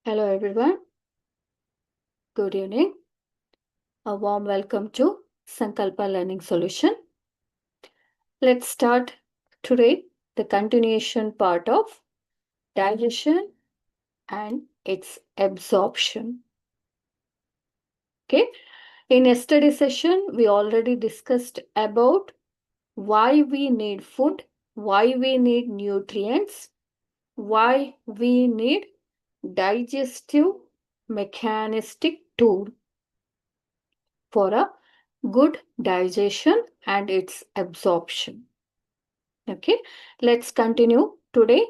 Hello everyone, good evening. A warm welcome to Sankalpa Learning Solution. Let's start today the continuation part of digestion and its absorption. Okay, in yesterday's session, we already discussed about why we need food, why we need nutrients, why we need digestive mechanistic tool for a good digestion and its absorption. Okay, let's continue today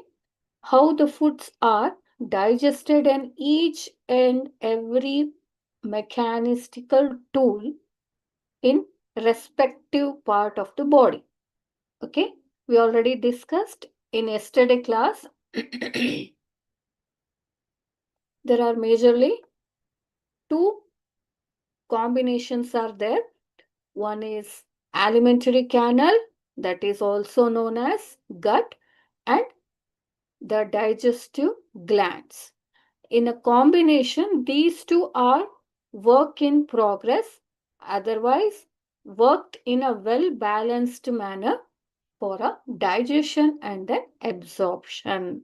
how the foods are digested and each and every mechanistical tool in respective part of the body. Okay, we already discussed in yesterday class. There are majorly two combinations are there. One is alimentary canal, that is also known as gut, and the digestive glands. In a combination, these two are work in progress, otherwise worked in a well balanced manner for a digestion and the absorption.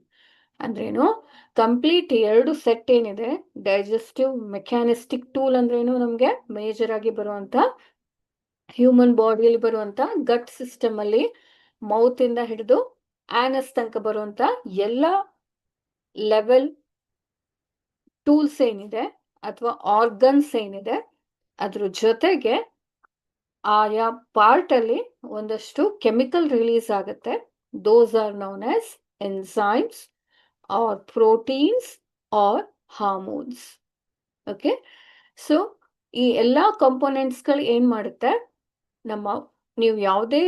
ಅಂದ್ರೇನು complete ಎರಡು set ಏನಿದೆ digestive ಮೆಕ್ಯಾನಿಸ್ಟಿಕ್ tool ಅಂದ್ರೇನು ನಮಗೆ major ಆಗಿ ಬರುವಂತ human ಬಾಡಿಯಲ್ಲಿ ಬರುವಂತ ಗಟ್ system ಅಲ್ಲಿ ಮೌತ್ ಇಂದ ಹಿಡಿದು ಆನಸ್ ತನಕ ಬರುವಂತ ಎಲ್ಲ ಲೆವೆಲ್ ಟೂಲ್ಸ್ ಏನಿದೆ ಅಥವಾ ಆರ್ಗನ್ಸ್ ಏನಿದೆ ಅದ್ರ ಜೊತೆಗೆ ಆಯಾ ಪಾರ್ಟ್ ಅಲ್ಲಿ ಒಂದಷ್ಟು ಕೆಮಿಕಲ್ ರಿಲೀಸ್ ಆಗುತ್ತೆ. Those are known as enzymes or proteins or hormones. Okay, so ಈ ಎಲ್ಲಾ ಕಂಪೋನೆಂಟ್ಸ್ಗಳು ಏನ್ ಮಾಡುತ್ತೆ, ನಮ್ಮ ನೀವು ಯಾವುದೇ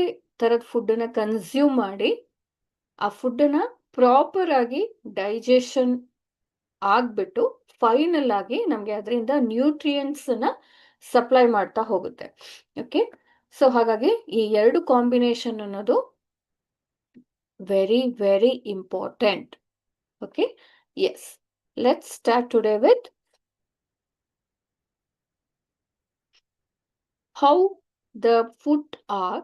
ತರದ ಫುಡ್ಡನ್ನ ಕನ್ಸ್ಯೂಮ್ ಮಾಡಿ ಆ ಫುಡ್ಡನ್ನ ಪ್ರಾಪರ್ ಆಗಿ ಡೈಜೆಷನ್ ಆಗ್ಬಿಟ್ಟು ಫೈನಲ್ ಆಗಿ ನಮಗೆ ಅದರಿಂದ ನ್ಯೂಟ್ರಿಯೆಂಟ್ಸ್ ನ ಸಪ್ಲೈ ಮಾಡ್ತಾ ಹೋಗುತ್ತೆ. ಓಕೆ, ಸೊ ಹಾಗಾಗಿ ಈ ಎರಡು ಕಾಂಬಿನೇಷನ್ ಅನ್ನೋದು very very important. Okay, yes, let's start today with how the food are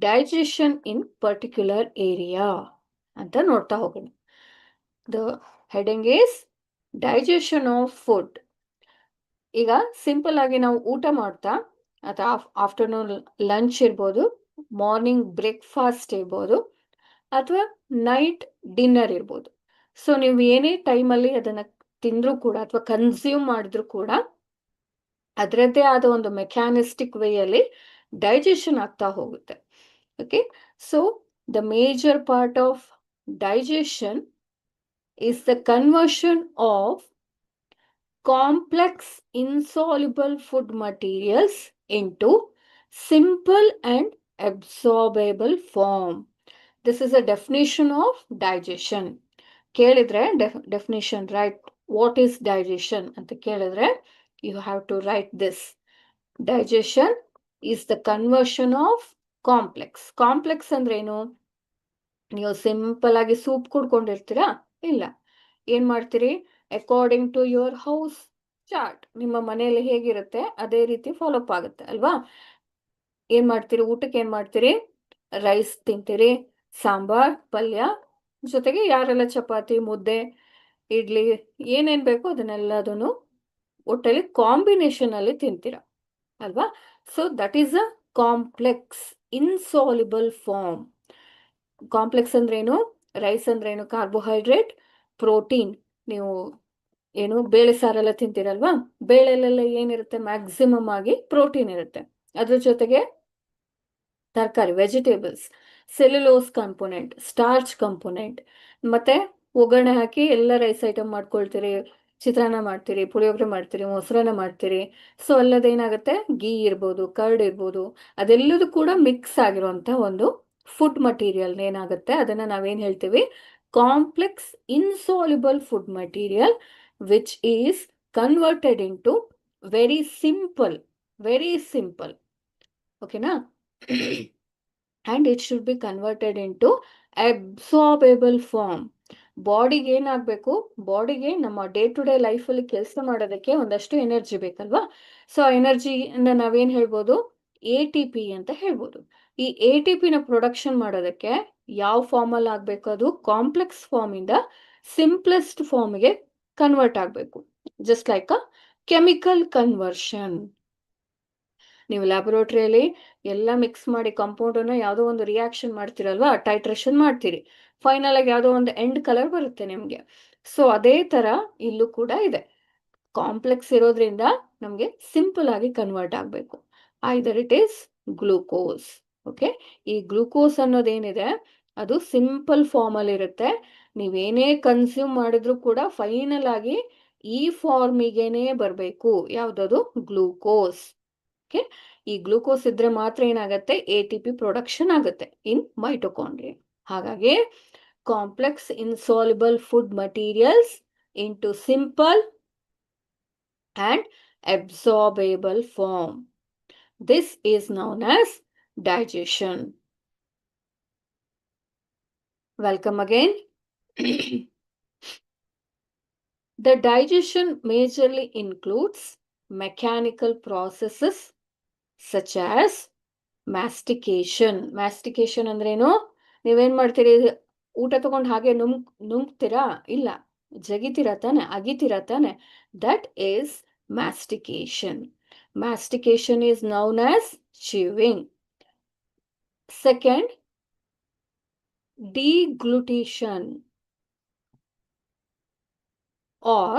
digestion in particular area ಅಂತ ನೋಡ್ತಾ ಹೋಗೋಣ. The heading is digestion of food. ಈಗ ಸಿಂಪಲ್ ಆಗಿ ನಾವು ಊಟ ಮಾಡ್ತಾ ಅಥವಾ ಆಫ್ಟರ್ನೂನ್ ಲಂಚ್ ಇರ್ಬೋದು, ಮಾರ್ನಿಂಗ್ ಬ್ರೇಕ್ಫಾಸ್ಟ್ ಇರ್ಬೋದು, ಅಥವಾ ನೈಟ್ ಡಿನ್ನರ್ ಇರ್ಬೋದು. ಸೊ ನೀವು ಏನೇ ಟೈಮಲ್ಲಿ ಅದನ್ನ ತಿಂದ್ರೂ ಕೂಡ ಅಥವಾ ಕನ್ಸ್ಯೂಮ್ ಮಾಡಿದ್ರು ಕೂಡ ಅದರದ್ದೇ ಆದ ಒಂದು ಮೆಕ್ಯಾನಿಸ್ಟಿಕ್ ವೇಯಲ್ಲಿ ಡೈಜೆಷನ್ ಆಗ್ತಾ ಹೋಗುತ್ತೆ. Okay, so the major part of digestion is the conversion of complex insoluble food materials into simple and absorbable form. This is a definition of digestion. ಕೇಳಿದ್ರೆ definition, right? What is digestion ಅಂತ ಕೇಳಿದ್ರೆ you have to write this. Digestion is the conversion of complex. Complex ಅಂದ್ರೇನು? ನೀವು simple ಆಗಿ soup ಕುಡ್ಕೊಂಡಿರ್ತೀರಾ? ಇಲ್ಲ, ಏನ್ ಮಾಡ್ತೀರಿ, according to your house chart, ನಿಮ್ಮ ಮನೆಯಲ್ಲಿ ಹೇಗಿರುತ್ತೆ ಅದೇ ರೀತಿ ಫಾಲೋ ಅಪ್ ಆಗುತ್ತೆ ಅಲ್ವಾ? ಏನ್ ಮಾಡ್ತೀರಿ, ಊಟಕ್ಕೆ ಏನ್ ಮಾಡ್ತೀರಿ, ರೈಸ್ ತಿಂತೀರಿ, ಸಾಂಬಾರ್, ಪಲ್ಯ, ಜೊತೆಗೆ ಯಾರೆಲ್ಲ ಚಪಾತಿ, ಮುದ್ದೆ, ಇಡ್ಲಿ, ಏನೇನ್ ಬೇಕೋ ಅದನ್ನೆಲ್ಲದನ್ನು ಒಟ್ಟಲ್ಲಿ ಕಾಂಬಿನೇಷನ್ ಅಲ್ಲಿ ತಿಂತೀರಾ ಅಲ್ವಾ? So that is a complex insoluble form. Complex ಅಂದ್ರೇನು? ರೈಸ್ ಅಂದ್ರೇನು? Carbohydrate, protein. ನೀವು ಏನು ಬೇಳೆ ಸಾರೆಲ್ಲ ತಿಂತೀರಲ್ವಾ, ಬೇಳೆಲೆಲ್ಲ ಏನಿರುತ್ತೆ, ಮ್ಯಾಕ್ಸಿಮಮ್ ಆಗಿ ಪ್ರೋಟೀನ್ ಇರುತ್ತೆ. ಅದ್ರ ಜೊತೆಗೆ ತರಕಾರಿ, vegetables, cellulose component, starch component, ಮತ್ತೆ ಒಗ್ಗರಣೆ ಹಾಕಿ ಎಲ್ಲ ರೈಸ್ ಐಟಮ್ ಮಾಡ್ಕೊಳ್ತೀರಿ, ಚಿತ್ರಾನ್ನ ಮಾಡ್ತೀರಿ, ಪುಳಿಯೋಗರೆ ಮಾಡ್ತೀರಿ, ಮೊಸರನ್ನ ಮಾಡ್ತೀರಿ. ಸೊ ಅಲ್ಲದೇನಾಗುತ್ತೆ, ಗೀ ಇರ್ಬೋದು, ಕರ್ಡ್ ಇರ್ಬೋದು, ಅದೆಲ್ಲದೂ ಕೂಡ ಮಿಕ್ಸ್ ಆಗಿರುವಂತ ಒಂದು ಫುಡ್ ಮಟೀರಿಯಲ್ ಏನಾಗುತ್ತೆ, ಅದನ್ನ ನಾವೇನ್ ಹೇಳ್ತೀವಿ, complex insoluble food material which is converted in to very simple. ಓಕೆನಾ? and it should be converted into absorbable form. ಬಾಡಿಗೆ ಏನಾಗಬೇಕು, ಬಾಡಿಗೆ ನಮ್ಮ ಡೇ ಟು ಡೇ ಲೈಫಲ್ಲಿ ಕೆಲಸ ಮಾಡೋದಕ್ಕೆ ಒಂದಷ್ಟು ಎನರ್ಜಿ ಬೇಕಲ್ವಾ. ಸೊ ಆ ಎನರ್ಜಿನ ನಾವೇನು ಹೇಳ್ಬೋದು, ATP ಅಂತ ಹೇಳ್ಬೋದು. ಈ ATPನ ಪ್ರೊಡಕ್ಷನ್ ಮಾಡೋದಕ್ಕೆ ಯಾವ ಫಾರ್ಮಲ್ಲಿ ಆಗಬೇಕು, ಅದು ಕಾಂಪ್ಲೆಕ್ಸ್ ಫಾರ್ಮಿಂದ ಸಿಂಪ್ಲೆಸ್ಟ್ ಫಾರ್ಮ್ಗೆ ಕನ್ವರ್ಟ್ ಆಗಬೇಕು. Just like a chemical conversion. ನೀವು ಲ್ಯಾಬೊರೇಟರಿಯಲ್ಲಿ ಎಲ್ಲ ಮಿಕ್ಸ್ ಮಾಡಿ ಕಾಂಪೌಂಡನ್ನು ಯಾವುದೋ ಒಂದು ರಿಯಾಕ್ಷನ್ ಮಾಡ್ತೀರಲ್ವಾ, ಟೈಟ್ರೇಷನ್ ಮಾಡ್ತೀರಿ, ಫೈನಲ್ ಆಗಿ ಯಾವುದೋ ಒಂದು ಎಂಡ್ ಕಲರ್ ಬರುತ್ತೆ ನಿಮಗೆ. ಸೊ ಅದೇ ಥರ ಇಲ್ಲೂ ಕೂಡ ಇದೆ. ಕಾಂಪ್ಲೆಕ್ಸ್ ಇರೋದ್ರಿಂದ ನಮಗೆ ಸಿಂಪಲ್ ಆಗಿ ಕನ್ವರ್ಟ್ ಆಗಬೇಕು. Either it is glucose. Okay, ಈ ಗ್ಲೂಕೋಸ್ ಅನ್ನೋದೇನಿದೆ ಅದು ಸಿಂಪಲ್ ಫಾರ್ಮಲ್ಲಿ ಇರುತ್ತೆ. ನೀವೇನೇ ಕನ್ಸ್ಯೂಮ್ ಮಾಡಿದ್ರು ಕೂಡ ಫೈನಲ್ ಆಗಿ ಈ ಫಾರ್ಮಿಗೇನೆ ಬರಬೇಕು. ಯಾವುದದು, ಗ್ಲೂಕೋಸ್. ಓಕೆ, ಈ ಗ್ಲೂಕೋಸ್ ಇದ್ರೆ ಮಾತ್ರ ಏನಾಗುತ್ತೆ, ATP ಪ್ರೊಡಕ್ಷನ್ ಆಗುತ್ತೆ ಇನ್ ಮೈಟೊಕಾಂಡ್ರಿಯಾ. ಹಾಗಾಗಿ complex insoluble food materials into simple and absorbable form. This is known as digestion. Welcome again. The digestion majorly includes mechanical processes such as mastication. Mastication ಅಂದ್ರೇನು, ನೀವೇನ್ ಮಾಡ್ತೀರಿ, ಊಟ ತಗೊಂಡು ಹಾಗೆ ನುಂಗ್ತೀರಾ? ಇಲ್ಲ, ಜಗಿತೀರಾ ತಾನೆ, ಅಗಿತೀರಾ ತಾನೆ. That is mastication. Mastication is known as chewing. Second, deglutition or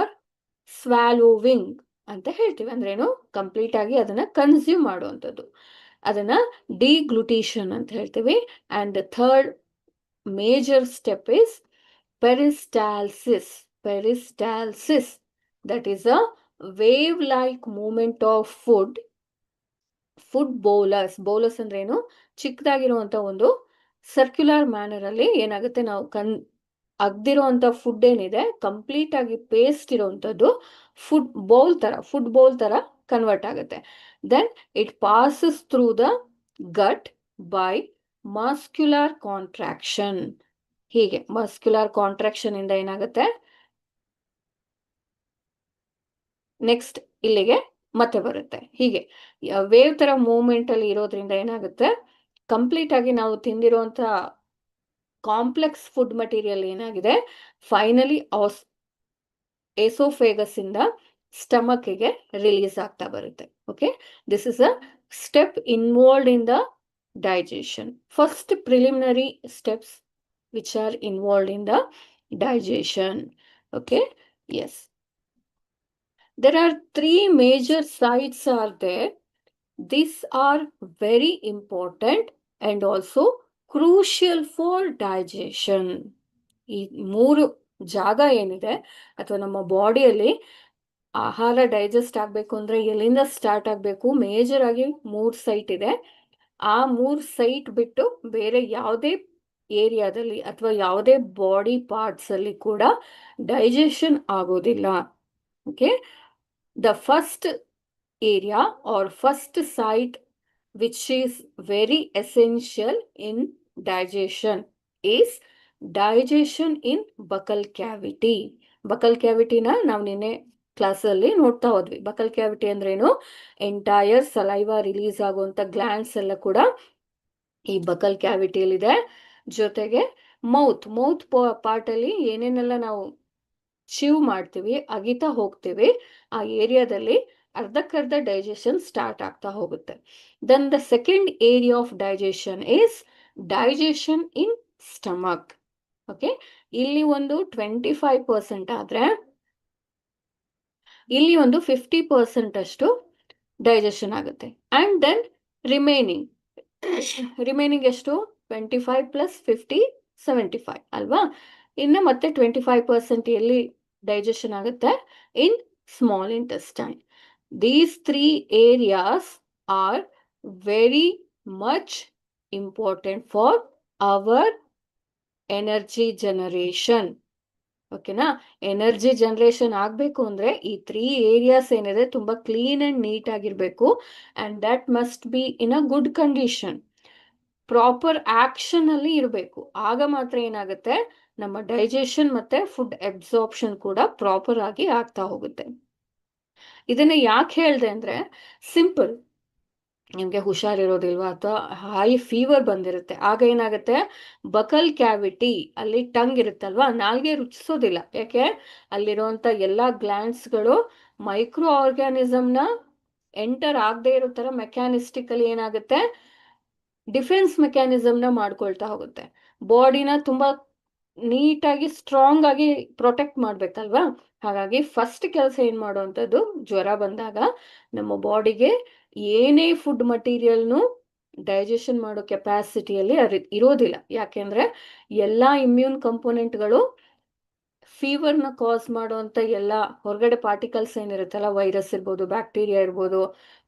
swallowing ಅಂತ ಹೇಳ್ತೀವಿ. ಅಂದ್ರೇನು, ಕಂಪ್ಲೀಟ್ ಆಗಿ ಅದನ್ನ ಕನ್ಸ್ಯೂಮ್ ಮಾಡುವಂಥದ್ದು, ಅದನ್ನ ಡಿಗ್ಲುಟೇಷನ್ ಅಂತ ಹೇಳ್ತೀವಿ. And the third major step is peristalsis. Peristalsis, that is a wave-like movement of food bolus. Bolus ಅಂದ್ರೇನು, ಚಿಕ್ಕದಾಗಿರುವಂತ ಒಂದು ಸರ್ಕ್ಯುಲರ್ ಮ್ಯಾನರ್ ಅಲ್ಲಿ ಏನಾಗುತ್ತೆ, ನಾವು ಅಗ್ದಿರುವಂತ ಫುಡ್ ಏನಿದೆ ಕಂಪ್ಲೀಟ್ ಆಗಿ ಪೇಸ್ಟ್ ಇರುವಂತದ್ದು ಫುಡ್ ಬೌಲ್ ತರ ಕನ್ವರ್ಟ್ ಆಗುತ್ತೆ. Then it passes through the gut by muscular contraction. ಹೀಗೆ ಮಸ್ಕ್ಯುಲರ್ ಕಾಂಟ್ರಾಕ್ಷನ್ ಇಂದ ಏನಾಗುತ್ತೆ, ನೆಕ್ಸ್ಟ್ ಇಲ್ಲಿಗೆ ಮತ್ತೆ ಬರುತ್ತೆ. ಹೀಗೆ ವೇವ್ ತರ ಮೂವ್ಮೆಂಟ್ ಅಲ್ಲಿ ಇರೋದ್ರಿಂದ ಏನಾಗುತ್ತೆ, ಕಂಪ್ಲೀಟ್ ಆಗಿ ನಾವು ತಿಂದಿರುವಂತ ಕಾಂಪ್ಲೆಕ್ಸ್ ಫುಡ್ ಮಟೀರಿಯಲ್ ಏನಾಗಿದೆ ಫೈನಲಿ ಎಸೋಫೇಗಸ್ ಇಂದ ಸ್ಟಮಕ್ಗೆ ರಿಲೀಸ್ ಆಗ್ತಾ ಬರುತ್ತೆ. Okay, this is a step involved in the digestion. First preliminary steps which are involved in the digestion. Okay, yes. There are three major sites are there. These are very important and also crucial for digestion. ಈ ಮೂರು ಜಾಗ ಏನಿದೆ ಅಥವಾ ನಮ್ಮ ಬಾಡಿಯಲ್ಲಿ ಆಹಾರ digest ಆಗಬೇಕು ಅಂದ್ರೆ ಎಲ್ಲಿಂದ ಸ್ಟಾರ್ಟ್ ಆಗಬೇಕು, ಮೇಜರ್ ಆಗಿ 3 ಸೈಟ್ ಇದೆ. ಆ 3 ಸೈಟ್ ಬಿಟ್ಟು ಬೇರೆ ಯಾವುದೇ ಏರಿಯಾದಲ್ಲಿ ಅಥವಾ ಯಾವುದೇ ಬಾಡಿ ಪಾರ್ಟ್ಸ್ ಅಲ್ಲಿ ಕೂಡ ಡೈಜೆಷನ್ ಆಗೋದಿಲ್ಲ. Okay, the first area or first site which is very essential in digestion is digestion in buccal cavity. Buccal ಕ್ಯಾವಿಟಿನ ನಾವು ನಿನ್ನೆ ಕ್ಲಾಸಲ್ಲಿ ನೋಡ್ತಾ ಹೋದ್ವಿ. ಬಕಲ್ ಕ್ಯಾವಿಟಿ ಅಂದ್ರೇನು, ಎಂಟೈರ್ ಸಲೈವಾ ರಿಲೀಸ್ ಆಗುವಂತ ಗ್ಲ್ಯಾಂಡ್ಸ್ ಎಲ್ಲ ಕೂಡ ಈ ಬಕಲ್ ಕ್ಯಾವಿಟಿಯಲ್ಲಿದೆ. ಜೊತೆಗೆ ಮೌತ್ ಪಾರ್ಟ್ ಅಲ್ಲಿ ಏನೇನೆಲ್ಲ ನಾವು ಚೀವ್ ಮಾಡ್ತೀವಿ, ಅಗಿತಾ ಹೋಗ್ತೀವಿ, ಆ ಏರಿಯಾದಲ್ಲಿ ಅರ್ಧಕ್ಕರ್ಧ ಡೈಜೆಷನ್ ಸ್ಟಾರ್ಟ್ ಆಗ್ತಾ ಹೋಗುತ್ತೆ. Then the second area of digestion is digestion in stomach. Okay, ಇಲ್ಲಿ ಒಂದು 25% ಆದ್ರೆ ಇಲ್ಲಿ ಒಂದು 50% ಅಷ್ಟು ಡೈಜೆಷನ್ ಆಗುತ್ತೆ. ಅಂಡ್ ದೆನ್ ರಿಮೈನಿಂಗ್ ಎಷ್ಟು, 25 ಪ್ಲಸ್ 50 75 ಅಲ್ವಾ. ಇನ್ನು ಮತ್ತೆ 25% ಎಲ್ಲಿ ಡೈಜೆಷನ್ ಆಗುತ್ತೆ, ಇನ್ small intestine. These 3 areas are very much important for our energy generation. ಓಕೆನಾ, ಎನರ್ಜಿ ಜನರೇಷನ್ ಆಗಬೇಕು ಅಂದ್ರೆ ಈ 3 ಏರಿಯಾಸ್ ಏನಿದೆ ತುಂಬಾ ಕ್ಲೀನ್ ಅಂಡ್ ನೀಟ್ ಆಗಿರ್ಬೇಕು. And that must be in a good condition, proper action ಅಲ್ಲಿ ಇರಬೇಕು. ಆಗ ಮಾತ್ರ ಏನಾಗುತ್ತೆ, ನಮ್ಮ ಡೈಜೆಷನ್ ಮತ್ತೆ ಫುಡ್ ಅಬ್ಸಾರ್ಪ್ಷನ್ ಕೂಡ ಪ್ರಾಪರ್ ಆಗಿ ಆಗ್ತಾ ಹೋಗುತ್ತೆ. ಇದನ್ನ ಯಾಕೆ ಹೇಳ್ದೆ ಅಂದ್ರೆ, ಸಿಂಪಲ್, ನಿಮ್ಗೆ ಹುಷಾರಿರೋದಿಲ್ವಾ ಅಥವಾ ಹೈ ಫೀವರ್ ಬಂದಿರುತ್ತೆ, ಆಗ ಏನಾಗುತ್ತೆ, ಬಕಲ್ ಕ್ಯಾವಿಟಿ ಅಲ್ಲಿ ಟಂಗ್ ಇರುತ್ತಲ್ವಾ, ನಾಲ್ಗೆ ರುಚಿಸೋದಿಲ್ಲ. ಯಾಕೆ? ಅಲ್ಲಿರುವಂತ ಎಲ್ಲಾ ಗ್ಲ್ಯಾಂಡ್ಸ್ಗಳು ಮೈಕ್ರೋ ಆರ್ಗ್ಯಾನಿಸಮ್ನ ಎಂಟರ್ ಆಗದೆ ಇರೋ ತರ ಮೆಕ್ಯಾನಿಸ್ಟಿಕಲಿ ಏನಾಗುತ್ತೆ, ಡಿಫೆನ್ಸ್ ಮೆಕ್ಯಾನಿಸಮ್ನ ಮಾಡ್ಕೊಳ್ತಾ ಹೋಗುತ್ತೆ. ಬಾಡಿನ ತುಂಬಾ ನೀಟಾಗಿ ಸ್ಟ್ರಾಂಗ್ ಆಗಿ ಪ್ರೊಟೆಕ್ಟ್ ಮಾಡ್ಬೇಕಲ್ವಾ. ಹಾಗಾಗಿ ಫಸ್ಟ್ ಕೆಲಸ ಏನ್ ಮಾಡುವಂಥದ್ದು, ಜ್ವರ ಬಂದಾಗ ನಮ್ಮ ಬಾಡಿಗೆ ಏನೇ ಫುಡ್ ಮಟೀರಿಯಲ್ನು ಡೈಜೆಷನ್ ಮಾಡೋ ಕೆಪಾಸಿಟಿಯಲ್ಲಿ ಇರೋದಿಲ್ಲ. ಯಾಕೆಂದ್ರೆ ಎಲ್ಲಾ ಇಮ್ಯೂನ್ ಕಂಪೋನೆಂಟ್ಗಳು ಫೀವರ್ನ ಕಾಸ್ ಮಾಡುವಂತ ಎಲ್ಲ ಹೊರಗಡೆ ಪಾರ್ಟಿಕಲ್ಸ್ ಏನಿರುತ್ತಲ್ಲ, ವೈರಸ್ ಇರ್ಬೋದು, ಬ್ಯಾಕ್ಟೀರಿಯಾ ಇರ್ಬೋದು,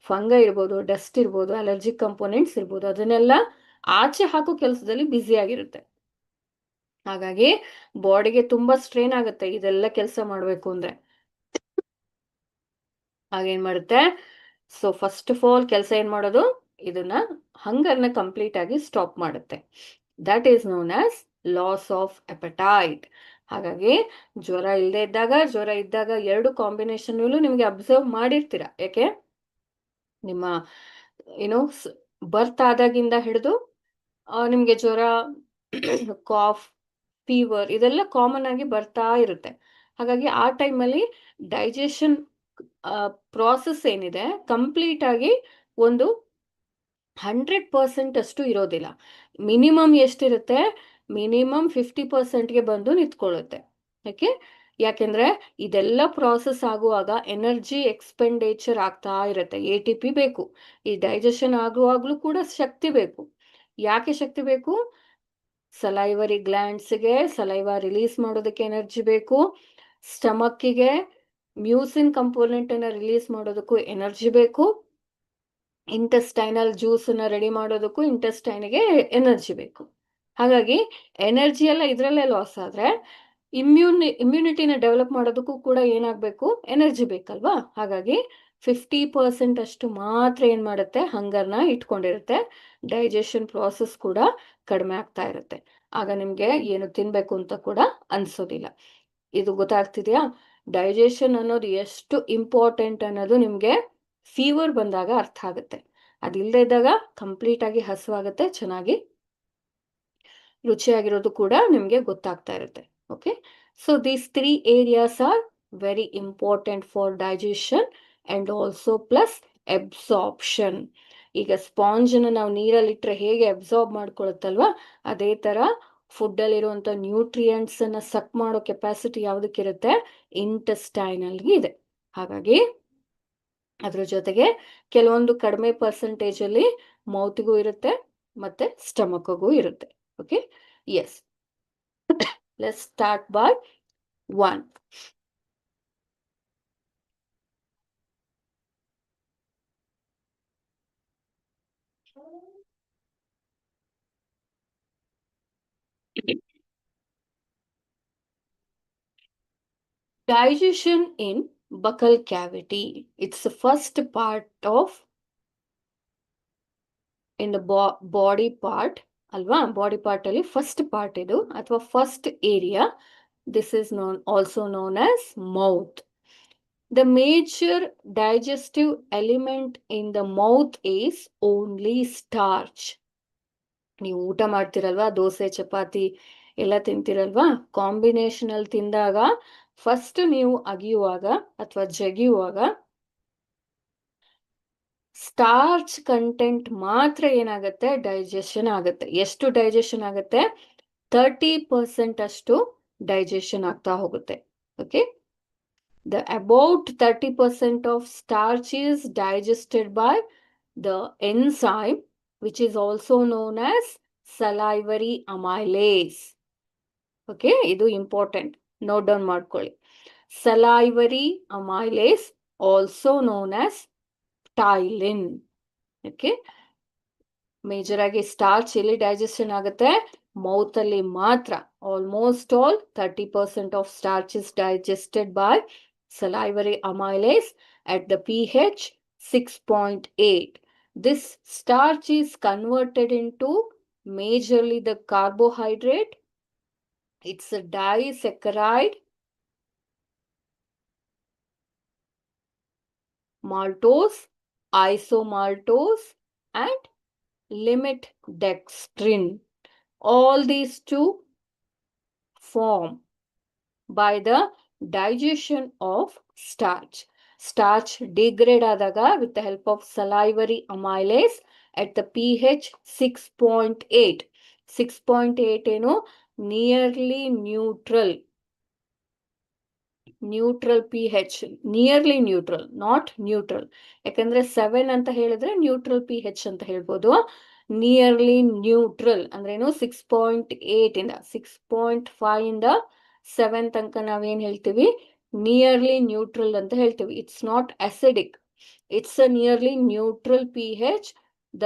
ಫಂಗ ಇರ್ಬೋದು, ಡಸ್ಟ್ ಇರ್ಬೋದು, ಅಲರ್ಜಿಕ್ ಕಂಪೋನೆಂಟ್ಸ್ ಇರ್ಬೋದು, ಅದನ್ನೆಲ್ಲ ಆಚೆ ಹಾಕೋ ಕೆಲಸದಲ್ಲಿ ಬ್ಯುಸಿ ಆಗಿರುತ್ತೆ. ಹಾಗಾಗಿ ಬಾಡಿಗೆ ತುಂಬಾ ಸ್ಟ್ರೇನ್ ಆಗುತ್ತೆ ಇದೆಲ್ಲ ಕೆಲಸ ಮಾಡ್ಬೇಕು ಅಂದ್ರೆ. ಹಾಗೇನ್ ಮಾಡುತ್ತೆ, ಸೊ ಫಸ್ಟ್ ಆಫ್ ಆಲ್ ಕೆಲಸ ಏನ್ ಮಾಡೋದು, ಇದನ್ನ ಹಂಗರ್ನ ಕಂಪ್ಲೀಟ್ ಆಗಿ ಸ್ಟಾಪ್ ಮಾಡುತ್ತೆ. That is known as loss of apatite. ಹಾಗಾಗಿ ಜ್ವರ ಇಲ್ಲದೆ ಇದ್ದಾಗ, ಜ್ವರ ಇದ್ದಾಗ ಎರಡು ಕಾಂಬಿನೇಷನ್ ನಿಮ್ಗೆ ಅಬ್ಸರ್ವ್ ಮಾಡಿರ್ತೀರ. ಯಾಕೆ? ನಿಮ್ಮ ಏನೋ ಬರ್ತ್ ಆದಾಗಿಂದ ಹಿಡಿದು ನಿಮ್ಗೆ ಜ್ವರ, ಕಾಫ್, ಫೀವರ್ ಇದೆಲ್ಲ ಕಾಮನ್ ಆಗಿ ಬರ್ತಾ ಇರುತ್ತೆ. ಹಾಗಾಗಿ ಆ ಟೈಮಲ್ಲಿ ಡೈಜೆಷನ್ ಪ್ರಾಸೆಸ್ ಏನಿದೆ ಕಂಪ್ಲೀಟ್ ಆಗಿ ಒಂದು 100% ಅಷ್ಟು ಇರೋದಿಲ್ಲ. ಮಿನಿಮಮ್ ಎಷ್ಟಿರುತ್ತೆ, ಮಿನಿಮಮ್ 50%ಗೆ ಬಂದು ನಿಂತ್ಕೊಳ್ಳುತ್ತೆ. ಯಾಕೆ? ಯಾಕೆಂದ್ರೆ ಇದೆಲ್ಲ ಪ್ರಾಸೆಸ್ ಆಗುವಾಗ ಎನರ್ಜಿ ಎಕ್ಸ್ಪೆಂಡಿಚರ್ ಆಗ್ತಾ ಇರುತ್ತೆ. ATP ಬೇಕು. ಈ ಡೈಜೆಷನ್ ಆಗುವಾಗ್ಲೂ ಕೂಡ ಶಕ್ತಿ ಬೇಕು. ಯಾಕೆ ಶಕ್ತಿ ಬೇಕು? ಸಲೈವರಿ ಗ್ಲ್ಯಾಂಡ್ಸ್ಗೆ ಸಲೈವಾ ರಿಲೀಸ್ ಮಾಡೋದಕ್ಕೆ ಎನರ್ಜಿ ಬೇಕು. ಸ್ಟಮಕ್ಕಿಗೆ ಮ್ಯೂಸಿನ್ ಕಂಪೋನೆಂಟ್ ಅನ್ನ ರಿಲೀಸ್ ಮಾಡೋದಕ್ಕೂ ಎನರ್ಜಿ ಬೇಕು. ಇಂಟೆಸ್ಟೈನಲ್ ಜ್ಯೂಸನ್ನ ರೆಡಿ ಮಾಡೋದಕ್ಕೂ ಇಂಟೆಸ್ಟೈನ್ಗೆ ಎನರ್ಜಿ ಬೇಕು. ಹಾಗಾಗಿ ಎನರ್ಜಿ ಎಲ್ಲ ಇದರಲ್ಲೇ ಲಾಸ್ ಆದ್ರೆ ಇಮ್ಯುನಿಟಿನ ಡೆವಲಪ್ ಮಾಡೋದಕ್ಕೂ ಕೂಡ ಏನಾಗಬೇಕು, ಎನರ್ಜಿ ಬೇಕಲ್ವಾ. ಹಾಗಾಗಿ 50% ಅಷ್ಟು ಮಾತ್ರ ಏನ್ ಮಾಡುತ್ತೆ, ಹಂಗರ್ನ ಇಟ್ಕೊಂಡಿರುತ್ತೆ. ಡೈಜೆಷನ್ ಪ್ರಾಸೆಸ್ ಕೂಡ ಕಡಿಮೆ ಆಗ್ತಾ ಇರುತ್ತೆ. ಆಗ ನಿಮ್ಗೆ ಏನು ತಿನ್ಬೇಕು ಅಂತ ಕೂಡ ಅನ್ಸೋದಿಲ್ಲ. ಇದು ಗೊತ್ತಾಗ್ತಿದ್ಯಾ? ಡೈಜೆಷನ್ ಅನ್ನೋದು ಎಷ್ಟು ಇಂಪಾರ್ಟೆಂಟ್ ಅನ್ನೋದು ನಿಮ್ಗೆ ಫೀವರ್ ಬಂದಾಗ ಅರ್ಥ ಆಗುತ್ತೆ. ಅದಿಲ್ಲದೆ ಇದ್ದಾಗ ಕಂಪ್ಲೀಟ್ ಆಗಿ ಹಸುವಾಗುತ್ತೆ, ಚೆನ್ನಾಗಿ ರುಚಿಯಾಗಿರೋದು ಕೂಡ ನಿಮ್ಗೆ ಗೊತ್ತಾಗ್ತಾ ಇರುತ್ತೆ. Okay, so these 3 areas are very important for digestion and also plus absorption. ಈಗ ಸ್ಪಾಂಜನ್ನು ನಾವು ನೀರಲ್ಲಿ ಇಟ್ಟರೆ ಹೇಗೆ ಅಬ್ಸಾರ್ಬ್ ಮಾಡ್ಕೊಳುತ್ತಲ್ವಾ, ಅದೇ ತರ ಫುಡ್ ಅಲ್ಲಿರುವಂತ ನ್ಯೂಟ್ರಿಯೆಂಟ್ಸ್ ಅನ್ನ ಸಕ್ ಮಾಡೋ ಕೆಪಾಸಿಟಿ ಯಾವುದಕ್ಕಿರುತ್ತೆ, ಇಂಟೆಸ್ಟೈನಲ್ಗೆ ಇದೆ. ಹಾಗಾಗಿ ಅದ್ರ ಜೊತೆಗೆ ಕೆಲವೊಂದು ಕಡಿಮೆ ಪರ್ಸೆಂಟೇಜ್ ಅಲ್ಲಿ ಮೌತ್ಗೂ ಇರುತ್ತೆ ಮತ್ತೆ ಸ್ಟಮಕ್ಗೂ ಇರುತ್ತೆ. Okay, yes, let's start by 1. Digestion in buccal cavity. It's the first part of in the body part ಅಲ್ವಾ. ಬಾಡಿ ಪಾರ್ಟ್ ಅಲ್ಲಿ ಫಸ್ಟ್ ಪಾರ್ಟ್ ಇದು, ಅಥವಾ first area. This is also known as mouth. The major digestive element in the mouth is only starch. ನೀವು ಊಟ ಮಾಡ್ತಿರಲ್ವಾ, ದೋಸೆ ಚಪಾತಿ ಎಲ್ಲ ತಿಂತಿರಲ್ವಾ, combination ಅಲ್ಲಿ ತಿಂದಾಗ first ನೀವು ಅಗಿಯುವಾಗ ಅಥವಾ ಜಗಿಯುವಾಗ ಸ್ಟಾರ್ಚ್ ಕಂಟೆಂಟ್ ಮಾತ್ರ ಏನಾಗುತ್ತೆ, ಡೈಜೆಷನ್ ಆಗುತ್ತೆ. ಎಷ್ಟು ಡೈಜೆಷನ್ ಆಗುತ್ತೆ? 30% ಅಷ್ಟು ಡೈಜೆಷನ್ ಆಗ್ತಾ ಹೋಗುತ್ತೆ. Okay, the about 30% of starch is digested by the enzyme which is also known as salivary amylase. Okay, ಇದು ಇಂಪಾರ್ಟೆಂಟ್, ನೋಟ್ ಡೌನ್ ಮಾಡ್ಕೊಳ್ಳಿ. salivary amylase also known as ptyalin. Okay, major ಆಗಿ starch ಎಲ್ಲಿ digestion ಆಗುತ್ತೆ, mouth ಅಲ್ಲಿ ಮಾತ್ರ. Almost all 30% of starch is digested by salivary amylase at the pH 6.8. This starch is converted into majorly the carbohydrate It's a disaccharide, maltose, isomaltose, and limit dextrin. All these two form by the digestion of starch. Starch degrade adaga with the help of salivary amylase at the pH 6.8. 6.8 nearly neutral. Neutral P H, nearly neutral, not neutral. ಯಾಕಂದ್ರೆ 7 ಅಂತ ಹೇಳಿದ್ರೆ neutral P H ಅಂತ ಹೇಳ್ಬೋದು. Nearly neutral ಅಂದ್ರೇನು 6.8 ಇಂದ 6.5 ಇಂದ 7 ತನಕ ನಾವೇನ್ ಹೇಳ್ತೀವಿ, ನಿಯರ್ಲಿ ನ್ಯೂಟ್ರಲ್ ಅಂತ ಹೇಳ್ತೀವಿ. It's not acidic, it's a nearly neutral P H. The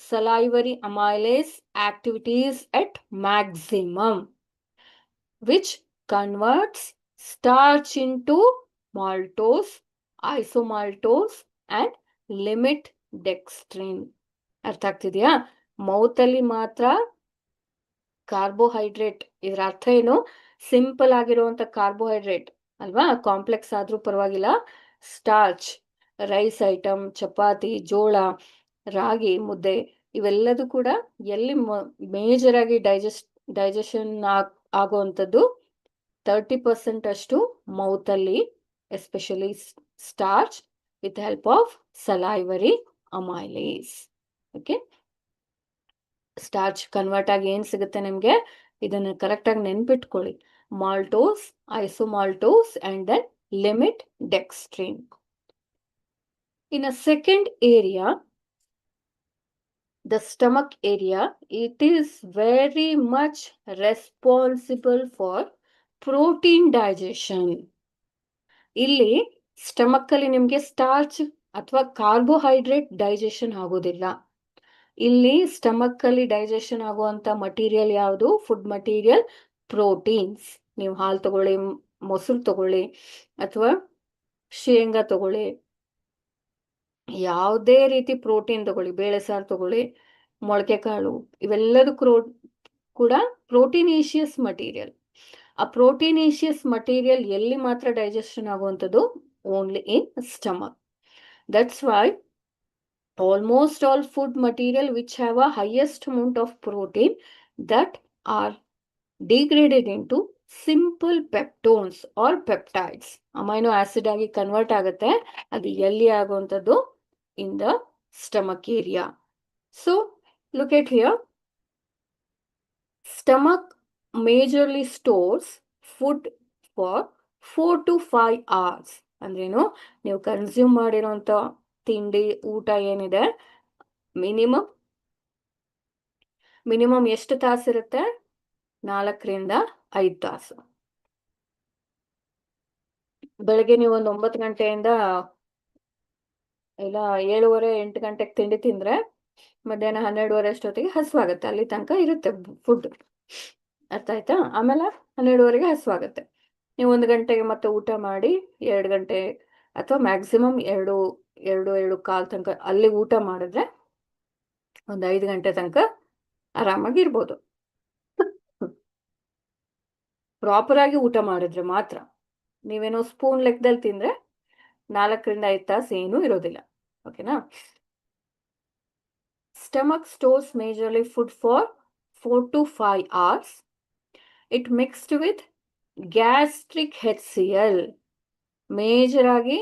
salivary amylase activities at maximum, which converts starch into maltose, isomaltose and limit dextrin. ಅರ್ಥ ಆಗ್ತಿದ್ಯಾ? ಮೌತಲ್ಲಿ ಮಾತ್ರ ಕಾರ್ಬೋಹೈಡ್ರೇಟ್, ಇದರ ಅರ್ಥ ಏನು, ಸಿಂಪಲ್ ಆಗಿರುವಂತ ಕಾರ್ಬೋಹೈಡ್ರೇಟ್ ಅಲ್ವಾ, ಕಾಂಪ್ಲೆಕ್ಸ್ ಆದ್ರೂ ಪರವಾಗಿಲ್ಲ. ಸ್ಟಾರ್ಚ್, ರೈಸ್ ಐಟಮ್, ಚಪಾತಿ, ಜೋಳ, ರಾಗಿ ಮುದ್ದೆ, ಇವೆಲ್ಲದೂ ಕೂಡ ಎಲ್ಲಿ ಮೇಜರ್ ಆಗಿ ಡೈಜೆಷನ್ ಆಗುವಂಥದ್ದು 30% ಅಷ್ಟು ಮೌತಲ್ಲಿ, especially starch with help of salivary amylase. Okay, starch convert ಆಗಿ ಏನ್ ಸಿಗುತ್ತೆ ನಿಮ್ಗೆ, ಇದನ್ನ ಕರೆಕ್ಟ್ ಆಗಿ ನೆನ್ಪಿಟ್ಕೊಳ್ಳಿ. Maltose, isomaltose and then limit dextrin. In a second area, the stomach area, it is very much responsible for protein digestion. ಇಲ್ಲಿ stomach ಅಲ್ಲಿ ನಿಮ್ಗೆ ಸ್ಟಾರ್ಚ್ ಅಥವಾ ಕಾರ್ಬೋಹೈಡ್ರೇಟ್ ಡೈಜೆಷನ್ ಆಗೋದಿಲ್ಲ. ಇಲ್ಲಿ ಸ್ಟಮಕ್ ಅಲ್ಲಿ ಡೈಜೆಷನ್ ಆಗುವಂತ ಮಟೀರಿಯಲ್ ಯಾವುದು, ಫುಡ್ ಮಟೀರಿಯಲ್ ಪ್ರೋಟೀನ್ಸ್. ನೀವು ಹಾಲು ತಗೊಳ್ಳಿ, ಮೊಸರು ತಗೊಳ್ಳಿ, ಅಥವಾ ಶೇಂಗಾ ತಗೊಳ್ಳಿ, ಯಾವುದೇ ರೀತಿ ಪ್ರೋಟೀನ್ ತಗೊಳ್ಳಿ, ಬೇಳೆ ಸಾರು ತಗೊಳ್ಳಿ, ಮೊಳಕೆ ಕಾಳು, ಇವೆಲ್ಲದೂ ಕೂಡ ಪ್ರೋಟೀನೇಷಿಯಸ್ ಮಟೀರಿಯಲ್. ಆ ಪ್ರೋಟೀನೇಷಿಯಸ್ ಮಟೀರಿಯಲ್ ಎಲ್ಲಿ ಮಾತ್ರ ಡೈಜೆಷನ್ ಆಗುವಂಥದ್ದು, only in stomach. That's why almost all food material which have a highest amount of protein that are degraded into simple peptones or peptides, amino acid ಆಗಿ convert ಆಗುತ್ತೆ. ಅದು ಎಲ್ಲಿ ಆಗುವಂಥದ್ದು, in the stomach area. So look at here, stomach majorly stores food for 4 to 5 hours. ಅಂದ್ರೇನು, ನೀವು consume ಮಾಡಿರೋಂಥ ತಿಂಡಿ, ಊಟ ಏನಿದೆ, ಮಿನಿಮಮ್ ಎಷ್ಟು ತಾಸಿರುತ್ತೆ, 4 ರಿಂದ 5 ತಾಸು. ಬೆಳಗ್ಗೆ ನೀವು ಒಂದು 9 ಗಂಟೆಯಿಂದ ಇಲ್ಲ 7:30 8 ಗಂಟೆಗೆ ತಿಂಡಿ ತಿಂದ್ರೆ ಮಧ್ಯಾಹ್ನ 12:30 ಅಷ್ಟೊತ್ತಿಗೆ ಹಸುವಾಗುತ್ತೆ. ಅಲ್ಲಿ ತನಕ ಇರುತ್ತೆ ಫುಡ್. ಅರ್ಥ ಆಯ್ತಾ? ಆಮೇಲೆ 12:30ಗೆ ಹಸುವಾಗುತ್ತೆ. ನೀವು 1 ಗಂಟೆಗೆ ಮತ್ತೆ ಊಟ ಮಾಡಿ 2 ಗಂಟೆ ಅಥವಾ ಮ್ಯಾಕ್ಸಿಮಮ್ 2 ಕಾಲ್ ತನಕ ಅಲ್ಲಿ ಊಟ ಮಾಡಿದ್ರೆ ಒಂದು 5 ಗಂಟೆ ತನಕ ಆರಾಮಾಗಿರ್ಬೋದು. ಪ್ರಾಪರ್ ಆಗಿ ಊಟ ಮಾಡಿದ್ರೆ ಮಾತ್ರ. ನೀವೇನೋ ಸ್ಪೂನ್ ಲೆಕ್ಕದಲ್ಲಿ ತಿಂದ್ರೆ 4 ರಿಂದ 5 ತಾಸು ಏನೂ ಇರೋದಿಲ್ಲ. ಓಕೆನಾ? Stomach stores majorly food for 4 to 5 hours. It mixed with gastric HCl. Major ಆಗಿ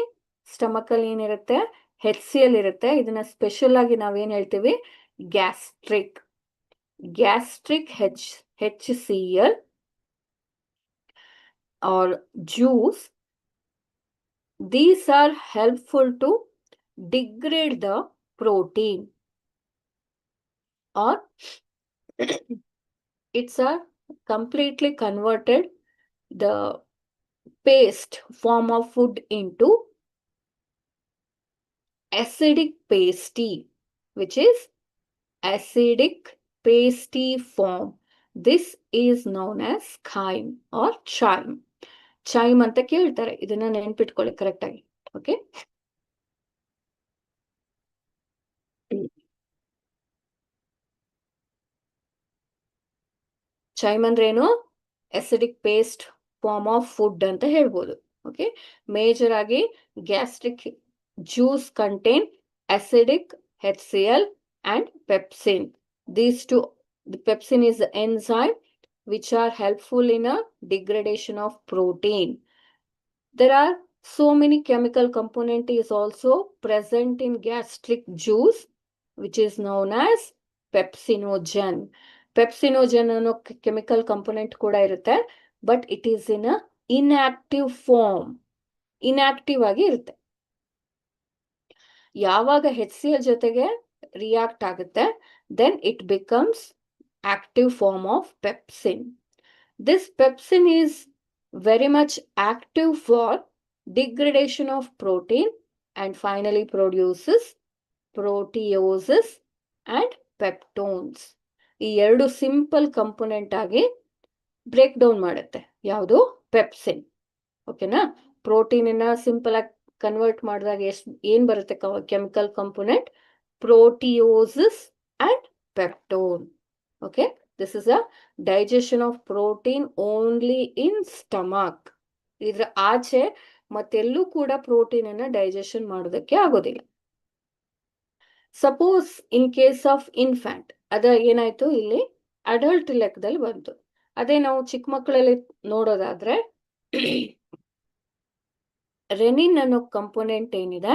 ಸ್ಟಮಕ್ ಅಲ್ಲಿ ಏನಿರುತ್ತೆ, HCl ಇರುತ್ತೆ. ಇದನ್ನ ಸ್ಪೆಷಲ್ ಆಗಿ ನಾವೇನ್ ಹೇಳ್ತೀವಿ, gastric HCl or juice. These are helpful to degrade the protein, or it's a completely converted the paste form of food into acidic pasty, which is acidic pasty form. This is known as chyme or chyme. Chyme ಅಂತ ಕೇಳ್ತಾರೆ, ಇದನ್ನ ನೆನ್ಪಿಟ್ಕೊಳ್ಳಿ correct ಆಗಿ. Okay, chime ಅಂದ್ರೆ ಏನು, acidic paste form of food ಅಂತ ಹೇಳ್ಬೋದು. Okay, major ಆಗಿ gastric juice contain acidic HCl and pepsin. These two, the pepsin is the enzyme which are helpful in a degradation of protein. There are so many chemical component is also present in gastric juice, which is known as pepsinogen. Pepsinogen ಅನ್ನೋ chemical component ಕೂಡ ಇರುತ್ತೆ, but it is in a inactive form. Inactive ಆಗಿ ಇರುತ್ತೆ. ಯಾವಾಗ HCl ಜೊತೆಗೆ react ಆಗುತ್ತೆ, then it becomes active form of pepsin. This pepsin is very much active for degradation of protein and finally produces proteoses and peptones. ಈ ಎರಡು simple component ಆಗಿ break down ಮಾಡುತ್ತೆ. ಯಾವುದು? ಪೆಪ್ಸಿನ್. ಓಕೆನಾ? ಪ್ರೋಟೀನ್ ಸಿಂಪಲ್ ಆಗಿ convert ಮಾಡಿದಾಗ ಏನ್ ಬರುತ್ತೆ chemical component? Proteoses and peptone. Okay, this is a digestion of protein only in stomach. ಇದ್ರ ಆಚೆ ಮತ್ತೆಲ್ಲೂ ಕೂಡ ಪ್ರೋಟೀನ್ ಅನ್ನ ಡೈಜೆಷನ್ ಮಾಡೋದಕ್ಕೆ ಆಗೋದಿಲ್ಲ. Suppose in case of infant, ಅದ ಏನಾಯ್ತು ಇಲ್ಲಿ ಅಡಲ್ಟ್ ಲೆಕ್ಕದಲ್ಲಿ ಬಂತು. ಅದೇ ನಾವು ಚಿಕ್ಕ ಮಕ್ಕಳಲ್ಲಿ ನೋಡೋದಾದ್ರೆ ರೆನಿನ್ ಅನ್ನೋ ಕಂಪೋನೆಂಟ್ ಏನಿದೆ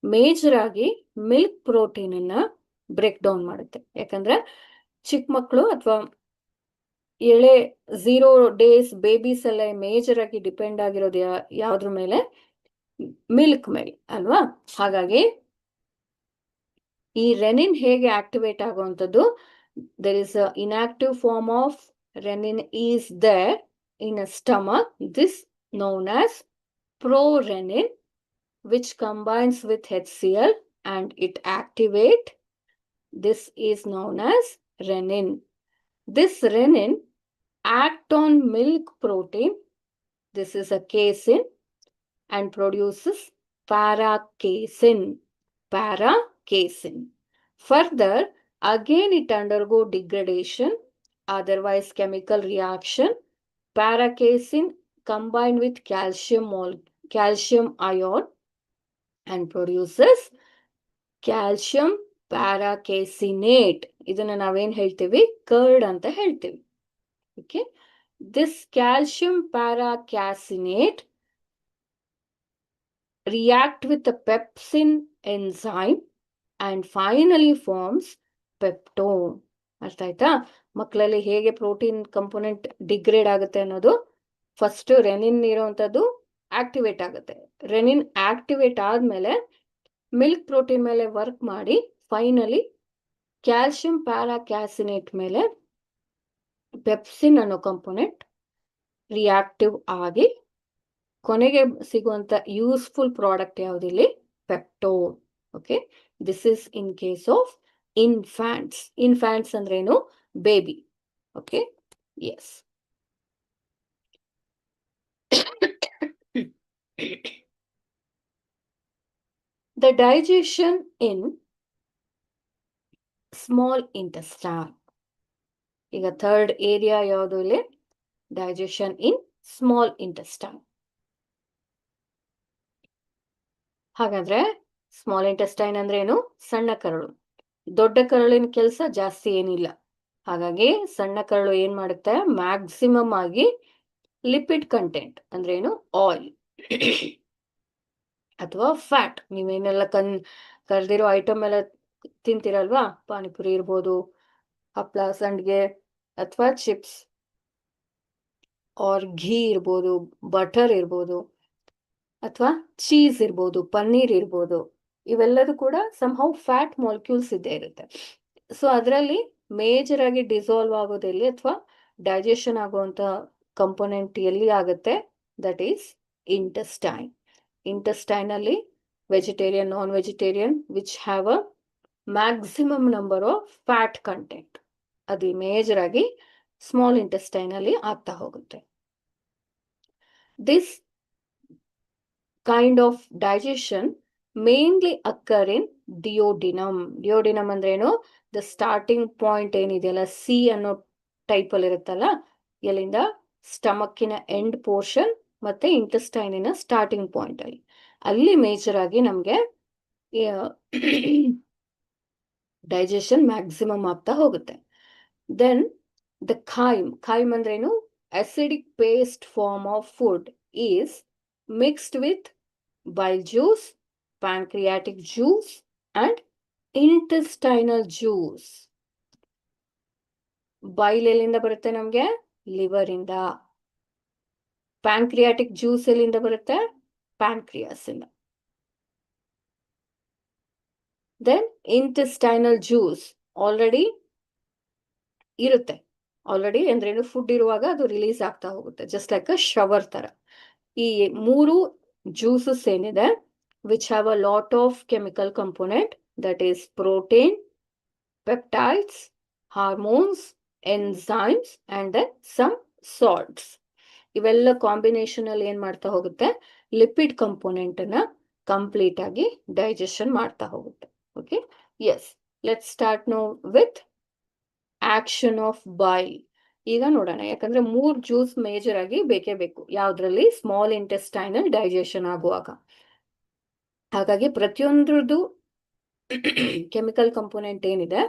ಮೇಜರ್ ಆಗಿ ಮಿಲ್ಕ್ ಪ್ರೋಟೀನ್ ಅನ್ನ ಬ್ರೇಕ್ ಡೌನ್ ಮಾಡುತ್ತೆ. ಯಾಕಂದ್ರೆ ಚಿಕ್ಕ ಮಕ್ಕಳು ಅಥವಾ ಎಳೆ 0 days ಬೇಬೀಸ್ ಎಲ್ಲ ಮೇಜರ್ ಆಗಿ ಡಿಪೆಂಡ್ ಆಗಿರೋದು ಯಾವ್ದ್ರ ಮೇಲೆ? ಮಿಲ್ಕ್ ಮೇಲೆ ಅಲ್ವಾ? ಹಾಗಾಗಿ ಈ ರೆನಿನ್ ಹೇಗೆ ಆಕ್ಟಿವೇಟ್ ಆಗುವಂಥದ್ದು? there is a inactive form of renin is there in a stomach. This known as prorenin, which combines with HCl and it activate. This is known as renin. This renin act on milk protein. This is a casein and produces paracasein. Paracasein. Further, again it undergo degradation, otherwise chemical reaction. Paracasein combined with calcium ion and produces calcium paracasinate. ಇದನ್ನ ನಾವೇನ್ ಹೇಳ್ತೀವಿ? Curd ಅಂತ ಹೇಳ್ತೀವಿ. Okay, this calcium paracasinate react with the pepsin enzyme and finally forms peptone. ಅರ್ಥ ಆಯ್ತಾ? ಮಕ್ಕಳಲ್ಲಿ ಹೇಗೆ protein component degrade ಆಗುತ್ತೆ ಅನ್ನೋದು, ಫಸ್ಟ್ ರೆನಿನ್ ಇರುವಂತದ್ದು ಆಕ್ಟಿವೇಟ್ ಆಗುತ್ತೆ. ರೆನಿನ್ ಆಕ್ಟಿವೇಟ್ ಆದ್ಮೇಲೆ ಮಿಲ್ಕ್ ಪ್ರೋಟೀನ್ ಮೇಲೆ ವರ್ಕ್ ಮಾಡಿ ಫೈನಲಿ ಕ್ಯಾಲ್ಸಿಯಂ ಪ್ಯಾರಾಕ್ಯಾಸಿನೇಟ್ ಮೇಲೆ ಪೆಪ್ಸಿನ್ ಅನ್ನೋ ಕಂಪೋನೆಂಟ್ ರಿಯಾಕ್ಟಿವ್ ಆಗಿ ಕೊನೆಗೆ ಸಿಗುವಂತ ಯೂಸ್ಫುಲ್ ಪ್ರಾಡಕ್ಟ್ ಯಾವುದಿಲ್ಲಿ? Peptone. Okay, this is in case of infants. Infants ಅಂದ್ರೇನು? Baby. Okay, yes. The digestion in small intestine. ಈಗ ಥರ್ಡ್ ಏರಿಯಾ ಯಾವುದು ಇಲ್ಲಿ? Digestion in small intestine. ಹಾಗಾದ್ರೆ ಸ್ಮಾಲ್ ಇಂಟೆಸ್ಟೈನ್ ಅಂದ್ರೆ ಏನು? ಸಣ್ಣ ಕರಳು. ದೊಡ್ಡ ಕರಳಿನ ಕೆಲಸ ಜಾಸ್ತಿ ಏನಿಲ್ಲ. ಹಾಗಾಗಿ ಸಣ್ಣ ಕರಳು ಏನ್ ಮಾಡುತ್ತೆ? ಮ್ಯಾಕ್ಸಿಮಮ್ ಆಗಿ ಲಿಪಿಡ್ ಕಂಟೆಂಟ್ ಅಂದ್ರೆ ಏನು? ಆಯಿಲ್ ಅಥವಾ ಫ್ಯಾಟ್. ನೀವೇನೆಲ್ಲ ಕರ್ದಿರೋ ಐಟಮ್ ಎಲ್ಲ ತಿಂತೀರಲ್ವಾ? ಪಾನಿಪುರಿ ಇರ್ಬೋದು, ಹಪ್ಳ, ಸಂಡ್ಗೆ ಅಥವಾ ಚಿಪ್ಸ್, ಆರ್ ಘೀ ಇರ್ಬೋದು, ಬಟರ್ ಇರ್ಬೋದು, ಅಥವಾ ಚೀಸ್ ಇರ್ಬೋದು, ಪನ್ನೀರ್ ಇರ್ಬೋದು. ಇವೆಲ್ಲದೂ ಕೂಡ ಸಮ್ಹೌ ಫ್ಯಾಟ್ ಮಾಲಿಕ್ಯೂಲ್ಸ್ ಇದ್ದೇ ಇರುತ್ತೆ. ಸೊ ಅದರಲ್ಲಿ ಮೇಜರ್ ಆಗಿ ಡಿಸಾಲ್ವ್ ಆಗೋದೆಲ್ಲಿ ಅಥವಾ ಡೈಜೆಷನ್ ಆಗುವಂತ ಕಂಪೋನೆಂಟ್ ಎಲ್ಲಿ ಆಗುತ್ತೆ? That is intestine. ಇಂಟೆಸ್ಟೈನ್ ಅಲ್ಲಿ vegetarian, non vegetarian which have a maximum number of fat content, ಅದು ಮೇಜರ್ ಆಗಿ ಸ್ಮಾಲ್ ಇಂಟೆಸ್ಟೈನ್ ಅಲ್ಲಿ ಆಗ್ತಾ ಹೋಗುತ್ತೆ. This kind of digestion mainly occur in duodenum. Duodenum ಅಂದ್ರೆ ಏನು? the starting point ಏನಿದೆಯಲ್ಲ, ಸಿ ಅನ್ನೋ ಟೈಪ್ ಅಲ್ಲಿ ಇರುತ್ತಲ್ಲ, ಎಲ್ಲಿಂದ ಸ್ಟಮಕ್ಕಿನ ಎಂಡ್ ಪೋರ್ಷನ್ ಮತ್ತೆ ಇಂಟೆಸ್ಟೈನಿನ ಸ್ಟಾರ್ಟಿಂಗ್ ಪಾಯಿಂಟ್ ಅಲ್ಲಿ ಮೇಜರ್ ಆಗಿ ನಮ್ಗೆ ಡೈಜೆಷನ್ ಮ್ಯಾಕ್ಸಿಮಮ್ ಆಗ್ತಾ ಹೋಗುತ್ತೆ. ದೆನ್ ದ ಖೈಮ್ ಅಂದ್ರೇನು, acidic paste form of food is mixed with bile juice, pancreatic juice and intestinal juice. Bile ಎಲ್ಲಿಂದ ಬರುತ್ತೆ ನಮ್ಗೆ? ಲಿವರ್ ಇಂದ. ಪ್ಯಾಂಕ್ರಿಯಾಟಿಕ್ ಜ್ಯೂಸ್ ಎಲ್ಲಿಂದ ಬರುತ್ತೆ? ಪ್ಯಾಂಕ್ರಿಯಾಸ್ ಇಂದ. ದೆನ್ ಇಂಟೆಸ್ಟೈನಲ್ ಜ್ಯೂಸ್ ಆಲ್ರೆಡಿ ಇರುತ್ತೆ. ಆಲ್ರೆಡಿ ಅಂದ್ರೇನು, ಫುಡ್ ಇರುವಾಗ ಅದು ರಿಲೀಸ್ ಆಗ್ತಾ ಹೋಗುತ್ತೆ, ಜಸ್ಟ್ ಲೈಕ್ ಅ ಶವರ್ ತರ. ಈ 3 juices ಏನಿದೆ, which have a lot of chemical component, that is protein, peptides, hormones, enzymes and then some salts. ಇವೆಲ್ಲ ಕಾಂಬಿನೇಷನ್ ಅಲ್ಲಿ ಏನ್ ಮಾಡ್ತಾ ಹೋಗುತ್ತೆ, ಲಿಪಿಡ್ ಕಂಪೋನೆಂಟ್ ಅನ್ನ ಕಂಪ್ಲೀಟ್ ಆಗಿ ಡೈಜೆಷನ್ ಮಾಡ್ತಾ ಹೋಗುತ್ತೆ. Okay, yes, let's start now with action of bile. ಈಗ ನೋಡೋಣ, ಯಾಕಂದ್ರೆ 3 ಜ್ಯೂಸ್ ಮೇಜರ್ ಆಗಿ ಬೇಕೇ ಬೇಕು ಯಾವ್ದ್ರಲ್ಲಿ, ಸ್ಮಾಲ್ ಇಂಟೆಸ್ಟೈನಲ್ ಡೈಜೆಷನ್ ಆಗುವಾಗ. ಹಾಗಾಗಿ ಪ್ರತಿಯೊಂದ್ರದ್ದು ಕೆಮಿಕಲ್ ಕಂಪೋನೆಂಟ್ ಏನಿದೆ,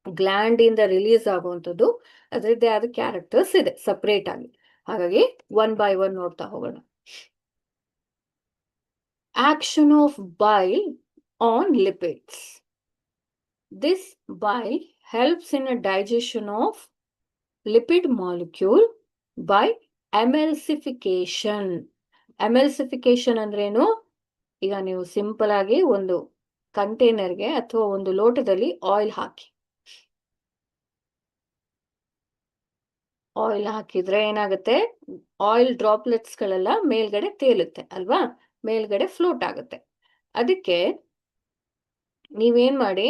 ಗ್ಲ್ಯಾಂಡ್ ಇಂದ ರಿಲೀಸ್ ಆಗುವಂಥದ್ದು, ಅದರದ್ದೇ ಆದ ಕ್ಯಾರೆಕ್ಟರ್ಸ್ ಇದೆ ಸಪರೇಟ್ ಆಗಿ. ಹಾಗಾಗಿ 1 by 1 ನೋಡ್ತಾ ಹೋಗೋಣ. Action of bile on lipids. This bile helps in a digestion of lipid molecule by emulsification. emulsification ಅಂದ್ರೇನು, ಈಗ ನೀವು ಸಿಂಪಲ್ ಆಗಿ ಒಂದು ಕಂಟೈನರ್ಗೆ ಅಥವಾ ಒಂದು ಲೋಟದಲ್ಲಿ ಆಯಿಲ್ ಹಾಕಿ, ಆಯಿಲ್ ಹಾಕಿದ್ರೆ ಏನಾಗುತ್ತೆ, ಆಯಿಲ್ ಡ್ರಾಪ್ಲೆಟ್ಸ್ ಗಳೆಲ್ಲ ಮೇಲ್ಗಡೆ ತೇಲುತ್ತೆ ಅಲ್ವಾ, ಮೇಲ್ಗಡೆ ಫ್ಲೋಟ್ ಆಗುತ್ತೆ. ಅದಕ್ಕೆ ನೀವೇನ್ ಮಾಡಿ,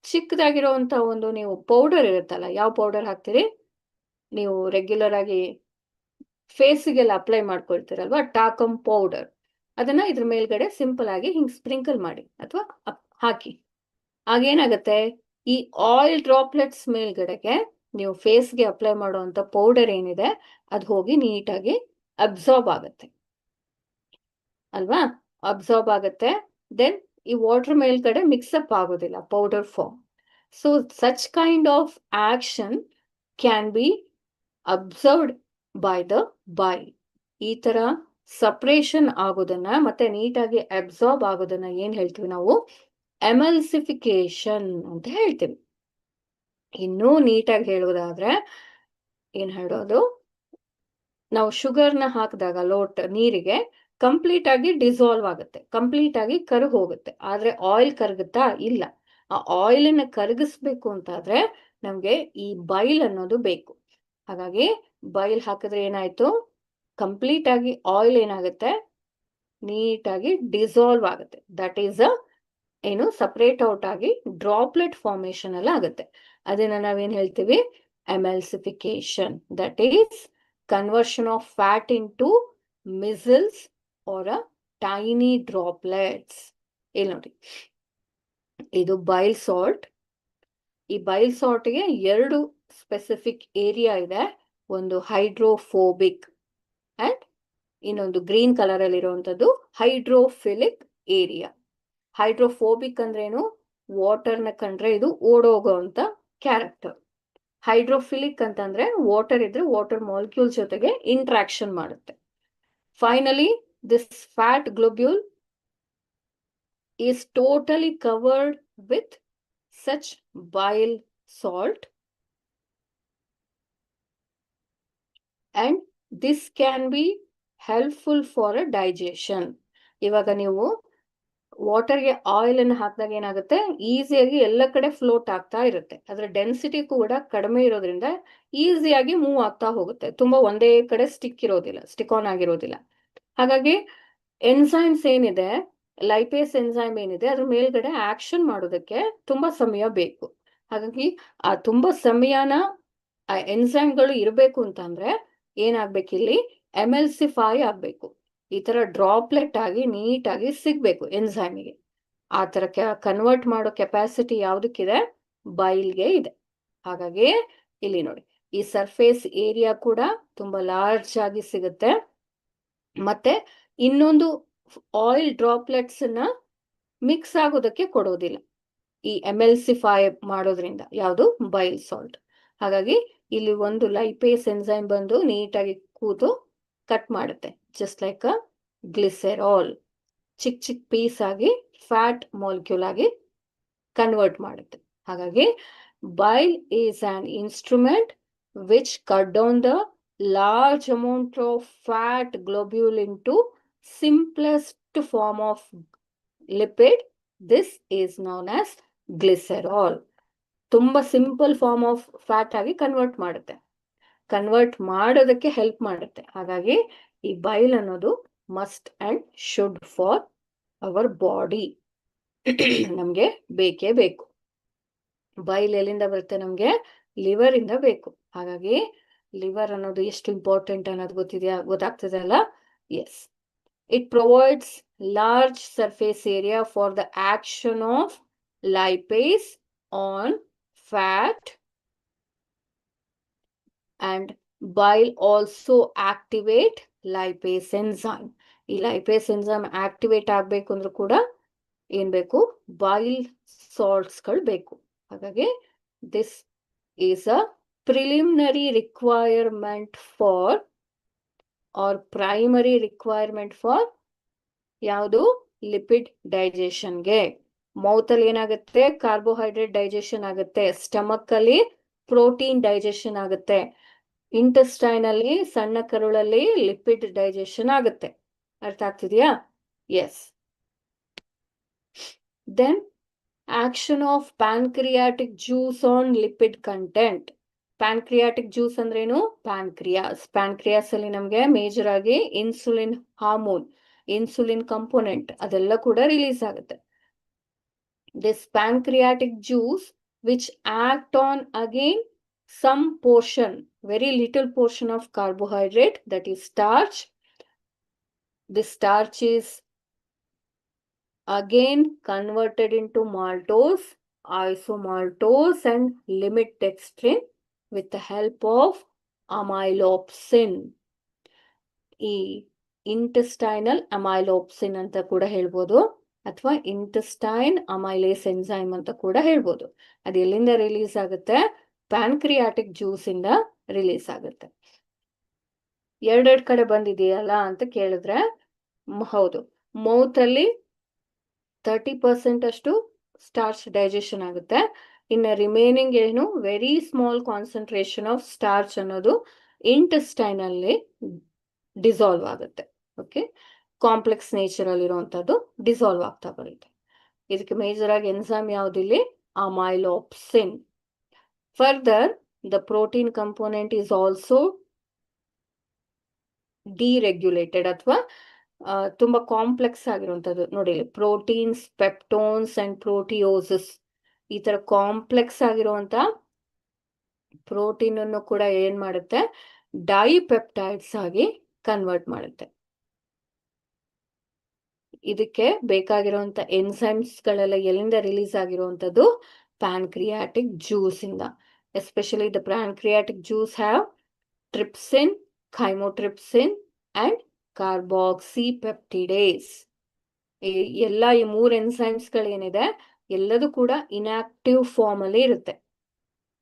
ಚಿಕ್ಕದಾಗಿರೋಂಥ ಒಂದು ನೀವು ಪೌಡರ್ ಇರುತ್ತಲ್ಲ, ಯಾವ ಪೌಡರ್ ಹಾಕ್ತೀರಿ ನೀವು ರೆಗ್ಯುಲರ್ ಆಗಿ ಫೇಸಿಗೆಲ್ಲ ಅಪ್ಲೈ ಮಾಡ್ಕೊಳ್ತೀರಲ್ವಾ, ಟಾಕಮ್ ಪೌಡರ್, ಅದನ್ನ ಇದ್ರ ಮೇಲ್ಗಡೆ ಸಿಂಪಲ್ ಆಗಿ ಹಿಂಗ್ ಸ್ಪ್ರಿಂಕಲ್ ಮಾಡಿ ಅಥವಾ ಹಾಕಿ. ಆಗೇನಾಗತ್ತೆ, ಈ ಆಯಿಲ್ ಡ್ರಾಪ್ಲೆಟ್ಸ್ ಮೇಲ್ಗಡೆಗೆ ನೀವು ಫೇಸ್ಗೆ ಅಪ್ಲೈ ಮಾಡುವಂತ ಪೌಡರ್ ಏನಿದೆ ಅದು ಹೋಗಿ ನೀಟಾಗಿ ಅಬ್ಸಾರ್ಬ್ ಆಗುತ್ತೆ ಅಲ್ವಾ, ಅಬ್ಸಾರ್ಬ್ ಆಗುತ್ತೆ. ದೆನ್ ಈ ವಾಟರ್ ಮೇಲ್ಗಡೆ ಮಿಕ್ಸಪ್ ಆಗೋದಿಲ್ಲ powder form. So such kind of action can be observed by the bile. ಈ ತರ ಸಪ್ರೇಷನ್ ಆಗೋದನ್ನ ಮತ್ತೆ ನೀಟಾಗಿ ಅಬ್ಸಾರ್ಬ್ ಆಗೋದನ್ನ ಏನ್ ಹೇಳ್ತೀವಿ ನಾವು, ಎಮಲ್ಸಿಫಿಕೇಶನ್ ಅಂತ ಹೇಳ್ತೀವಿ. ಇನ್ನೂ ನೀಟಾಗಿ ಹೇಳೋದಾದ್ರೆ ಏನ್ ಹೇಳೋದು, ನಾವು ಶುಗರ್ನ ಹಾಕಿದಾಗ ಲೋಟ ನೀರಿಗೆ ಕಂಪ್ಲೀಟ್ ಆಗಿ ಡಿಸಾಲ್ವ್ ಆಗುತ್ತೆ, ಕಂಪ್ಲೀಟ್ ಆಗಿ ಕರಗಿ ಹೋಗುತ್ತೆ. ಆದ್ರೆ ಆಯಿಲ್ ಕರಗುತ್ತಾ? ಇಲ್ಲ. ಆ ಆಯಿಲನ್ನ ಕರಗಿಸ್ಬೇಕು ಅಂತಾದ್ರೆ ನಮ್ಗೆ ಈ ಬೈಲ್ ಅನ್ನೋದು ಬೇಕು. ಹಾಗಾಗಿ ಬೈಲ್ ಹಾಕಿದ್ರೆ ಏನಾಯ್ತು, ಕಂಪ್ಲೀಟ್ ಆಗಿ ಆಯಿಲ್ ಏನಾಗುತ್ತೆ, ನೀಟಾಗಿ ಡಿಸಾಲ್ವ್ ಆಗುತ್ತೆ. ದಟ್ ಈಸ್ ಏನು, ಸಪರೇಟ್ ಔಟ್ ಆಗಿ ಡ್ರಾಪ್ಲೆಟ್ ಫಾರ್ಮೇಶನ್ ಎಲ್ಲ ಆಗುತ್ತೆ. ಅದನ್ನ ನಾವೇನ್ ಹೇಳ್ತೀವಿ, emulsification. That is conversion of fat into micelles or a tiny droplets. ಇಲ್ಲಿ ನೋಡಿ, ಇದು ಬೈಲ್ ಸಾಲ್ಟ್. ಈ ಬೈಲ್ ಸಾಲ್ಟ್ಗೆ 2 ಸ್ಪೆಸಿಫಿಕ್ ಏರಿಯಾ ಇದೆ. ಒಂದು ಹೈಡ್ರೋಫೋಬಿಕ್ ಅಂಡ್ ಇನ್ನೊಂದು ಗ್ರೀನ್ ಕಲರ್ ಅಲ್ಲಿ ಇರುವಂತದ್ದು ಹೈಡ್ರೋಫಿಲಿಕ್ ಏರಿಯಾ. ಹೈಡ್ರೋಫೋಬಿಕ್ ಅಂದ್ರೇನು, ವಾಟರ್ನ ಕಂಡ್ರೆ ಇದು ಓಡೋಗೋಂತ ಕ್ಯಾರೆಕ್ಟರ್. ಹೈಡ್ರೋಫಿಲಿಕ್ ಅಂತಂದ್ರೆ ವಾಟರ್ ಇದ್ರೆ ವಾಟರ್ ಮಾಲಿಕ್ಯೂಲ್ ಜೊತೆಗೆ ಇಂಟ್ರಾಕ್ಷನ್ ಮಾಡುತ್ತೆ. Finally this fat globule is totally covered with such bile salt, and this can be helpful for a digestion. ಇವಾಗ ನೀವು ವಾಟರ್ಗೆ ಆಯಿಲ್ ಅನ್ನು ಹಾಕಿದಾಗ ಏನಾಗುತ್ತೆ, ಈಸಿಯಾಗಿ ಎಲ್ಲ ಕಡೆ ಫ್ಲೋಟ್ ಆಗ್ತಾ ಇರುತ್ತೆ. ಅದರ ಡೆನ್ಸಿಟಿ ಕೂಡ ಕಡಿಮೆ ಇರೋದ್ರಿಂದ ಈಸಿಯಾಗಿ ಮೂವ್ ಆಗ್ತಾ ಹೋಗುತ್ತೆ, ತುಂಬಾ ಒಂದೇ ಕಡೆ ಸ್ಟಿಕ್ ಆನ್ ಆಗಿರೋದಿಲ್ಲ. ಹಾಗಾಗಿ ಎನ್ಸೈಮ್ಸ್ ಏನಿದೆ, ಲೈಪೇಸ್ ಎನ್ಸೈಮ್ ಏನಿದೆ, ಅದ್ರ ಮೇಲ್ಗಡೆ ಆಕ್ಷನ್ ಮಾಡೋದಕ್ಕೆ ತುಂಬಾ ಸಮಯ ಬೇಕು. ಹಾಗಾಗಿ ಆ ತುಂಬಾ ಸಮಯನ ಆ ಎನ್ಸೈಮ್ಗಳು ಇರಬೇಕು ಅಂತಂದ್ರೆ ಏನಾಗ್ಬೇಕಿಲ್ಲಿ, ಎಮಲ್ಸಿಫೈ ಆಗ್ಬೇಕು. ಈ ತರ ಡ್ರಾಪ್ಲೆಟ್ ಆಗಿ ನೀಟಾಗಿ ಸಿಗ್ಬೇಕು ಎನ್ಸೈಮಿಗೆ. ಆ ತರ ಕನ್ವರ್ಟ್ ಮಾಡೋ ಕೆಪಾಸಿಟಿ ಯಾವ್ದಕ್ಕಿದೆ, ಬೈಲ್ಗೆ ಇದೆ. ಹಾಗಾಗಿ ಇಲ್ಲಿ ನೋಡಿ, ಈ ಸರ್ಫೇಸ್ ಏರಿಯಾ ಕೂಡ ತುಂಬಾ ಲಾರ್ಜ್ ಆಗಿ ಸಿಗುತ್ತೆ. ಮತ್ತೆ ಇನ್ನೊಂದು ಆಯಿಲ್ ಡ್ರಾಪ್ಲೆಟ್ಸ್ ನ ಮಿಕ್ಸ್ ಆಗೋದಕ್ಕೆ ಕೊಡೋದಿಲ್ಲ ಈ ಎಮೆಲ್ಸಿಫೈ ಮಾಡೋದ್ರಿಂದ, ಯಾವುದು ಬೈಲ್ ಸಾಲ್ಟ್. ಹಾಗಾಗಿ ಇಲ್ಲಿ ಒಂದು ಲೈಪೇಸ್ ಎನ್ಸೈಮ್ ಬಂದು ನೀಟಾಗಿ ಕೂತು ಕಟ್ ಮಾಡುತ್ತೆ, ಜಸ್ಟ್ ಲೈಕ್ ಅ ಗ್ಲಿಸೆರಾಲ್. ಚಿಕ್ಕ ಚಿಕ್ಕ ಪೀಸ್ ಆಗಿ ಫ್ಯಾಟ್ ಮಾಲಿಕ್ಯೂಲ್ ಆಗಿ ಕನ್ವರ್ಟ್ ಮಾಡುತ್ತೆ. ಹಾಗಾಗಿ bile is an instrument which cut down the large amount of fat globule into simplest form of lipid. This is known as glycerol. ತುಂಬಾ simple form of fat ಆಗಿ convert ಮಾಡುತ್ತೆ, convert ಮಾಡೋದಕ್ಕೆ help ಮಾಡುತ್ತೆ. ಹಾಗಾಗಿ ಈ ಬೈಲ್ ಅನ್ನೋದು must and should for our body. ನಮ್ಗೆ ಬೇಕೇ ಬೇಕು. ಬೈಲ್ ಎಲ್ಲಿಂದ ಬರುತ್ತೆ? ನಮ್ಗೆ ಲಿವರ್ ಇಂದ ಬೇಕು. ಹಾಗಾಗಿ ಲಿವರ್ ಅನ್ನೋದು ಎಷ್ಟು ಇಂಪಾರ್ಟೆಂಟ್ ಅನ್ನೋದು ಗೊತ್ತಾಗ್ತದೆ ಅಲ್ಲ? Yes, it provides large surface area for the action of lipase on fat, and bile also activate lipase enzyme. ಈ ಲೈಪೇಸ್ ಎನ್ಸೈಮ್ ಆಕ್ಟಿವೇಟ್ ಆಗ್ಬೇಕು ಅಂದ್ರೂ ಕೂಡ ಏನ್ ಬೇಕು? ಬೈಲ್ ಸಾಲ್ಟ್ಸ್ ಗಳು ಬೇಕು. ಹಾಗಾಗಿ this is a preliminary requirement for or primary requirement for ಯಾವುದು? ಲಿಪಿಡ್ ಡೈಜೆಷನ್ಗೆ. ಮೌತ್ ಅಲ್ಲಿ ಏನಾಗುತ್ತೆ? ಕಾರ್ಬೋಹೈಡ್ರೇಟ್ ಡೈಜೆಷನ್ ಆಗುತ್ತೆ. ಸ್ಟಮಕ್ ಅಲ್ಲಿ ಪ್ರೋಟೀನ್ ಡೈಜೆಷನ್ ಆಗುತ್ತೆ. ಇಂಟೆಸ್ಟೈನ್ ಅಲ್ಲಿ, ಸಣ್ಣ ಕರುಳಲ್ಲಿ ಲಿಪಿಡ್ ಡೈಜೆಷನ್ ಆಗುತ್ತೆ. ಅರ್ಥ ಆಗ್ತಿದೆಯಾ? Yes. Then action of pancreatic juice on lipid content. Pancreatic juice ಅಂದ್ರೇನು? ಪ್ಯಾನ್ಕ್ರಿಯಾಸ್ ಅಲ್ಲಿ ನಮ್ಗೆ ಮೇಜರ್ ಆಗಿ ಇನ್ಸುಲಿನ್ ಹಾರ್ಮೋನ್, ಇನ್ಸುಲಿನ್ ಕಂಪೋನೆಂಟ್ ಅದೆಲ್ಲ ಕೂಡ ರಿಲೀಸ್ ಆಗುತ್ತೆ. This pancreatic juice which act on again some portion, very little portion of carbohydrate, that is starch. This starch is again converted into maltose, isomaltose and limit dextrin with the help of amylopsin. ಈ intestinal ಅಮೈಲೋಪ್ಸಿನ್ ಅಂತ ಕೂಡ ಹೇಳ್ಬೋದು, ಅಥವಾ intestine amylase enzyme ಅಂತ ಕೂಡ ಹೇಳ್ಬೋದು. ಅದು ಎಲ್ಲಿಂದ ರಿಲೀಸ್ ಆಗುತ್ತೆ? ಪ್ಯಾನ್ಕ್ರಿಯಾಟಿಕ್ ಜ್ಯೂಸ್ ಇಂದ ರಿಲೀಸ್ ಆಗುತ್ತೆ. ಎರಡೆರಡು ಕಡೆ ಬಂದಿದೆಯಲ್ಲ ಅಂತ ಕೇಳಿದ್ರೆ ಹೌದು. ಮೌತ್ ಅಲ್ಲಿ 30% ಅಷ್ಟು ಸ್ಟಾರ್ಚ್ ಡೈಜೆಷನ್ ಆಗುತ್ತೆ. ಇನ್ನು ರಿಮೈನಿಂಗ್ ಏನು? Very small concentration of starch ಅನ್ನೋದು ಇಂಟೆಸ್ಟೈನ್ ಅಲ್ಲಿ ಡಿಸಾಲ್ವ್ ಆಗುತ್ತೆ. ಓಕೆ, ಕಾಂಪ್ಲೆಕ್ಸ್ ನೇಚರ್ ಅಲ್ಲಿ ಇರುವಂತದ್ದು ಡಿಸಾಲ್ವ್ ಆಗ್ತಾ ಬರುತ್ತೆ. ಇದಕ್ಕೆ ಮೇಜರ್ ಆಗಿ enzyme ಯಾವ್ದಿಲ್ಲಿ? ಅಮೈಲೋಪ್ಸಿನ್. Further, the protein component is also deregulated ಅಥವಾ ತುಂಬಾ ಕಾಂಪ್ಲೆಕ್ಸ್ ಆಗಿರುವಂತದ್ದು. ನೋಡಿ, ಪ್ರೋಟೀನ್ಸ್, ಪೆಪ್ಟೋನ್ಸ್ ಅಂಡ್ ಪ್ರೋಟಿಯೋಸಿಸ್, ಈ ತರ ಕಾಂಪ್ಲೆಕ್ಸ್ ಆಗಿರುವಂತ ಪ್ರೋಟೀನ್ ಅನ್ನು ಕೂಡ ಏನ್ ಮಾಡುತ್ತೆ? ಡೈಪೆಪ್ಟೈಡ್ಸ್ ಆಗಿ ಕನ್ವರ್ಟ್ ಮಾಡುತ್ತೆ. ಇದಕ್ಕೆ ಬೇಕಾಗಿರುವಂತ ಎನ್ಸೈಮ್ಸ್ ಗಳೆಲ್ಲ ಎಲ್ಲಿಂದ ರಿಲೀಸ್ ಆಗಿರುವಂತದ್ದು? pancreatic juice ಇಂದ. Especially the pancreatic juice have trypsin, chymotrypsin and carboxypeptidase. ಎಲ್ಲ ಈ 3 ಎನ್ಸೈಮ್ಸ್ ಗಳೇನಿದೆ ಎಲ್ಲದೂ ಕೂಡ ಇನ್ಆಕ್ಟಿವ್ ಫಾರ್ಮ್ ಅಲ್ಲಿ ಇರುತ್ತೆ.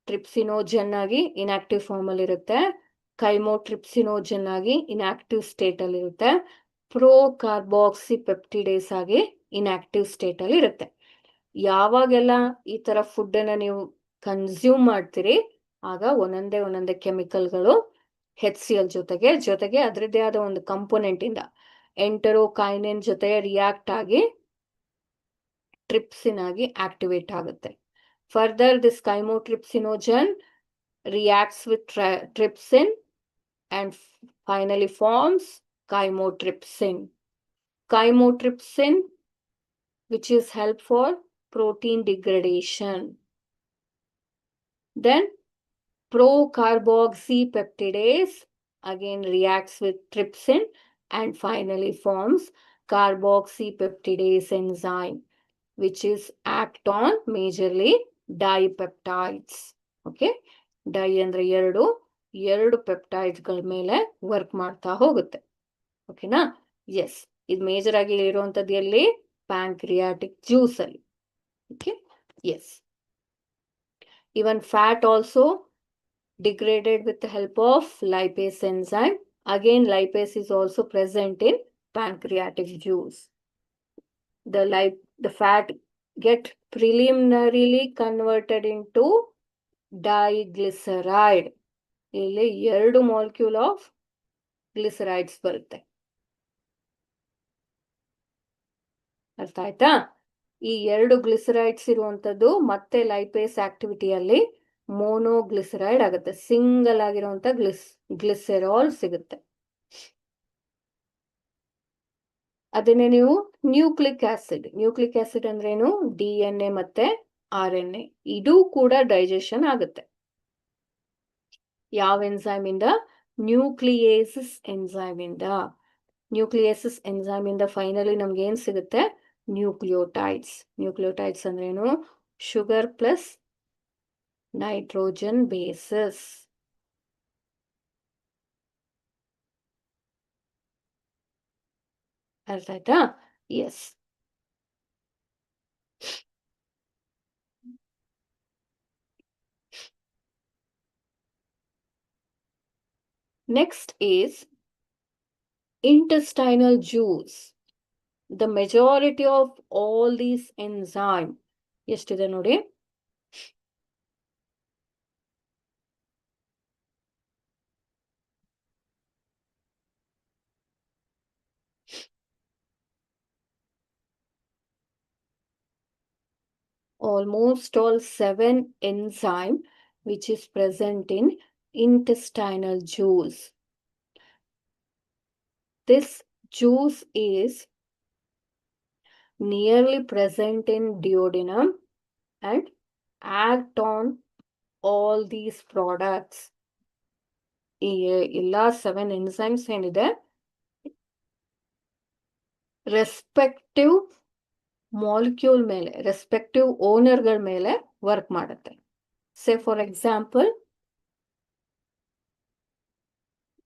ಟ್ರಿಪ್ಸಿನೋಜನ್ ಆಗಿ ಇನ್ಆಕ್ಟಿವ್ ಫಾರ್ಮ್ ಅಲ್ಲಿ ಇರುತ್ತೆ, ಕೈಮೋಟ್ರಿಪ್ಸಿನೋಜನ್ ಆಗಿ ಇನ್ಆಕ್ಟಿವ್ ಸ್ಟೇಟ್ ಅಲ್ಲಿ ಇರುತ್ತೆ, ಪ್ರೋ ಕಾರ್ಬಾಕ್ಸಿಪೆಪ್ಟಿಡೇಸ್ ಆಗಿ ಇನ್ಆಕ್ಟಿವ್ ಸ್ಟೇಟ್ ಅಲ್ಲಿ ಇರುತ್ತೆ. ಯಾವಾಗೆಲ್ಲ ಈ ತರ ಫುಡ್ ಅನ್ನ ನೀವು ಕನ್ಸ್ಯೂಮ್ ಮಾಡ್ತೀರಿ ಆಗ ಒಂದೊಂದೇ ಕೆಮಿಕಲ್ಗಳು HCl ಜೊತೆಗೆ ಅದರದ್ದೇ ಆದ ಒಂದು ಕಂಪೋನೆಂಟ್ ಇಂದ ಎಂಟರೋಕೈನಿನ್ ಜೊತೆ ರಿಯಾಕ್ಟ್ ಆಗಿ ಟ್ರಿಪ್ಸಿನ್ ಆಗಿ ಆಕ್ಟಿವೇಟ್ ಆಗುತ್ತೆ. Further this chymotrypsinogen reacts with trypsin and finally forms chymotrypsin. Chymotrypsin, which is help for protein degradation. Then procarboxypeptidase again reacts with trypsin and finally forms carboxypeptidase enzyme, which is act on majorly dipeptides. Okay, di ಅಂದ್ರೆ ಎರಡು ಪೆಪ್ಟೈಡ್ಗಳ ಮೇಲೆ work ಮಾಡ್ತಾ ಹೋಗುತ್ತೆ. ಓಕೆನಾ? S, ಇದು major ಆಗಿ ಇರುವಂತದ್ದು ಎಲ್ಲಿ? ಪ್ಯಾಂಕ್ರಿಯಾಟಿಕ್ ಜ್ಯೂಸ್ ಅಲ್ಲಿ. Okay, yes. Even fat also degraded with the help of lipase enzyme. Again, lipase is also present in pancreatic juice. The fat get preliminarily converted into diglyceride. ಇಲ್ಲಿ 2 molecule of glycerides ಬರುತ್ತೆ. ಅರ್ಥ ಆಯ್ತಾ? ಈ 2 glycerides ಇರುವಂತದ್ದು ಮತ್ತೆ lipase ಆಕ್ಟಿವಿಟಿಯಲ್ಲಿ ಮೋನೋಗ್ಲಿಸರೈಡ್ ಆಗುತ್ತೆ. Single ಆಗಿರುವಂತ ಗ್ಲಿಸೆರಾಲ್ ಸಿಗುತ್ತೆ. ಅದನ್ನೇ ನೀವು ನ್ಯೂಕ್ಲಿಕ್ ಆಸಿಡ್ ಅಂದ್ರೇನು? DNA ಮತ್ತೆ RNA ಇದು ಕೂಡ ಡೈಜೆಷನ್ ಆಗುತ್ತೆ. ಯಾವ ಎನ್ಸೈಮ್ ಇಂದ? ನ್ಯೂಕ್ಲಿಯೇಸಿಸ್ ಎನ್ಸೈಮ್ ಇಂದ. ನ್ಯೂಕ್ಲಿಯೇಸಿಸ್ ಎನ್ಸೈಮ್ ಇಂದ ಫೈನಲಿ ನಮ್ಗೆ ಏನ್ ಸಿಗುತ್ತೆ? ನ್ಯೂಕ್ಲಿಯೋಟೈಡ್ಸ್ ಅಂದ್ರೇನು? Sugar plus nitrogen basis. ಅರ್ಥ ಆಯ್ತಾ? S. Next is intestinal juice. The majority of all these enzyme ಎಷ್ಟಿದೆ ನೋಡಿ. Almost all 7 enzyme which is present in intestinal juice. This juice is nearly present in duodenum and act on all these products. ಈ ಎಲ್ಲಾ 7 enzymes ಏನಿದೆ respective molecule ಮೇಲೆ, respective ಓನರ್ಗಳ ಮೇಲೆ work ಮಾಡುತ್ತೆ. Say for example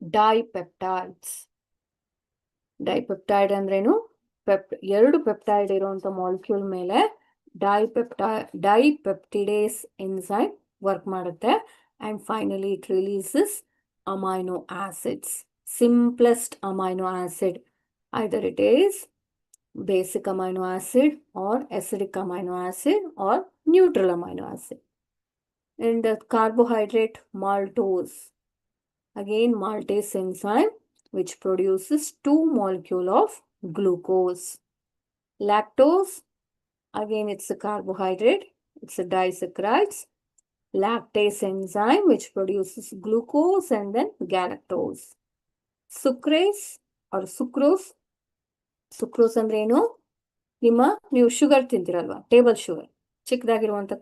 ಡೈಪೆಪ್ಟೈಡ್ ಅಂದ್ರೇನು? 2 peptide ಇರುವಂತ molecule ಮೇಲೆ ಡೈಪೆಪ್ಟಿಡೇಸ್ enzyme work ಮಾಡುತ್ತೆ. And finally it releases amino acids. Simplest amino acid, either it is basic amino acid or acidic amino acid or neutral amino acid. And the carbohydrate maltose, again maltase enzyme which produces 2 molecule of glucose. Lactose, again it's a carbohydrate, it's a disaccharides. Lactase enzyme which produces glucose and then galactose. Sucrase or sucrose ಅಂದ್ರೆ ಏನು? ನೀವು sugar ತಿಂತಿರಲ್ವಾ, table sugar, ಚಿಕ್ಕದಾಗಿರುವಂತ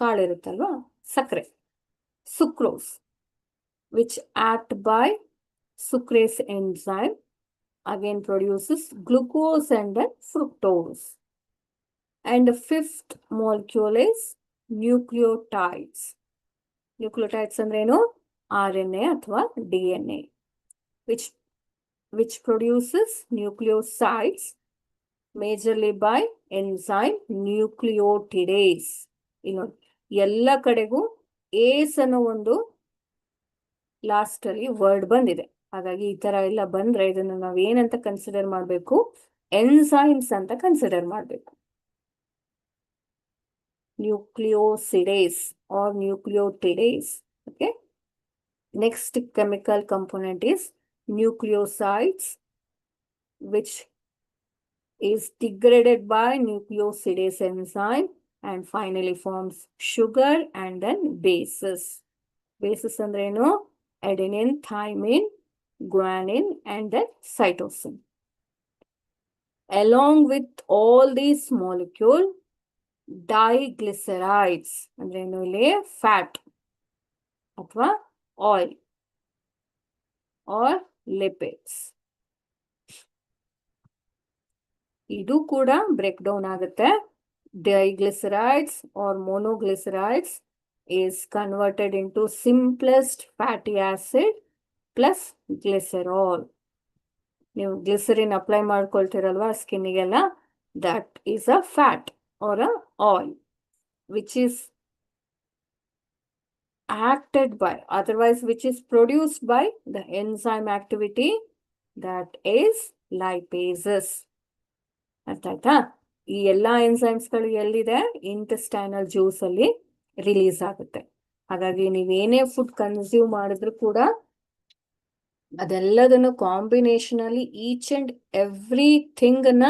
ಕಾಳು ಇರುತ್ತಲ್ವಾ, ಸಕ್ಕರೆ, sucrose, which act by sucrase enzyme, again produces glucose and then fructose. And the 5th molecule is nucleotides. Nucleotides ಅಂದ್ರೆ ಏನು? RNA ಅಥವಾ DNA which produces nucleosides majorly by enzyme nucleotidase. ಎಲ್ಲ ಕಡೆಗೂ ಏಸ್ ಅನ್ನೋ ಒಂದು ಲಾಸ್ಟ್ ಅಲ್ಲಿ ವರ್ಡ್ ಬಂದಿದೆ. ಹಾಗಾಗಿ ಈ ತರ ಎಲ್ಲ ಬಂದ್ರೆ ಇದನ್ನ ನಾವು ಏನಂತ ಕನ್ಸಿಡರ್ ಮಾಡಬೇಕು? ಎನ್ಸೈಮ್ಸ್ ಅಂತ ಕನ್ಸಿಡರ್ ಮಾಡಬೇಕು. Nucleosidase or nucleotidase. Okay, next chemical component is nucleosides, which is degraded by nucleosidase enzyme and finally forms sugar and then bases. Bases andrenu? Adenine, thymine, guanine and then cytosine. Along with all these molecule, diglycerides andrenu ile? Fat athwa oil or lipids. ಇದು ಕೂಡ break down ಆಗುತ್ತೆ. Diglycerides or monoglycerides is converted into simplest fatty acid plus glycerol. ನೀವು glycerin apply ಮಾಡ್ಕೊಳ್ತೀರಲ್ವಾ ಸ್ಕಿನ್ನಿಗೆಲ್ಲ, that is a fat or a oil which is acted by, otherwise which is produced by the enzyme activity, that is lipases. ಅರ್ಥ ಆಯ್ತಾ? ಈ ಎಲ್ಲಾ ಎಂಜೈಮ್ಸ್ಗಳು ಎಲ್ಲಿದೆ? Intestinal juice ಅಲ್ಲಿ release ಆಗುತ್ತೆ. ಹಾಗಾಗಿ ನೀವೇನೇ ಫುಡ್ ಕನ್ಸ್ಯೂಮ್ ಮಾಡಿದ್ರು ಕೂಡ ಅದೆಲ್ಲದನ್ನು ಕಾಂಬಿನೇಷನ್ ಅಲ್ಲಿ ಈಚ್ ಅಂಡ್ ಎವ್ರಿಥಿಂಗ್ ಅನ್ನ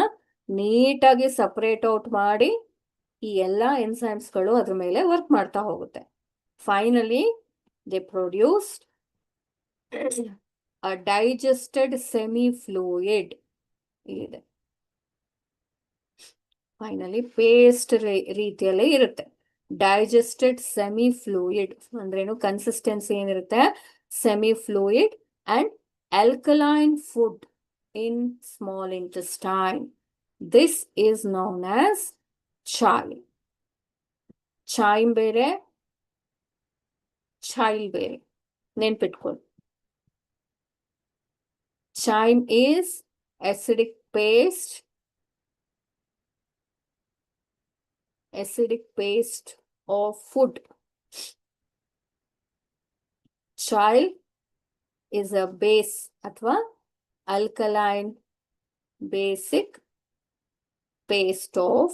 ನೀಟಾಗಿ ಸಪರೇಟ್ ಔಟ್ ಮಾಡಿ ಈ ಎಲ್ಲಾ ಎಂಜೈಮ್ಸ್ಗಳು ಅದ್ರ ಮೇಲೆ ವರ್ಕ್ ಮಾಡ್ತಾ ಹೋಗುತ್ತೆ. Finally, they produced a digested semi-fluid. Finally, paste ರೀತಿಯಲ್ಲಿ ಇರುತ್ತೆ. Digested semi-fluid ಅಂದ್ರೇನು? ಕನ್ಸಿಸ್ಟೆನ್ಸಿ ಏನಿರುತ್ತೆ? Semi-fluid and alkaline food in small intestine. This is known as chyme. Chyme ಬೇರೆ, chyle ಬೇರೆ, ನೆನ್ಪಿಟ್ಕೊಳ್ಳಿ. Chyme is acidic paste of food. Chyle is a base ಅಥವಾ alkaline basic paste of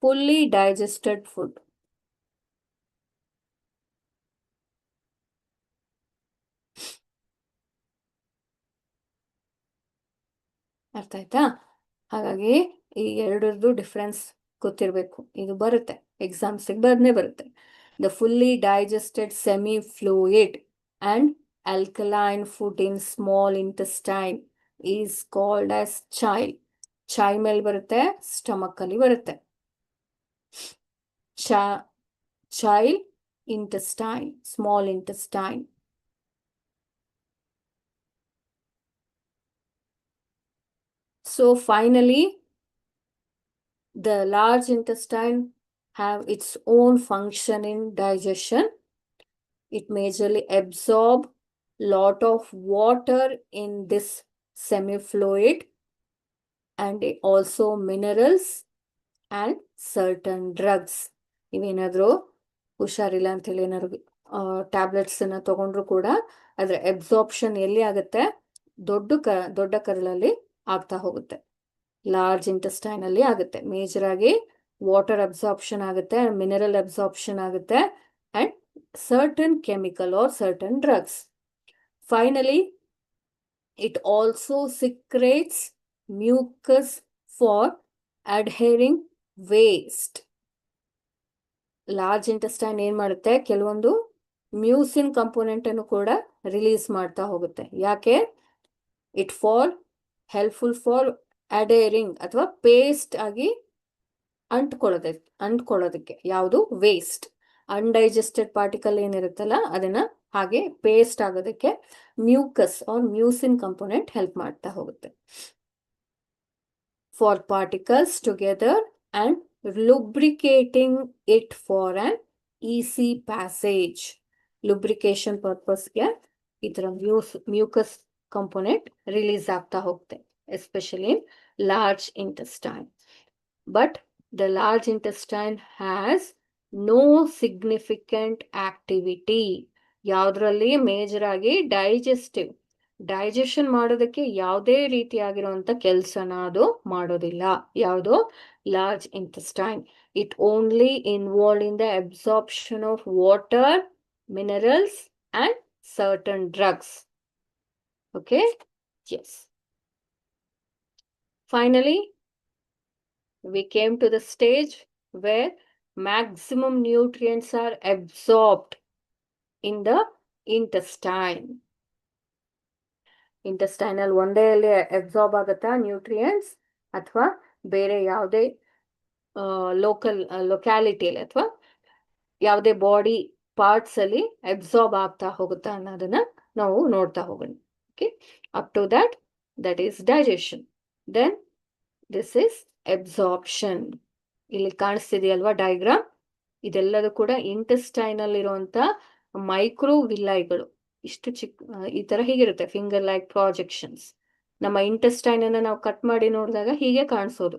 fully digested food. ಅರ್ಥ ಆಯ್ತಾ? ಹಾಗಾಗಿ ಈ ಎರಡರದ್ದು difference ಗೊತ್ತಿರಬೇಕು. ಇದು ಬರುತ್ತೆ ಎಕ್ಸಾಮ್ಸಿಗೆ ಬಂದೇ ಬರುತ್ತೆ. The fully digested semi fluid and alkaline food in small intestine is called as chyle. Chyle ಮೇಲೆ ಬರುತ್ತೆ, ಸ್ಟಮಕ್ ಅಲ್ಲಿ ಬರುತ್ತೆ. Chyle intestine, small intestine. So finally, the large intestine have its own function in digestion. It majorly absorb lot of water in this semi-fluid and also minerals and certain drugs. ಇವೇನಾದ್ರು ಹುಷಾರಿಲ್ಲ ಅಂತ ಹೇಳಿ ಏನಾದ್ರು tablets ಅನ್ನ ತಗೊಂಡ್ರು ಕೂಡ ಅದ್ರ absorption ಎಲ್ಲಿ ಆಗುತ್ತೆ? ದೊಡ್ಡ ಕರಳಲ್ಲಿ ಆಗ್ತಾ ಹೋಗುತ್ತೆ. ಲಾರ್ಜ್ ಇಂಟೆಸ್ಟೈನ್ ಅಲ್ಲಿ ಆಗುತ್ತೆ. ಮೇಜರ್ ಆಗಿ ವಾಟರ್ ಅಬ್ಸಾರ್ಪ್ಷನ್ ಆಗುತ್ತೆ, ಮಿನರಲ್ ಅಬ್ಸಾರ್ಪ್ಷನ್ ಆಗುತ್ತೆ and certain chemical are certain drugs. Finally it also secretes mucus for adhering waste. Large intestine ಏನ್ ಮಾಡುತ್ತೆ? ಕೆಲವೊಂದು ಮ್ಯೂಸಿನ್ ಕಂಪೋನೆಂಟ್ ಅನ್ನು ಕೂಡ ರಿಲೀಸ್ ಮಾಡ್ತಾ ಹೋಗುತ್ತೆ. ಯಾಕೆ? ಇಟ್ ಫಾರ್ ಹೆಲ್ಪ್ಫುಲ್ ಫಾರ್ ಅಡೇರಿಂಗ್ ಅಥವಾ ಪೇಸ್ಟ್ ಆಗಿ ಅಂಟ್ಕೊಳ್ಳೋದಕ್ಕೆ. ಯಾವುದು? ವೇಸ್ಟ್. ಅನ್ಡೈಜೆಸ್ಟೆಡ್ ಪಾರ್ಟಿಕಲ್ ಏನಿರುತ್ತಲ್ಲ ಅದನ್ನ ಹಾಗೆ ಪೇಸ್ಟ್ ಆಗೋದಕ್ಕೆ mucus or mucin component help ಮಾಡ್ತಾ ಹೋಗುತ್ತೆ. For particles together and lubricating it for an easy passage. Lubrication ಪರ್ಪಸ್ಗೆ ಈ ತರ ಮ್ಯೂಕಸ್ ಕಂಪೋನೆಂಟ್ ರಿಲೀಸ್ ಆಗ್ತಾ ಹೋಗುತ್ತೆ, especially in large intestine. But the large intestine has no significant activity. ಯಾವುದ್ರಲ್ಲಿ? Major ಆಗಿ digestion ಮಾಡೋದಕ್ಕೆ ಯಾವುದೇ ರೀತಿಯಾಗಿರುವಂತ ಕೆಲಸನ ಅದು ಮಾಡೋದಿಲ್ಲ. ಯಾವುದು? Large intestine. It only involve in the absorption of water, minerals and certain drugs. Okay, yes. Finally we came to the stage where maximum nutrients are absorbed in the intestine. Intestinal ಒಂದೇ ಅಲ್ಲಿ absorb ಆಗುತ್ತಾ nutrients, ಅಥವಾ ಬೇರೆ ಯಾವುದೇ ಲೊಕ್ಯಾಲಿಟಿಯಲ್ಲಿ ಅಥವಾ ಯಾವುದೇ body parts ಅಲ್ಲಿ absorb ಆಗ್ತಾ ಹೋಗುತ್ತಾ ಅನ್ನೋದನ್ನ ನಾವು ನೋಡ್ತಾ ಹೋಗೋಣ. Okay, up to that is digestion. Then this is absorption. ಇಲ್ಲಿ ಕಾಣಿಸ್ತಿದೆಯಲ್ವಾ ಡಯಾಗ್ರಾಮ್, ಇದೆಲ್ಲದೂ ಕೂಡ ಇಂಟೆಸ್ಟೈನ್ ಅಲ್ಲಿರುವಂತ ಮೈಕ್ರೋ ವಿಲ್ಲೈಗಳು. ಇಷ್ಟು ಈ ತರ ಹೀಗಿರುತ್ತೆ ಫಿಂಗರ್ ಲೈಕ್ ಪ್ರಾಜೆಕ್ಷನ್ಸ್. ನಮ್ಮ ಇಂಟೆಸ್ಟೈನ್ ಅನ್ನ ನಾವು ಕಟ್ ಮಾಡಿ ನೋಡಿದಾಗ ಹೀಗೆ ಕಾಣಿಸೋದು.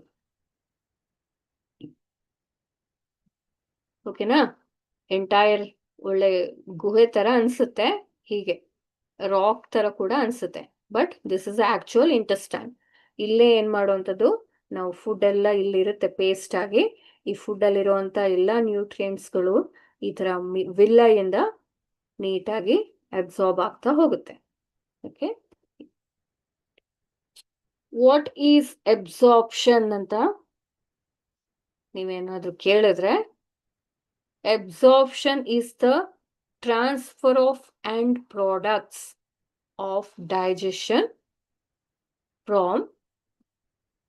ಓಕೆನಾ? ಎಂಟೈರ್ ಒಳ್ಳೆ ಗುಹೆ ತರ ಅನ್ಸುತ್ತೆ, ಹೀಗೆ ರಾಕ್ ತರ ಕೂಡ ಅನ್ಸುತ್ತೆ, but this is actual intestine. ಇಲ್ಲೇ ಏನ್ ಮಾಡುವಂಥದ್ದು, ನಾವು ಫುಡ್ ಎಲ್ಲ ಇಲ್ಲಿರುತ್ತೆ ಪೇಸ್ಟ್ ಆಗಿ. ಈ ಫುಡ್ ಅಲ್ಲಿರುವಂತ ಎಲ್ಲ ನ್ಯೂಟ್ರಿಯೆಂಟ್ಸ್ಗಳು ಈ ತರ ವಿಲ್ಲೈಯಿಂದ ನೀಟಾಗಿ ಅಬ್ಸಾರ್ಬ್ ಆಗ್ತಾ ಹೋಗುತ್ತೆ. ಓಕೆ, ವಾಟ್ ಈಸ್ ಅಬ್ಸಾರ್ಪ್ಷನ್ ಅಂತ ನೀವೇನಾದ್ರೂ ಕೇಳಿದ್ರೆ, absorption is the transfer of end products of digestion from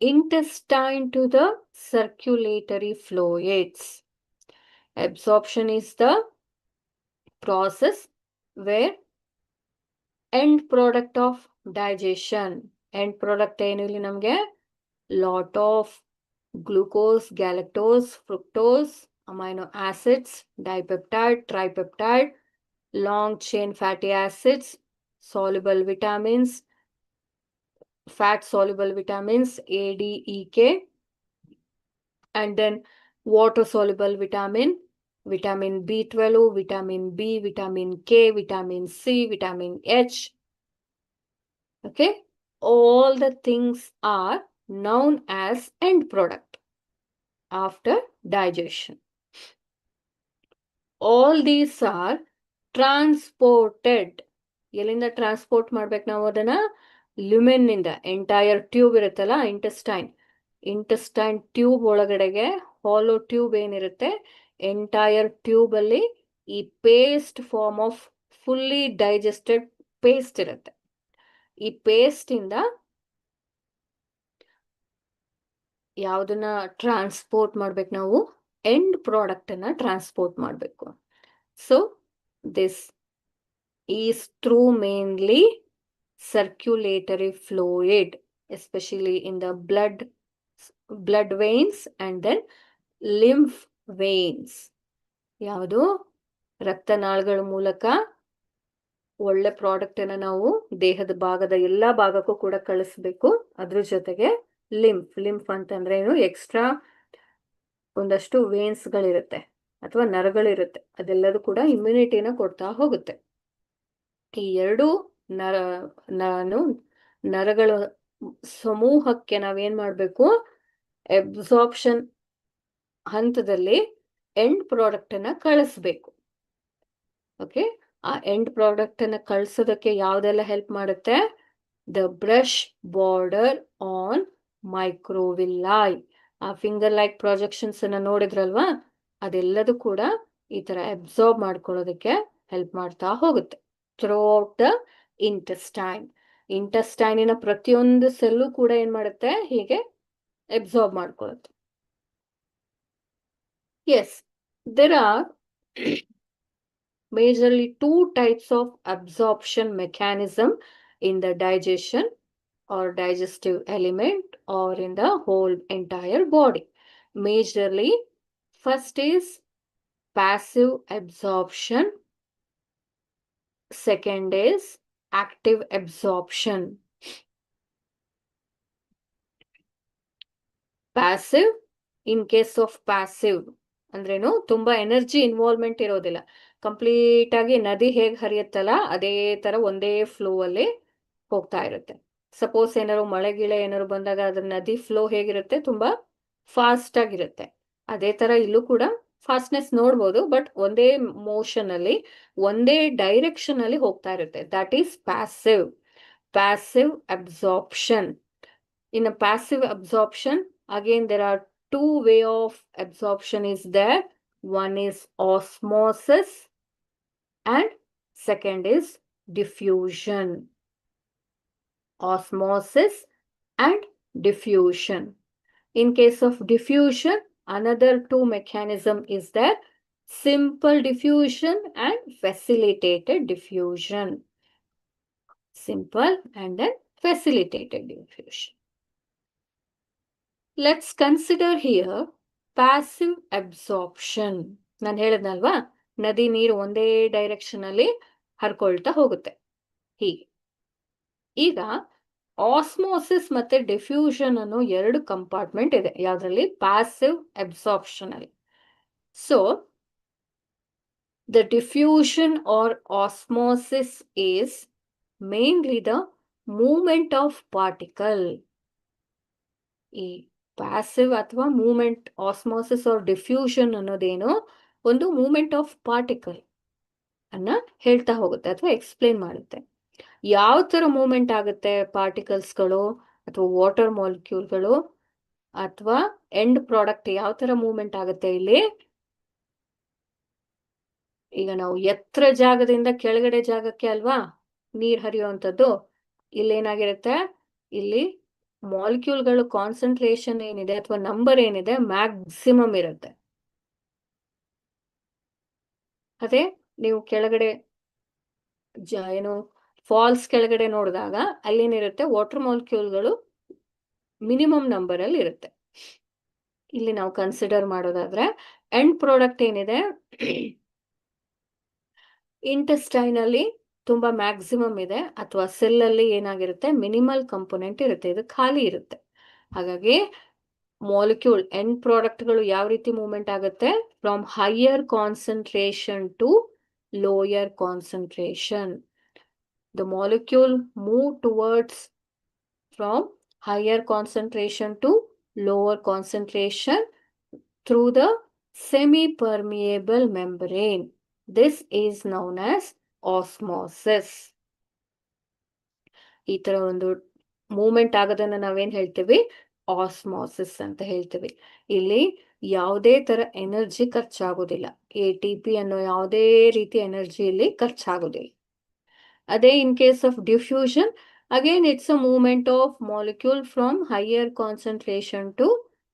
intestine to the circulatory fluids. Absorption is the process where end product of digestion, end product ಏನು ಇಲ್ಲಿ ನಮಗೆ lot of glucose, galactose, fructose, amino acids, dipeptide, tripeptide, long chain fatty acids, soluble vitamins, fat soluble vitamins A, D, E, K, and then water soluble vitamin B12, vitamin B, vitamin K, vitamin C, vitamin H. Okay, all the things are known as end product after digestion. All these are transported. ಎಲ್ಲಿಂದ transport ಮಾಡ್ಬೇಕು ನಾವು ಅದನ್ನ? Lumen ಇಂದ. Entire tube ಇರುತ್ತಲ್ಲ intestine tube ಒಳಗಡೆಗೆ hollow tube ಏನಿರುತ್ತೆ, entire tube ಅಲ್ಲಿ ಈ paste form of fully digested paste ಇರುತ್ತೆ. ಈ ಪೇಸ್ಟ್ ಇಂದ ಯಾವ್ದನ್ನ ಟ್ರಾನ್ಸ್ಪೋರ್ಟ್ ಮಾಡ್ಬೇಕು ನಾವು? ಎಂಡ್ ಪ್ರಾಡಕ್ಟ್ ಅನ್ನ ಟ್ರಾನ್ಸ್ಪೋರ್ಟ್ ಮಾಡಬೇಕು. So this is through mainly circulatory fluid, especially in the blood veins and then lymph veins. ಯಾವುದು? ರಕ್ತನಾಳಗಳ ಮೂಲಕ ಒಳ್ಳೆ ಪ್ರಾಡಕ್ಟ್ ಅನ್ನ ನಾವು ದೇಹದ ಭಾಗದ ಎಲ್ಲಾ ಭಾಗಕ್ಕೂ ಕೂಡ ಕಳಿಸ್ಬೇಕು. ಅದ್ರ ಜೊತೆಗೆ ಲಿಂಫ್ ಅಂತಂದ್ರೆ ಏನು? ಎಕ್ಸ್ಟ್ರಾ ಒಂದಷ್ಟು ವೇನ್ಸ್ ಗಳಿರುತ್ತೆ ಅಥವಾ ನರಗಳಿರುತ್ತೆ, ಅದೆಲ್ಲದೂ ಕೂಡ ಇಮ್ಯುನಿಟಿನ ಕೊಡ್ತಾ ಹೋಗುತ್ತೆ. ಈ ಎರಡು ನರಗಳ ಸಮೂಹಕ್ಕೆ ನಾವೇನ್ ಮಾಡ್ಬೇಕು? ಅಬ್ಸಾರ್ಪ್ಷನ್ ಹಂತದಲ್ಲಿ ಎಂಡ್ ಪ್ರಾಡಕ್ಟ್ ಅನ್ನ ಕಳಿಸ್ಬೇಕು. ಓಕೆ, ಆ ಎಂಡ್ ಪ್ರಾಡಕ್ಟ್ ಅನ್ನ ಕಳಿಸೋದಕ್ಕೆ ಯಾವ್ದೆಲ್ಲ ಹೆಲ್ಪ್ ಮಾಡುತ್ತೆ? The brush border on microvilli. ಆ ಫಿಂಗರ್ ಲೈಕ್ ಪ್ರಾಜೆಕ್ಷನ್ಸ್ ಅನ್ನ ನೋಡಿದ್ರಲ್ವಾ, ಅದೆಲ್ಲದೂ ಕೂಡ ಈ ತರ ಅಬ್ಸಾರ್ಬ್ ಮಾಡ್ಕೊಳ್ಳೋದಕ್ಕೆ ಹೆಲ್ಪ್ ಮಾಡ್ತಾ ಹೋಗುತ್ತೆ ಥ್ರೂಔಟ್ ದ ಇಂಟೆಸ್ಟೈನ್. ಇಂಟೆಸ್ಟೈನಿನ ಪ್ರತಿಯೊಂದು ಸೆಲ್ಲು ಕೂಡ ಏನ್ ಮಾಡುತ್ತೆ? ಹೀಗೆ ಅಬ್ಸಾರ್ಬ್ ಮಾಡ್ಕೊಳ್ಳುತ್ತೆ. Yes, there are majorly two types of absorption mechanism in the digestion or digestive element or in the whole entire body. Majorly, first is passive absorption, second is active absorption. Passive, in case of passive ಅಂದ್ರೇನು? ತುಂಬಾ energy involvement ಇರೋದಿಲ್ಲ. Complete ಆಗಿ ನದಿ ಹೇಗೆ ಹರಿಯುತ್ತಲ್ಲ ಅದೇ ತರ ಒಂದೇ flow ಅಲ್ಲಿ ಹೋಗ್ತಾ ಇರುತ್ತೆ. ಸಪೋಸ್ ಏನಾದ್ರು ಮಳೆ ಗಿಳೆ ಏನಾದ್ರು ಬಂದಾಗ ಅದ್ರ ನದಿ ಫ್ಲೋ ಹೇಗಿರುತ್ತೆ? ತುಂಬಾ ಫಾಸ್ಟ್ ಆಗಿರುತ್ತೆ. ಅದೇ ತರ ಇಲ್ಲೂ ಕೂಡ ಫಾಸ್ಟ್ನೆಸ್ ನೋಡ್ಬೋದು, ಬಟ್ ಒಂದೇ ಮೋಷನ್ ಅಲ್ಲಿ ಒಂದೇ ಡೈರೆಕ್ಷನ್ ಅಲ್ಲಿ ಹೋಗ್ತಾ ಇರುತ್ತೆ. That is passive absorption. In a passive absorption, again there are two way of absorption is there. One is osmosis and second is diffusion. Osmosis and diffusion. In case of diffusion, another two mechanism is there. Simple diffusion and facilitated diffusion. Simple and then facilitated diffusion. Let's consider here passive absorption. ನಾನು ಹೇಳಿದ್ನಲ್ವಾ, ನದಿ ನೀರು ಒಂದೇ direction ಅಲ್ಲಿ ಹರ್ಕೊಳ್ತಾ ಹೋಗುತ್ತೆ ಹೀಗೆ. ಈಗ osmosis ಮತ್ತೆ diffusion ಅನ್ನೋ 2 ಕಂಪಾರ್ಟ್ಮೆಂಟ್ ಇದೆ ಯಾವ್ದ್ರಲ್ಲಿ, ಪ್ಯಾಸಿವ್ ಅಬ್ಸಾರ್ಪ್ಷನ್ ಅಲ್ಲಿ. So the diffusion or osmosis is mainly the movement of particle. ಈ ಪ್ಯಾಸಿವ್ ಅಥವಾ ಮೂವ್ಮೆಂಟ್, ಆಸ್ಮೋಸಿಸ್ ಆರ್ ಡಿಫ್ಯೂಷನ್ ಅನ್ನೋದೇನು ಒಂದು ಮೂವ್ಮೆಂಟ್ ಆಫ್ ಪಾರ್ಟಿಕಲ್ ಅನ್ನ ಹೇಳ್ತಾ ಹೋಗುತ್ತೆ ಅಥವಾ ಎಕ್ಸ್ಪ್ಲೇನ್ ಮಾಡುತ್ತೆ. ಯಾವ ತರ ಮೂವ್ಮೆಂಟ್ ಆಗುತ್ತೆ ಪಾರ್ಟಿಕಲ್ಸ್ಗಳು ಅಥವಾ ವಾಟರ್ ಮಾಲಿಕ್ಯೂಲ್ಗಳು ಅಥವಾ ಎಂಡ್ ಪ್ರಾಡಕ್ಟ್ ಯಾವ ತರ ಮೂವ್ಮೆಂಟ್ ಆಗುತ್ತೆ ಇಲ್ಲಿ. ಈಗ ನಾವು ಎತ್ತರ ಜಾಗದಿಂದ ಕೆಳಗಡೆ ಜಾಗಕ್ಕೆ ಅಲ್ವಾ ನೀರ್ ಹರಿಯುವಂಥದ್ದು. ಇಲ್ಲೇನಾಗಿರುತ್ತೆ, ಇಲ್ಲಿ ಮಾಲಿಕ್ಯೂಲ್ಗಳು ಕಾನ್ಸಂಟ್ರೇಷನ್ ಏನಿದೆ ಅಥವಾ ನಂಬರ್ ಏನಿದೆ ಮ್ಯಾಕ್ಸಿಮಮ್ ಇರುತ್ತೆ. ಅದೇ ನೀವು ಕೆಳಗಡೆ ಏನು ಫಾಲ್ಸ್ ಕೆಳಗಡೆ ನೋಡಿದಾಗ ಅಲ್ಲೇನಿರುತ್ತೆ, ವಾಟರ್ ಮಾಲಿಕ್ಯೂಲ್ಗಳು ಮಿನಿಮಮ್ ನಂಬರ್ ಅಲ್ಲಿ ಇರುತ್ತೆ. ಇಲ್ಲಿ ನಾವು ಕನ್ಸಿಡರ್ ಮಾಡೋದಾದ್ರೆ ಎಂಡ್ ಪ್ರಾಡಕ್ಟ್ ಏನಿದೆ ಇಂಟೆಸ್ಟೈನ್ ಅಲ್ಲಿ ತುಂಬಾ ಮ್ಯಾಕ್ಸಿಮಮ್ ಇದೆ, ಅಥವಾ ಸೆಲ್ ಅಲ್ಲಿ ಏನಾಗಿರುತ್ತೆ ಮಿನಿಮಲ್ ಕಂಪೋನೆಂಟ್ ಇರುತ್ತೆ, ಇದು ಖಾಲಿ ಇರುತ್ತೆ. ಹಾಗಾಗಿ ಮಾಲಿಕ್ಯೂಲ್ ಎಂಡ್ ಪ್ರಾಡಕ್ಟ್ಗಳು ಯಾವ ರೀತಿ ಮೂವ್ಮೆಂಟ್ ಆಗುತ್ತೆ, from higher concentration to lower concentration. The molecule move towards from higher concentration to lower concentration through the semi-permeable membrane. This is known as osmosis. ಈ ತರ ಒಂದು ಮೂವ್ಮೆಂಟ್ ಆಗೋದನ್ನ ನಾವೇನ್ ಹೇಳ್ತೀವಿ, ಆಸ್ಮೋಸಿಸ್ ಅಂತ ಹೇಳ್ತೀವಿ. ಇಲ್ಲಿ ಯಾವುದೇ ತರ ಎನರ್ಜಿ ಖರ್ಚಾಗೋದಿಲ್ಲ, ATP ಅನ್ನೋ ಯಾವುದೇ ರೀತಿ ಎನರ್ಜಿ ಇಲ್ಲಿ ಖರ್ಚಾಗೋದಿಲ್ಲ. ಅದೇ ಇನ್ case of diffusion, again it's a movement of molecule from higher concentration to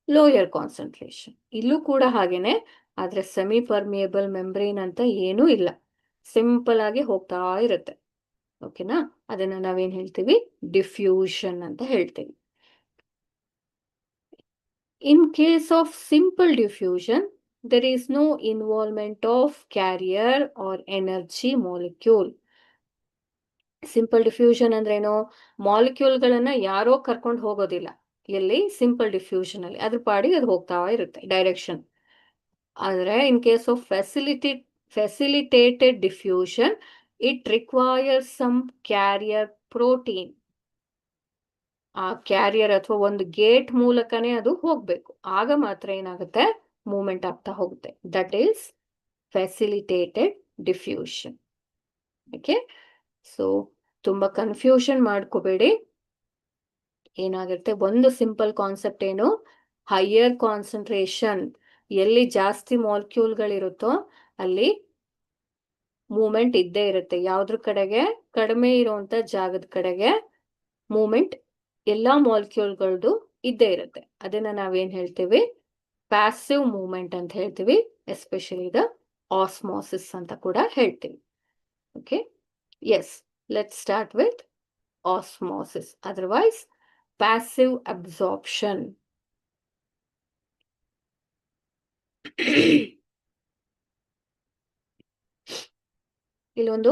lower concentration. ಇಲ್ಲೂ ಕೂಡ ಹಾಗೇನೆ, ಆದ್ರೆ ಸೆಮಿ ಪರ್ಮಿಯಬಲ್ ಮೆಂಬ್ರೇನ್ ಅಂತ ಏನೂ ಇಲ್ಲ, ಸಿಂಪಲ್ ಆಗಿ ಹೋಗ್ತಾ ಇರುತ್ತೆ. ಓಕೆನಾ, ಅದನ್ನ ನಾವೇನ್ ಹೇಳ್ತೀವಿ, ಡಿಫ್ಯೂಷನ್ ಅಂತ ಹೇಳ್ತೀವಿ. ಇನ್ case of simple diffusion there is no involvement of carrier or energy molecule. Simple diffusion ಅಂದ್ರೇನು, ಮಾಲಿಕ್ಯೂಲ್ಗಳನ್ನ ಯಾರೋ ಕರ್ಕೊಂಡು ಹೋಗೋದಿಲ್ಲ ಎಲ್ಲಿ, ಸಿಂಪಲ್ ಡಿಫ್ಯೂಷನ್ ಅಲ್ಲಿ ಅದ್ರ ಪಾಡಿಗೆ ಅದು ಹೋಗ್ತಾ ಇರುತ್ತೆ ಡೈರೆಕ್ಷನ್. ಆದ್ರೆ in case of facilitated diffusion it requires some carrier protein. ಆ ಕ್ಯಾರಿಯರ್ ಅಥವಾ ಒಂದು ಗೇಟ್ ಮೂಲಕನೇ ಅದು ಹೋಗ್ಬೇಕು, ಆಗ ಮಾತ್ರ ಏನಾಗುತ್ತೆ, ಮೂವ್ಮೆಂಟ್ ಆಗ್ತಾ ಹೋಗುತ್ತೆ. That is facilitated diffusion. Okay, so ತುಂಬಾ ಕನ್ಫ್ಯೂಷನ್ ಮಾಡ್ಕೋಬೇಡಿ. ಏನಾಗುತ್ತೆ, ಒಂದು ಸಿಂಪಲ್ ಕಾನ್ಸೆಪ್ಟ್ ಏನು, ಹೈಯರ್ ಕಾನ್ಸಂಟ್ರೇಷನ್, ಎಲ್ಲಿ ಜಾಸ್ತಿ ಮಾಲಿಕ್ಯೂಲ್ಗಳಿರುತ್ತೋ ಅಲ್ಲಿ ಮೂವ್ಮೆಂಟ್ ಇದ್ದೇ ಇರುತ್ತೆ. ಯಾವ್ದ್ರ ಕಡೆಗೆ, ಕಡಿಮೆ ಇರುವಂತ ಜಾಗದ ಕಡೆಗೆ ಮೂವ್ಮೆಂಟ್ ಎಲ್ಲಾ ಮಾಲಿಕ್ಯೂಲ್ಗಳದ್ದು ಇದ್ದೇ ಇರುತ್ತೆ. ಅದನ್ನ ನಾವೇನ್ ಹೇಳ್ತೀವಿ, ಪ್ಯಾಸಿವ್ ಮೂವ್ಮೆಂಟ್ ಅಂತ ಹೇಳ್ತೀವಿ. ಎಸ್ಪೆಷಲಿ ದ ಆಸ್ಮೋಸಿಸ್ ಅಂತ ಕೂಡ ಹೇಳ್ತೀವಿ. Okay, yes, let's start with osmosis, otherwise passive absorption. ಇಲ್ಲೊಂದು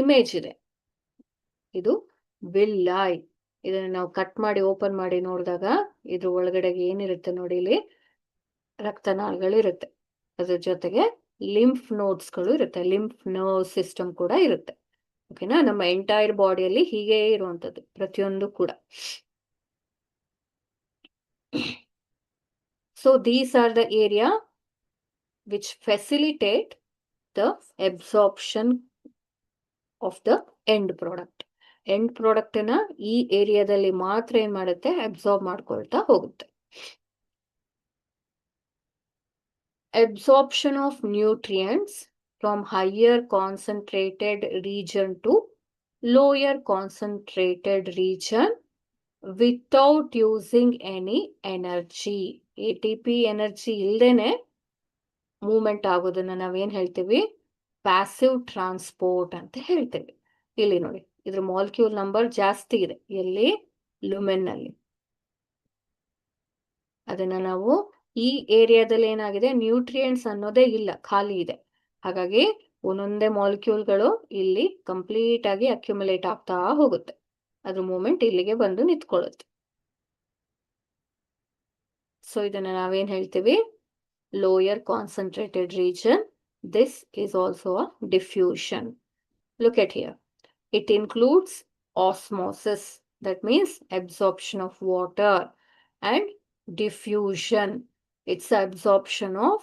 ಇಮೇಜ್ ಇದೆ, ಇದು ವಿಲ್ಲೈ. ಇದನ್ನ ನಾವು ಕಟ್ ಮಾಡಿ ಓಪನ್ ಮಾಡಿ ನೋಡಿದಾಗ ಇದ್ರ ಒಳಗಡೆ ಏನಿರುತ್ತೆ ನೋಡಿ, ಇಲ್ಲಿ ರಕ್ತನಾಳಗಳಿರುತ್ತೆ, ಅದ್ರ ಜೊತೆಗೆ ಲಿಂಫ್ ನೋಡ್ಸ್ಗಳು ಇರುತ್ತೆ, ಲಿಂಫ್ ನರ್ವ್ ಸಿಸ್ಟಮ್ ಕೂಡ ಇರುತ್ತೆ. ಓಕೆನಾ, ನಮ್ಮ ಎಂಟೈರ್ ಬಾಡಿಯಲ್ಲಿ ಹೀಗೆ ಇರುವಂತದ್ದು ಪ್ರತಿಯೊಂದು ಕೂಡ. So these are the area which facilitate the absorption of the end product. End product ನ ಈ ಏರಿಯಾದಲ್ಲಿ ಮಾತ್ರ ಏನ್ ಮಾಡುತ್ತೆ, ಅಬ್ಸಾರ್ಬ್ ಮಾಡ್ಕೊಳ್ತಾ ಹೋಗುತ್ತೆ. Absorption of nutrients from higher concentrated region to lower concentrated region without using any energy. ATP energy ಇಲ್ದೇನೆ movement ಆಗೋದನ್ನ ನಾವೇನ್ ಹೇಳ್ತೀವಿ, ಪ್ಯಾಸಿವ್ ಟ್ರಾನ್ಸ್ಪೋರ್ಟ್ ಅಂತ ಹೇಳ್ತೀವಿ. ಇಲ್ಲಿ ನೋಡಿ, ಇದ್ರ ಮಾಲಿಕ್ಯೂಲ್ ನಂಬರ್ ಜಾಸ್ತಿ ಇದೆ ಎಲ್ಲಿ, ಲುಮೆನ್ ನಲ್ಲಿ. ಅದನ್ನ ನಾವು ಈ ಏರಿಯಾದಲ್ಲಿ ಏನಾಗಿದೆ, ನ್ಯೂಟ್ರಿಯೆಂಟ್ಸ್ ಅನ್ನೋದೇ ಇಲ್ಲ, ಖಾಲಿ ಇದೆ. ಹಾಗಾಗಿ ಒಂದೊಂದೇ ಮಾಲಿಕ್ಯೂಲ್ಗಳು ಇಲ್ಲಿ ಕಂಪ್ಲೀಟ್ ಆಗಿ ಅಕ್ಯುಮುಲೇಟ್ ಆಗ್ತಾ ಹೋಗುತ್ತೆ. ಅದ್ರ ಮೂಮೆಂಟ್ ಇಲ್ಲಿಗೆ ಬಂದು ನಿಂತ್ಕೊಳ್ಳುತ್ತೆ. ಸೊ ಇದನ್ನ ನಾವೇನ್ ಹೇಳ್ತೀವಿ, lower concentrated region. This is also a diffusion. Look at here. It includes osmosis, that means absorption of water, and diffusion. It's the absorption of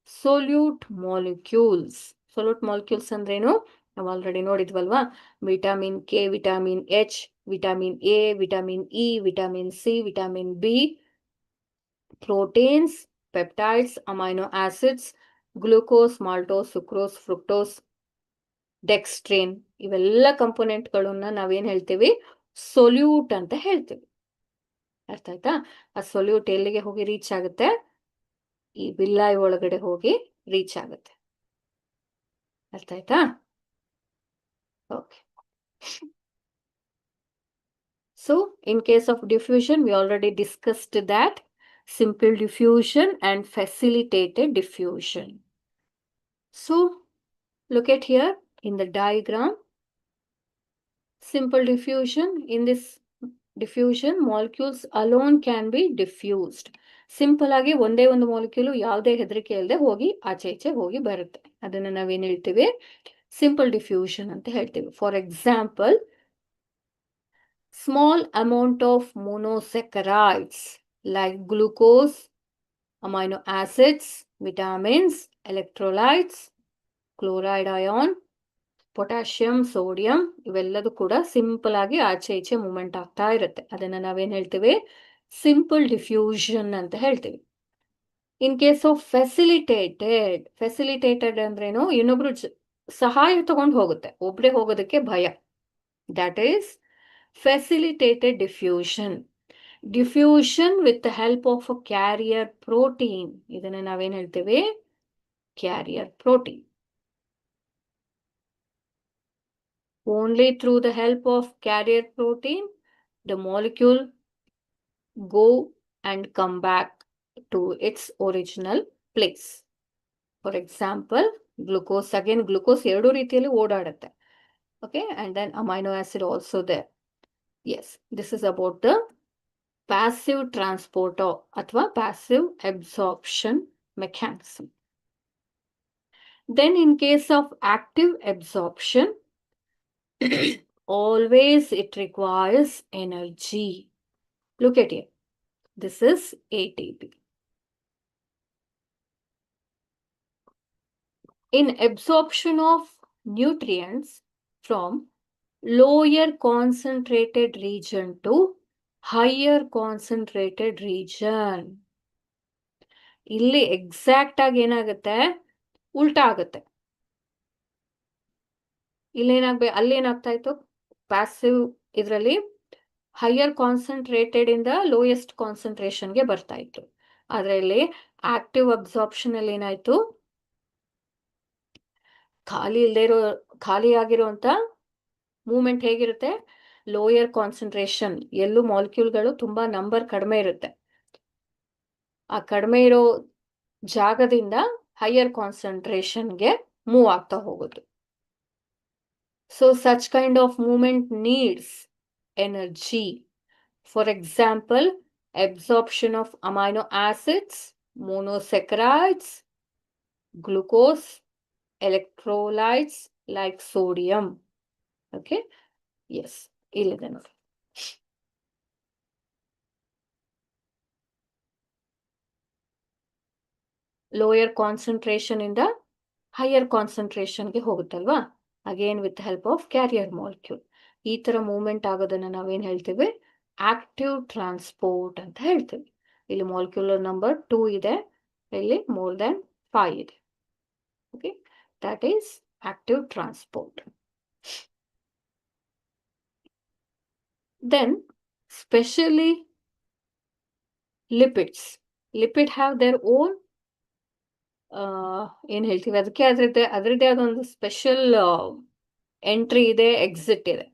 solute molecules. Solute molecules ಅಂದ್ರೇನು? ನಾವು already ನೋಡಿದ್ವಲ್ವಾ? Vitamin K, vitamin H, vitamin A, vitamin E, vitamin C, vitamin B, proteins, peptides, amino acids, glucose, maltose, sucrose, fructose, dextrin, ಇವೆಲ್ಲ ಕಂಪೋನೆಂಟ್ಗಳನ್ನ ನಾವೇನ್ ಹೇಳ್ತೀವಿ, solute ಅಂತ ಹೇಳ್ತೀವಿ. ಅರ್ಥ ಆಯ್ತಾ? ಆ ಸೊಲ್ಯೂಟ್ ಎಲ್ಲಿಗೆ ಹೋಗಿ ರೀಚ್ ಆಗುತ್ತೆ, ಈ ವಿಲ್ಲಾಯ್ ಒಳಗಡೆ ಹೋಗಿ ರೀಚ್ ಆಗುತ್ತೆ. ಅರ್ಥ ಆಯ್ತಾ? Okay. So in case of diffusion we already discussed that simple diffusion and facilitated diffusion. So look at here in the diagram. Simple diffusion. In this diffusion, molecules alone can be diffused. Simple ಆಗಿ ಒಂದೇ ಒಂದು molecule ಯಾವುದೇ ಹೆದರಿಕೆ ಇಲ್ಲದೆ ಹೋಗಿ ಆಚೆ ಈಚೆ ಹೋಗಿ ಬರುತ್ತೆ. ಅದನ್ನ ನಾವೇನ್ ಹೇಳ್ತೀವಿ, ಸಿಂಪಲ್ ಡಿಫ್ಯೂಷನ್ ಅಂತ ಹೇಳ್ತೀವಿ. For example, small amount of monosaccharides like glucose, amino acids, vitamins, electrolytes, chloride ion, potassium, sodium, ಇವೆಲ್ಲದೂ ಕೂಡ ಸಿಂಪಲ್ ಆಗಿ ಆಚೆ ಈಚೆ ಮೂವ್ಮೆಂಟ್ ಆಗ್ತಾ ಇರುತ್ತೆ. ಅದನ್ನ ನಾವೇನ್ ಹೇಳ್ತೀವಿ, ಸಿಂಪಲ್ ಡಿಫ್ಯೂಷನ್ ಅಂತ ಹೇಳ್ತೀವಿ. ಇನ್ ಕೇಸ್ ಆಫ್ ಫೆಸಿಲಿಟೇಟೆಡ್ ಅಂದ್ರೇನು, ಇನ್ನೊಬ್ರು ಸಹಾಯ ತಗೊಂಡು ಹೋಗುತ್ತೆ, ಒಬ್ರೆ ಹೋಗೋದಕ್ಕೆ ಭಯ. That is facilitated diffusion. Diffusion with the help of a carrier protein. ಇದನ್ನ ನಾವೇನ್ ಹೇಳ್ತೀವಿ, carrier protein. Only through the help of carrier protein, the molecule go and come back to its original place. For example, glucose, again glucose ಎರಡು ರೀತಿಯಲ್ಲಿ ಓಡಾಡುತ್ತೆ. Okay, and then amino acid also there. Yes, this is about the passive transporter ಅಥವಾ passive absorption mechanism. Then in case of active absorption, always it requires energy. Look at here. This is ATP. In absorption of nutrients from lower concentrated region to higher concentrated region, ಇಲ್ಲಿ exact ಆಗಿ ಏನಾಗುತ್ತೆ, ಉಲ್ಟಾ ಆಗುತ್ತೆ. ಅಲ್ಲೇನಾಗ್ತಾ ಇತ್ತು, passive ಇದರಲ್ಲಿ higher concentrated ಇಂದ lowest ಕಾನ್ಸಂಟ್ರೇಷನ್ಗೆ ಬರ್ತಾ ಇತ್ತು. ಆದ್ರೆ ಇಲ್ಲಿ ಆಕ್ಟಿವ್ ಅಬ್ಸಾರ್ಪ್ಷನ್ ಅಲ್ಲಿ ಏನಾಯ್ತು, ಖಾಲಿ ಆಗಿರುವಂತ ಮೂವ್ಮೆಂಟ್ ಹೇಗಿರುತ್ತೆ, ಲೋಯರ್ ಕಾನ್ಸಂಟ್ರೇಷನ್, ಎಲ್ಲೂ ಮಾಲಿಕ್ಯೂಲ್ಗಳು ತುಂಬಾ ನಂಬರ್ ಕಡಿಮೆ ಇರುತ್ತೆ. ಆ ಕಡಿಮೆ ಇರೋ ಜಾಗದಿಂದ ಹೈಯರ್ ಕಾನ್ಸಂಟ್ರೇಷನ್ಗೆ ಮೂವ್ ಆಗ್ತಾ ಹೋಗೋದು. So such kind of movement needs energy. For example, absorption of amino acids, monosaccharides, glucose, electrolytes like sodium. Okay, yes, ಇಲ್ಲಿದೆ ನೋಡಿ. ಲೋಯರ್ ಕಾನ್ಸಂಟ್ರೇಷನ್ ಇಂದ ಹೈಯರ್ ಕಾನ್ಸಂಟ್ರೇಷನ್ಗೆ ಹೋಗುತ್ತಲ್ವಾ, again with help of carrier molecule. ಈ ತರ movement ಆಗೋದನ್ನ ನಾವೇನ್ ಹೇಳ್ತೀವಿ, ಆಕ್ಟಿವ್ ಟ್ರಾನ್ಸ್ಪೋರ್ಟ್ ಅಂತ ಹೇಳ್ತೀವಿ. ಇಲ್ಲಿ ಮಾಲಿಕ್ಯುಲರ್ ನಂಬರ್ 2 ಇದೆ, ಇಲ್ಲಿ ಮೋರ್ ದನ್ 5 ಇದೆ. Okay, that is active transport. Then specially lipids. Lipid have their own ಏನ್ ಹೇಳ್ತೀವಿ, ಅದಕ್ಕೆ ಅದರದ್ದೇ ಆದೊಂದು ಸ್ಪೆಷಲ್ ಎಂಟ್ರಿ ಇದೆ, ಎಕ್ಸಿಟ್ ಇದೆ.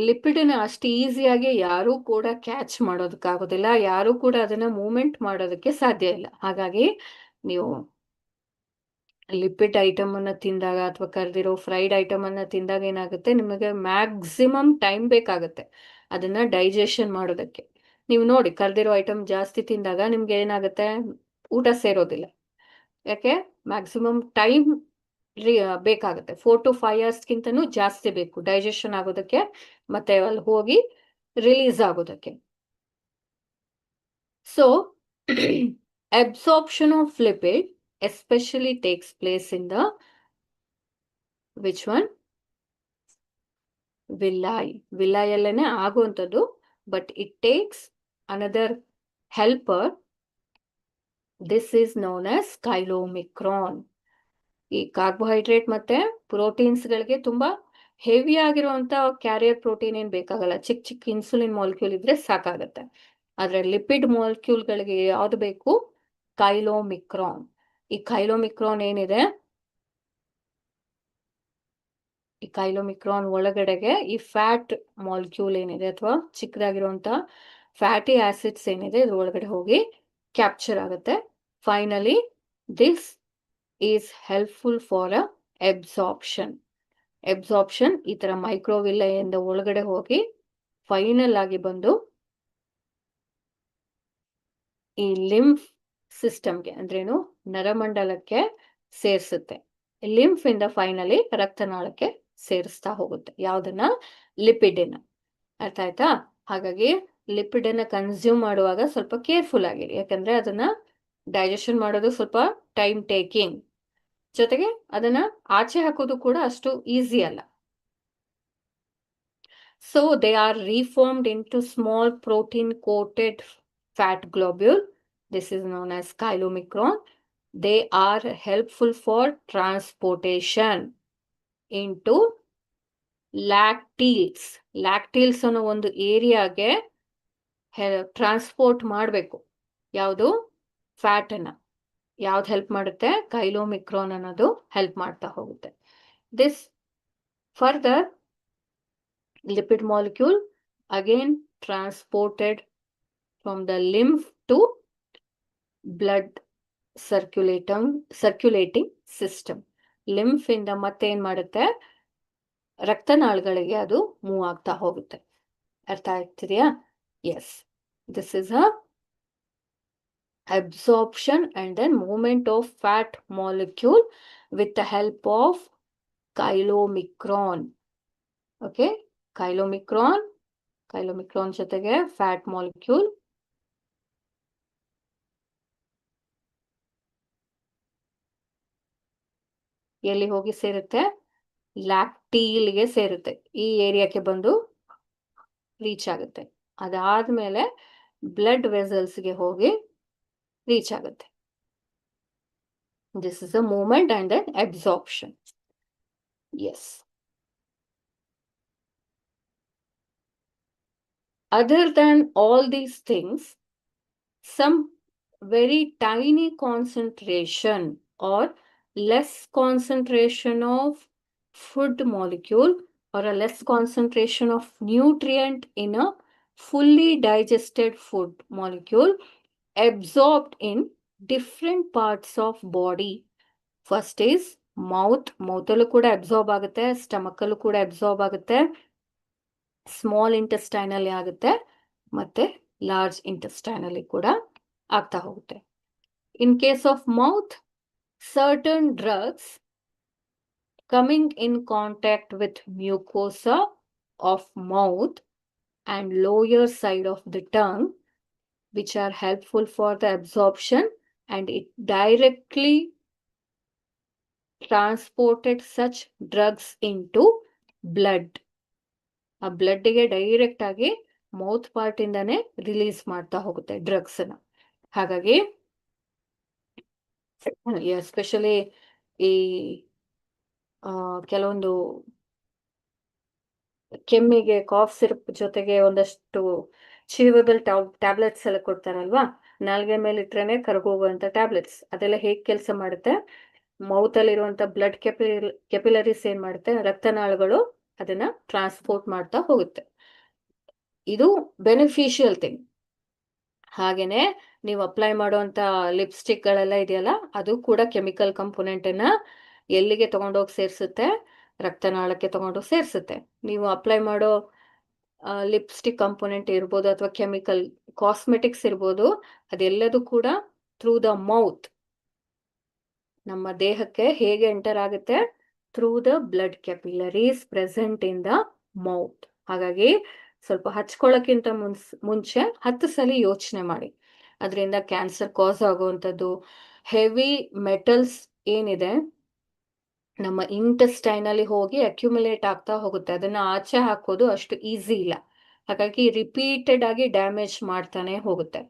ಲಿಪಿಡ್ನ ಅಷ್ಟು ಈಸಿಯಾಗಿ ಯಾರೂ ಕೂಡ ಕ್ಯಾಚ್ ಮಾಡೋದಕ್ಕಾಗೋದಿಲ್ಲ, ಯಾರೂ ಕೂಡ ಅದನ್ನ ಮೂವ್ಮೆಂಟ್ ಮಾಡೋದಕ್ಕೆ ಸಾಧ್ಯ ಇಲ್ಲ. ಹಾಗಾಗಿ ನೀವು ಲಿಪಿಡ್ ಐಟಮ್ ಅನ್ನ ತಿಂದಾಗ ಅಥವಾ ಕರೆದಿರೋ ಫ್ರೈಡ್ ಐಟಮ್ ಅನ್ನ ತಿಂದಾಗ ಏನಾಗುತ್ತೆ, ನಿಮಗೆ ಮ್ಯಾಕ್ಸಿಮಮ್ ಟೈಮ್ ಬೇಕಾಗುತ್ತೆ ಅದನ್ನ ಡೈಜೆಷನ್ ಮಾಡೋದಕ್ಕೆ. ನೀವು ನೋಡಿ, ಕರೆದಿರೋ ಐಟಮ್ ಜಾಸ್ತಿ ತಿಂದಾಗ ನಿಮ್ಗೆ ಏನಾಗುತ್ತೆ, ಊಟ ಸೇರೋದಿಲ್ಲ. ಯಾಕೆ? ಮ್ಯಾಕ್ಸಿಮಮ್ ಟೈಮ್ ಬೇಕಾಗುತ್ತೆ. 4 to 5 hours ಜಾಸ್ತಿ ಬೇಕು ಡೈಜೆಷನ್ ಆಗೋದಕ್ಕೆ, ಮತ್ತೆ ಅಲ್ಲಿ ಹೋಗಿ ರಿಲೀಸ್ ಆಗೋದಕ್ಕೆ. So absorption of lipid especially takes place in the which one? villi. Villi ಅಲ್ಲೇನೆ ಆಗುವಂಥದ್ದು, but it takes another helper. This is known as chylomicron. ಈ ಕಾರ್ಬೋಹೈಡ್ರೇಟ್ ಮತ್ತೆ ಪ್ರೋಟೀನ್ಸ್ಗಳಿಗೆ ತುಂಬಾ ಹೆವಿ ಆಗಿರುವಂತ ಕ್ಯಾರಿಯರ್ ಪ್ರೋಟೀನ್ ಏನ್ ಬೇಕಾಗಲ್ಲ, ಚಿಕ್ಕ ಚಿಕ್ಕ ಇನ್ಸುಲಿನ್ ಮಾಲಿಕ್ಯೂಲ್ ಇದ್ರೆ ಸಾಕಾಗತ್ತೆ. ಆದ್ರೆ ಲಿಪಿಡ್ ಮಾಲಿಕ್ಯೂಲ್ಗಳಿಗೆ ಯಾವ್ದು ಬೇಕು? ಕೈಲೋಮಿಕ್ರಾನ್. ಈ ಕೈಲೋಮಿಕ್ರಾನ್ ಏನಿದೆ, ಈ ಕೈಲೋಮಿಕ್ರಾನ್ ಒಳಗಡೆಗೆ ಈ ಫ್ಯಾಟ್ ಮಾಲಿಕ್ಯೂಲ್ ಏನಿದೆ ಅಥವಾ ಚಿಕ್ಕದಾಗಿರುವಂತ ಫ್ಯಾಟಿ ಆಸಿಡ್ಸ್ ಏನಿದೆ ಇದ್ರ ಒಳಗಡೆ ಹೋಗಿ ಕ್ಯಾಪ್ಚರ್ ಆಗುತ್ತೆ. Finally this is helpful for absorption. ಈ ತರ ಮೈಕ್ರೋವಿಲೆಯಿಂದ ಒಳಗಡೆ ಹೋಗಿ ಫೈನಲ್ ಆಗಿ ಬಂದು ಈ ಲಿಂಫ್ ಸಿಸ್ಟಮ್ಗೆ ಅಂದ್ರೇನು ನರಮಂಡಲಕ್ಕೆ ಸೇರಿಸುತ್ತೆ. ಲಿಂಫ್ ಇಂದ ಫೈನಲಿ ರಕ್ತನಾಳಕ್ಕೆ ಸೇರಿಸ್ತಾ ಹೋಗುತ್ತೆ. ಯಾವ್ದನ್ನ? ಲಿಪಿಡಿನ. ಅರ್ಥ ಆಯ್ತಾ? ಹಾಗಾಗಿ ಲಿಪಿಡನ್ನ ಕನ್ಸ್ಯೂಮ್ ಮಾಡುವಾಗ ಸ್ವಲ್ಪ ಕೇರ್ಫುಲ್ ಆಗಿರಿ, ಯಾಕಂದ್ರೆ ಅದನ್ನ ಡೈಜೆಷನ್ ಮಾಡೋದು ಸ್ವಲ್ಪ ಟೈಮ್ ಟೇಕಿಂಗ್, ಜೊತೆಗೆ ಅದನ್ನ ಆಚೆ ಹಾಕೋದು ಕೂಡ ಅಷ್ಟು ಈಸಿ ಅಲ್ಲ. So they are reformed into small protein coated fat globule. This is known as chylomicron. They are helpful for transportation into lacteals. Lacteals ಅನ್ನೋ ಒಂದು ಏರಿಯಾಗೆ ಟ್ರಾನ್ಸ್ಪೋರ್ಟ್ ಮಾಡಬೇಕು. ಯಾವುದು? ಫ್ಯಾಟ್ ಅನ್ನ. ಯಾವ್ದು ಹೆಲ್ಪ್ ಮಾಡುತ್ತೆ? ಕೈಲೋಮಿಕ್ರಾನ್ ಅನ್ನೋದು ಹೆಲ್ಪ್ ಮಾಡ್ತಾ ಹೋಗುತ್ತೆ. This further lipid molecule again transported from the lymph to blood circulating system. Lymph ಇಂದ ಮತ್ತೆ ಏನ್ ಮಾಡುತ್ತೆ, ರಕ್ತನಾಳಗಳಿಗೆ ಅದು ಮೂವ್ ಆಗ್ತಾ ಹೋಗುತ್ತೆ. ಅರ್ಥ ಆಗ್ತಿದೆಯಾ? Yes, this is a absorption and then movement of fat molecule with the help of chylomicron. Okay, chylomicron ಜೊತೆಗೆ ಫ್ಯಾಟ್ ಮಾಲಿಕ್ಯೂಲ್ ಎಲ್ಲಿ ಹೋಗಿ ಸೇರುತ್ತೆ? ಲ್ಯಾಕ್ಟೀಲ್ಗೆ ಸೇರುತ್ತೆ. ಈ ಏರಿಯಾಕ್ಕೆ ಬಂದು ರೀಚ್ ಆಗುತ್ತೆ. ಅದಾದ್ಮೇಲೆ ಬ್ಲಡ್ ವೆಸಲ್ಸ್ಗೆ ಹೋಗಿ ರೀಚ್ ಆಗುತ್ತೆ. This is a movement and then absorption. Yes. Other than all these things, some very tiny concentration or less concentration of food molecule or a less concentration of nutrient in a fully digested food molecule absorbed in different parts of body. First is mouth. ಮೌತಲ್ಲೂ ಕೂಡ absorb ಆಗುತ್ತೆ, stomach ಅಲ್ಲೂ ಕೂಡ absorb ಆಗುತ್ತೆ, small intestine ಅಲ್ಲಿ ಆಗುತ್ತೆ, ಮತ್ತೆ large intestine ಅಲ್ಲಿ ಕೂಡ ಆಗ್ತಾ ಹೋಗುತ್ತೆ. ಇನ್ case of mouth, certain drugs coming in contact with mucosa of mouth and lower side of the tongue, which are helpful for the absorption, and it directly transported such drugs into blood. ಆ ಬ್ಲಡ್ಗೆ direct ಆಗಿ mouth part ಇಂದಾನೆ release ಮಾಡ್ತಾ ಹೋಗುತ್ತೆ drugs ನ. ಹಾಗಾಗಿ especially ಈ ಕೆಲವೊಂದು ಕೆಮ್ಮಿಗೆ ಕಾಫ್ ಸಿರಪ್ ಜೊತೆಗೆ ಒಂದಷ್ಟು ಚೀವಬಲ್ ಟ್ಯಾಬ್ಲೆಟ್ಸ್ ಎಲ್ಲ ಕೊಡ್ತಾರಲ್ವಾ, ನಾಲ್ಗೆ ಮೇಲೆ ಇಟ್ರೇನೆ ಕರ್ಗೋಗುವಂತ ಟ್ಯಾಬ್ಲೆಟ್ಸ್, ಅದೆಲ್ಲ ಹೇಗ್ ಕೆಲಸ ಮಾಡುತ್ತೆ? ಮೌತ್ ಅಲ್ಲಿರುವಂತ ಬ್ಲಡ್ ಕೆಪಿಲರೀಸ್ ಏನ್ ಮಾಡುತ್ತೆ, ರಕ್ತನಾಳಗಳು ಅದನ್ನ ಟ್ರಾನ್ಸ್ಪೋರ್ಟ್ ಮಾಡ್ತಾ ಹೋಗುತ್ತೆ. ಇದು ಬೆನಿಫಿಷಿಯಲ್ ಥಿಂಗ್. ಹಾಗೇನೆ ನೀವು ಅಪ್ಲೈ ಮಾಡುವಂತ ಲಿಪ್ಸ್ಟಿಕ್ಗಳೆಲ್ಲ ಇದೆಯಲ್ಲ, ಅದು ಕೂಡ ಕೆಮಿಕಲ್ ಕಾಂಪೊನೆಂಟನ್ನ ಎಲ್ಲಿಗೆ ತಗೊಂಡೋಗಿ ಸೇರಿಸುತ್ತೆ? ರಕ್ತನಾಳಕ್ಕೆ ತಗೊಂಡೋಗಿ ಸೇರಿಸುತ್ತೆ. ನೀವು ಅಪ್ಲೈ ಮಾಡೋ ಲಿಪ್ಸ್ಟಿಕ್ ಕಾಂಪೊನೆಂಟ್ ಇರ್ಬೋದು ಅಥವಾ ಕೆಮಿಕಲ್ ಕಾಸ್ಮೆಟಿಕ್ಸ್ ಇರ್ಬೋದು, ಅದೆಲ್ಲದೂ ಕೂಡ ಥ್ರೂ ದ ಮೌತ್ ನಮ್ಮ ದೇಹಕ್ಕೆ ಹೇಗೆ ಎಂಟರ್ ಆಗುತ್ತೆ? Through the blood capillaries present in the mouth. ಹಾಗಾಗಿ ಸ್ವಲ್ಪ ಹಚ್ಕೊಳ್ಳೋಕ್ಕಿಂತ ಮುಂಚೆ 10 ಸಲ ಯೋಚನೆ ಮಾಡಿ. ಅದರಿಂದ ಕ್ಯಾನ್ಸರ್ ಕಾಸ್ ಆಗುವಂಥದ್ದು, ಹೆವಿ ಮೆಟಲ್ಸ್ ಏನಿದೆ ನಮ್ಮ ಇಂಟೆಸ್ಟೈನಲ್ಲಿ ಹೋಗಿ ಅಕ್ಯುಮುಲೇಟ್ ಆಗ್ತಾ ಹೋಗುತ್ತೆ. ಅದನ್ನ ಆಚೆ ಹಾಕೋದು ಅಷ್ಟು ಈಸಿ ಇಲ್ಲ. ಹಾಗಾಗಿ ರಿಪೀಟೆಡ್ ಆಗಿ ಡ್ಯಾಮೇಜ್ ಮಾಡ್ತಾನೆ ಹೋಗುತ್ತೆ.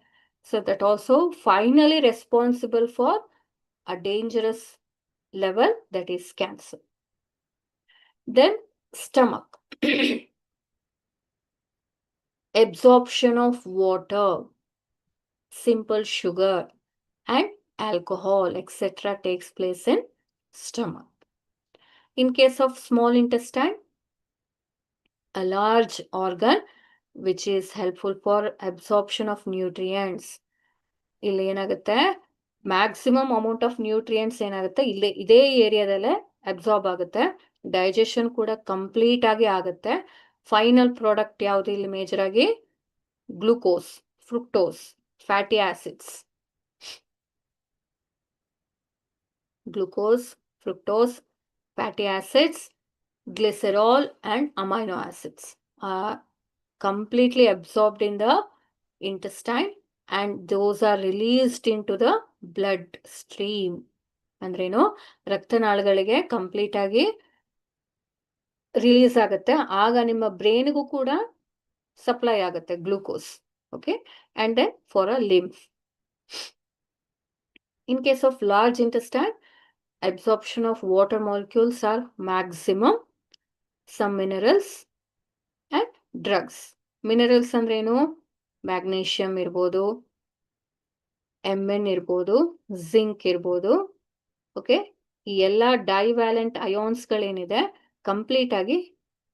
So that also finally responsible for a dangerous level, that is cancer. Then stomach. absorption of water, simple sugar and alcohol etc. takes place in stomach. In case of small intestine, a large organ which is helpful for absorption of nutrients. ಇಲ್ಲಿ ಏನಾಗುತ್ತೆ? Maximum amount of nutrients ಏನಾಗುತ್ತೆ? ಇದೇ ಏರಿಯಾದಲ್ಲೇ absorb ಆಗುತ್ತೆ. Digestion ಕೂಡ complete ಆಗಿ ಆಗುತ್ತೆ. Final product ಯಾವುದು ಇಲ್ಲಿ ಮೇಜರ್ ಆಗಿ? Glucose, fructose, fatty acids. Glucose, fructose, fatty acids, glycerol and amino acids are completely absorbed in the intestine and those are released into the blood stream. ಅಂದ್ರೇನು? ರಕ್ತನಾಳಗಳಿಗೆ complete ಆಗಿ release ಆಗುತ್ತೆ. ಆಗ ನಿಮ್ಮ ಬ್ರೈನ್ಗೂ ಕೂಡ supply ಆಗುತ್ತೆ glucose. Okay, and then for a lymph. In case of large intestine, absorption of water molecules are maximum. Some minerals and drugs. Minerals ಅಂದ್ರೇನು? Magnesium ಇರ್ಬೋದು, MN ಇರ್ಬೋದು, ಜಿಂಕ್ ಇರ್ಬೋದು. ಓಕೆ, ಈ ಎಲ್ಲ ಡೈವ್ಯಾಲೆಂಟ್ ಅಯಾನ್ಸ್ಗಳೇನಿದೆ ಕಂಪ್ಲೀಟ್ ಆಗಿ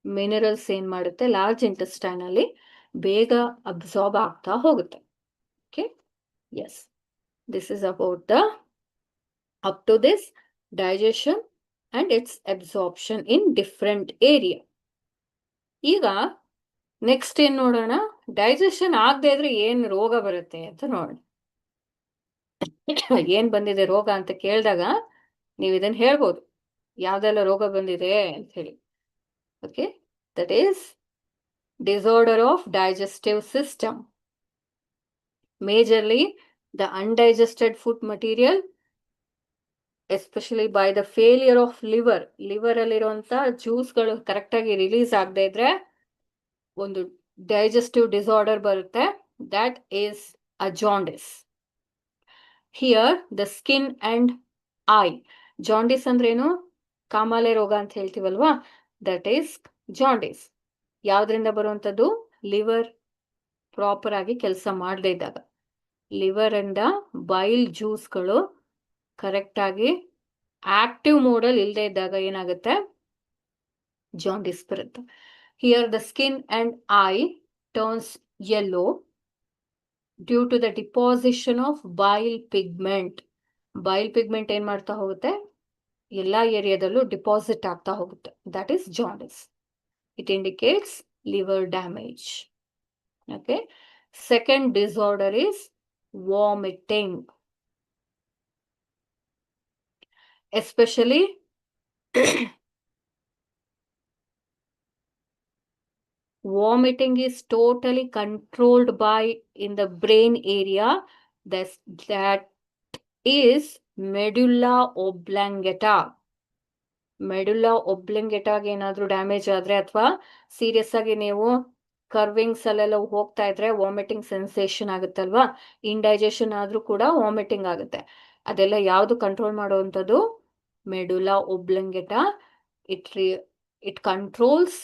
ಮಿನರಲ್ಸ್ ಏನ್ ಮಾಡುತ್ತೆ? ಲಾರ್ಜ್ ಇಂಟೆಸ್ಟೈನ್ ಅಲ್ಲಿ ಬೇಗ ಅಬ್ಸಾರ್ಬ್ ಆಗ್ತಾ ಹೋಗುತ್ತೆ. Okay, yes, this is about the up to this digestion and its absorption in different area. ಈಗ ನೆಕ್ಸ್ಟ್ ಏನ್ ನೋಡೋಣ? ಡೈಜೆಷನ್ ಆಗದೆ ಇದ್ರೆ ಏನ್ ರೋಗ ಬರುತ್ತೆ ಅಂತ ನೋಡೋಣ. ಏನ್ ಬಂದಿದೆ ರೋಗ ಅಂತ ಕೇಳಿದಾಗ ನೀವು ಇದನ್ನ ಹೇಳ್ಬೋದು, ಯಾವ್ದೆಲ್ಲ ರೋಗ ಬಂದಿದೆ ಅಂತ ಹೇಳಿ. Okay, that is disorder of digestive system. Majorly the undigested food material, especially by the failure of liver. Liver ಅಲ್ಲಿರುವಂತ ಜ್ಯೂಸ್ಗಳು ಕರೆಕ್ಟ್ ಆಗಿ ರಿಲೀಸ್ ಆಗದೆ ಇದ್ರೆ ಒಂದು ಡೈಜೆಸ್ಟಿವ್ ಡಿಸಾರ್ಡರ್ ಬರುತ್ತೆ. That is a jaundice. Here the skin and eye. Jaundice ಅಂದ್ರೇನು? ಕಾಮಾಲೆ ರೋಗ ಅಂತ ಹೇಳ್ತೀವಲ್ವಾ, ದಟ್ ಈಸ್ ಜಾಂಡಿಸ್. ಯಾವ್ದ್ರಿಂದ ಬರುವಂತದ್ದು? ಲಿವರ್ ಪ್ರಾಪರ್ ಆಗಿ ಕೆಲಸ ಮಾಡದೇ ಇದ್ದಾಗ, ಲಿವರ್ ಇಂದ ಬೈಲ್ ಜ್ಯೂಸ್ಗಳು ಕರೆಕ್ಟ್ ಆಗಿ ಆಕ್ಟಿವ್ ಮೋಡಲ್ ಇಲ್ಲದೆ ಇದ್ದಾಗ ಏನಾಗುತ್ತೆ? ಜಾಂಡಿಸ್ ಬರುತ್ತೆ. Here the skin and eye turns yellow due to the deposition of bile pigment. Bile pigment ಏನ್ ಮಾಡ್ತಾ ಹೋಗುತ್ತೆ? ಎಲ್ಲಾ ಏರಿಯಾದಲ್ಲೂ ಡಿಪಾಸಿಟ್ ಆಗ್ತಾ ಹೋಗುತ್ತೆ. That is jaundice. It indicates liver damage. Okay, second disorder is vomiting. Especially vomiting is totally controlled by in the brain area, that is medulla oblongata. Medulla ಒಬ್ಲಂಗೆಟಾಗೆ ಏನಾದ್ರೂ damage ಆದ್ರೆ ಅಥವಾ ಸೀರಿಯಸ್ ಆಗಿ ನೀವು ಕರ್ವಿಂಗ್ಸ್ ಅಲ್ಲೆಲ್ಲ ಹೋಗ್ತಾ ಇದ್ರೆ ವಾಮಿಟಿಂಗ್ ಸೆನ್ಸೇಷನ್ ಆಗುತ್ತಲ್ವಾ, ಇಂಡೈಜೆಷನ್ ಆದ್ರೂ ಕೂಡ ವಾಮಿಟಿಂಗ್ ಆಗುತ್ತೆ. ಅದೆಲ್ಲ ಯಾವುದು ಕಂಟ್ರೋಲ್ ಮಾಡುವಂಥದ್ದು? Medulla oblongata. It controls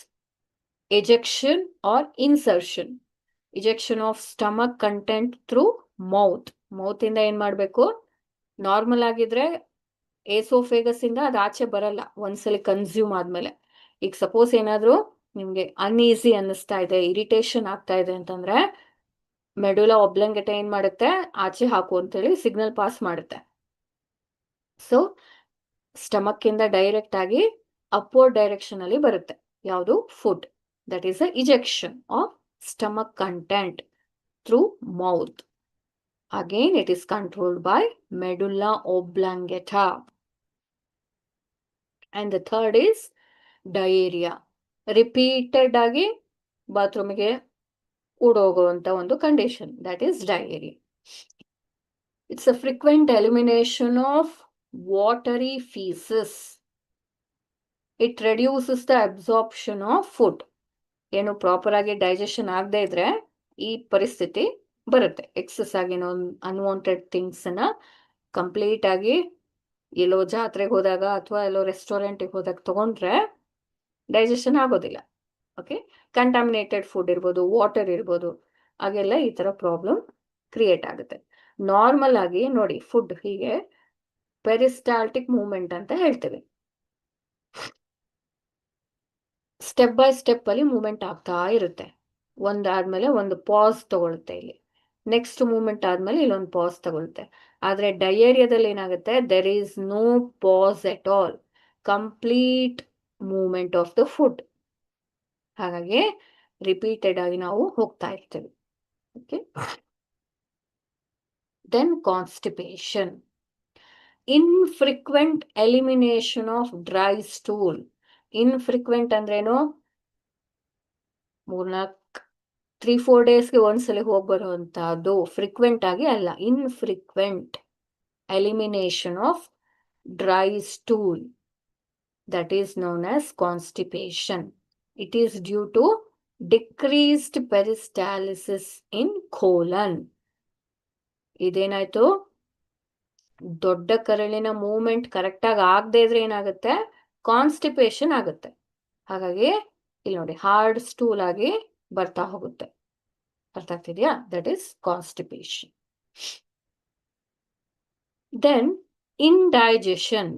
ejection or insertion. Ejection of stomach content through mouth. Mouth ಇಂದ ಏನ್ ಮಾಡ್ಬೇಕು? ನಾರ್ಮಲ್ ಆಗಿದ್ರೆ ಏಸೋಫೇಗಸ್ ಇಂದ ಅದು ಆಚೆ ಬರಲ್ಲ ಒಂದ್ಸಲಿ ಕನ್ಸ್ಯೂಮ್ ಆದ್ಮೇಲೆ. ಈಗ ಸಪೋಸ್ ಏನಾದ್ರೂ ನಿಮ್ಗೆ ಅನ್ಈಸಿ ಅನ್ನಿಸ್ತಾ ಇದೆ, ಇರಿಟೇಷನ್ ಆಗ್ತಾ ಇದೆ ಅಂತಂದ್ರೆ ಮೆಡುಲಾ ಒಬ್ಲಂಗೆಟ ಏನ್ ಮಾಡುತ್ತೆ, ಆಚೆ ಹಾಕು ಅಂತೇಳಿ ಸಿಗ್ನಲ್ ಪಾಸ್ ಮಾಡುತ್ತೆ. ಸೊ ಸ್ಟಮಕ್ ಇಂದ ಡೈರೆಕ್ಟ್ ಆಗಿ ಅಪ್ವರ್ಡ್ ಡೈರೆಕ್ಷನ್ ಅಲ್ಲಿ ಬರುತ್ತೆ ಯಾವುದು, food. That is a ejection of stomach content through mouth. Again, it is controlled by medulla oblongata. And the third is diarrhea. Repeated ಆಗಿ ಬಾತ್ರೂಮಿಗೆ ಓಡೋಗುವಂತ ಒಂದು condition, that is diarrhea. It's a frequent elimination of watery feces. It reduces the absorption of food. ಏನು proper ಆಗಿ digestion ಆಗದೆ ಇದ್ರೆ ಈ ಪರಿಸ್ಥಿತಿ ಬರುತ್ತೆ. Excess ಆಗಿ ಅನ್ವಾಂಟೆಡ್ ಥಿಂಗ್ಸ್ ನ ಕಂಪ್ಲೀಟ್ ಆಗಿ ಎಲ್ಲೋ ಜಾತ್ರೆಗೆ ಹೋದಾಗ ಅಥವಾ ಎಲ್ಲೋ ರೆಸ್ಟೋರೆಂಟ್ಗೆ ಹೋದಾಗ ತಗೊಂಡ್ರೆ ಡೈಜೆಷನ್ ಆಗೋದಿಲ್ಲ. ಓಕೆ, ಕಂಟಾಮಿನೇಟೆಡ್ ಫುಡ್ ಇರ್ಬೋದು, ವಾಟರ್ ಇರ್ಬೋದು, ಹಾಗೆಲ್ಲ ಈ ತರ ಪ್ರಾಬ್ಲಮ್ ಕ್ರಿಯೇಟ್ ಆಗುತ್ತೆ. ನಾರ್ಮಲ್ ಆಗಿ ನೋಡಿ, ಫುಡ್ ಹೀಗೆ ಪೆರಿಸ್ಟಾಲ್ಟಿಕ್ ಮೂವ್ಮೆಂಟ್ ಅಂತ ಹೇಳ್ತೇವೆ. ಸ್ಟೆಪ್ ಬೈ ಸ್ಟೆಪ್ ಅಲ್ಲಿ ಮೂವ್ಮೆಂಟ್ ಆಗ್ತಾ ಇರುತ್ತೆ. ಒಂದಾದ್ಮೇಲೆ ಒಂದು ಪಾಸ್ ತಗೊಳುತ್ತೆ ಇಲ್ಲಿ, ನೆಕ್ಸ್ಟ್ ಮೂವ್ಮೆಂಟ್ ಆದ್ಮೇಲೆ ಇಲ್ಲೊಂದು ಪಾಸ್ ತಗೊಳುತ್ತೆ. ಆದ್ರೆ ಡಯೇರಿಯಾದಲ್ಲಿ ಏನಾಗುತ್ತೆ, there is no pass at all, complete movement of the food. ಹಾಗಾಗಿ ರಿಪೀಟೆಡ್ ಆಗಿ ನಾವು ಹೋಗ್ತಾ ಇರ್ತೇವೆ. Okay, then constipation, infrequent elimination of dry stool. Infrequent ಅಂದ್ರೇನು, 3-4 ಡೇಸ್ಗೆ ಒಂದ್ಸಲಿ ಹೋಗಿ ಬರುವಂತಹದ್ದು, ಫ್ರೀಕ್ವೆಂಟ್ ಆಗಿ ಅಲ್ಲ. Infrequent elimination of dry stool, that is known as constipation. It is due to decreased peristalsis in colon. ಇದೇನಾಯ್ತು, ದೊಡ್ಡ ಕರಳಿನ ಮೂವ್ಮೆಂಟ್ ಕರೆಕ್ಟ್ ಆಗಿ ಆಗದೆ ಇದ್ರೆ ಏನಾಗುತ್ತೆ, ಕಾನ್ಸ್ಟಿಪೇಷನ್ ಆಗುತ್ತೆ. ಹಾಗಾಗಿ ಇಲ್ಲಿ ನೋಡಿ, ಹಾರ್ಡ್ ಸ್ಟೂಲ್ ಆಗಿ ಬರ್ತಾ ಹೋಗುತ್ತೆ. ಅರ್ಥ ಆಗ್ತಿದ್ಯಾ? That is constipation. Then indigestion.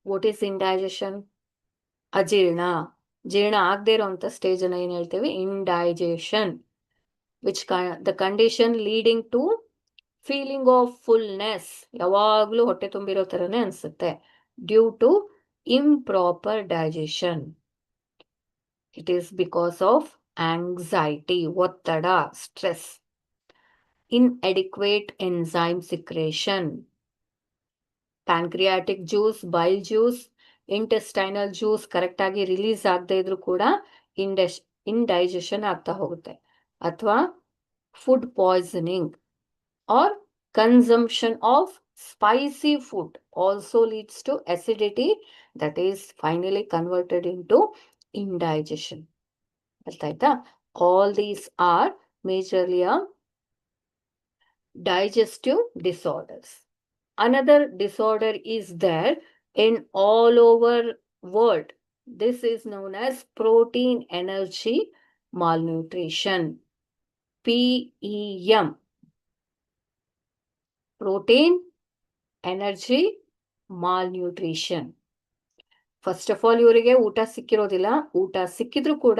What is indigestion? ಅಜೀರ್ಣ, ಜೀರ್ಣ ಆಗದೆ ಇರುವಂತ ಸ್ಟೇಜ್ ಅನ್ನ ಏನ್ ಹೇಳ್ತೇವೆ, indigestion. Which the condition leading to feeling of fullness, ಯಾವಾಗ್ಲೂ ಹೊಟ್ಟೆ ತುಂಬಿರೋ ತರನೇ ಅನ್ಸುತ್ತೆ, due to improper digestion. It is because of anxiety, ಒತ್ತಡ, stress, inadequate enzyme secretion, pancreatic juice, bile juice, intestinal juice correct ಆಗಿ ರಿಲೀಸ್ ಆಗದೆ ಇದ್ರೂ ಕೂಡ ಇಂಡೈಜೆಷನ್ ಆಗ್ತಾ ಹೋಗುತ್ತೆ. ಅಥವಾ food poisoning or consumption of spicy food also leads to acidity, that is finally converted into indigestion. All these are majorly digestive disorders. Another disorder is there in all over world. This is known as protein energy malnutrition, PEM. Protein energy malnutrition. First of all ಇವರಿಗೆ ಊಟ ಸಿಕ್ಕಿರೋದಿಲ್ಲ, ಊಟ ಸಿಕ್ಕಿದ್ರು ಕೂಡ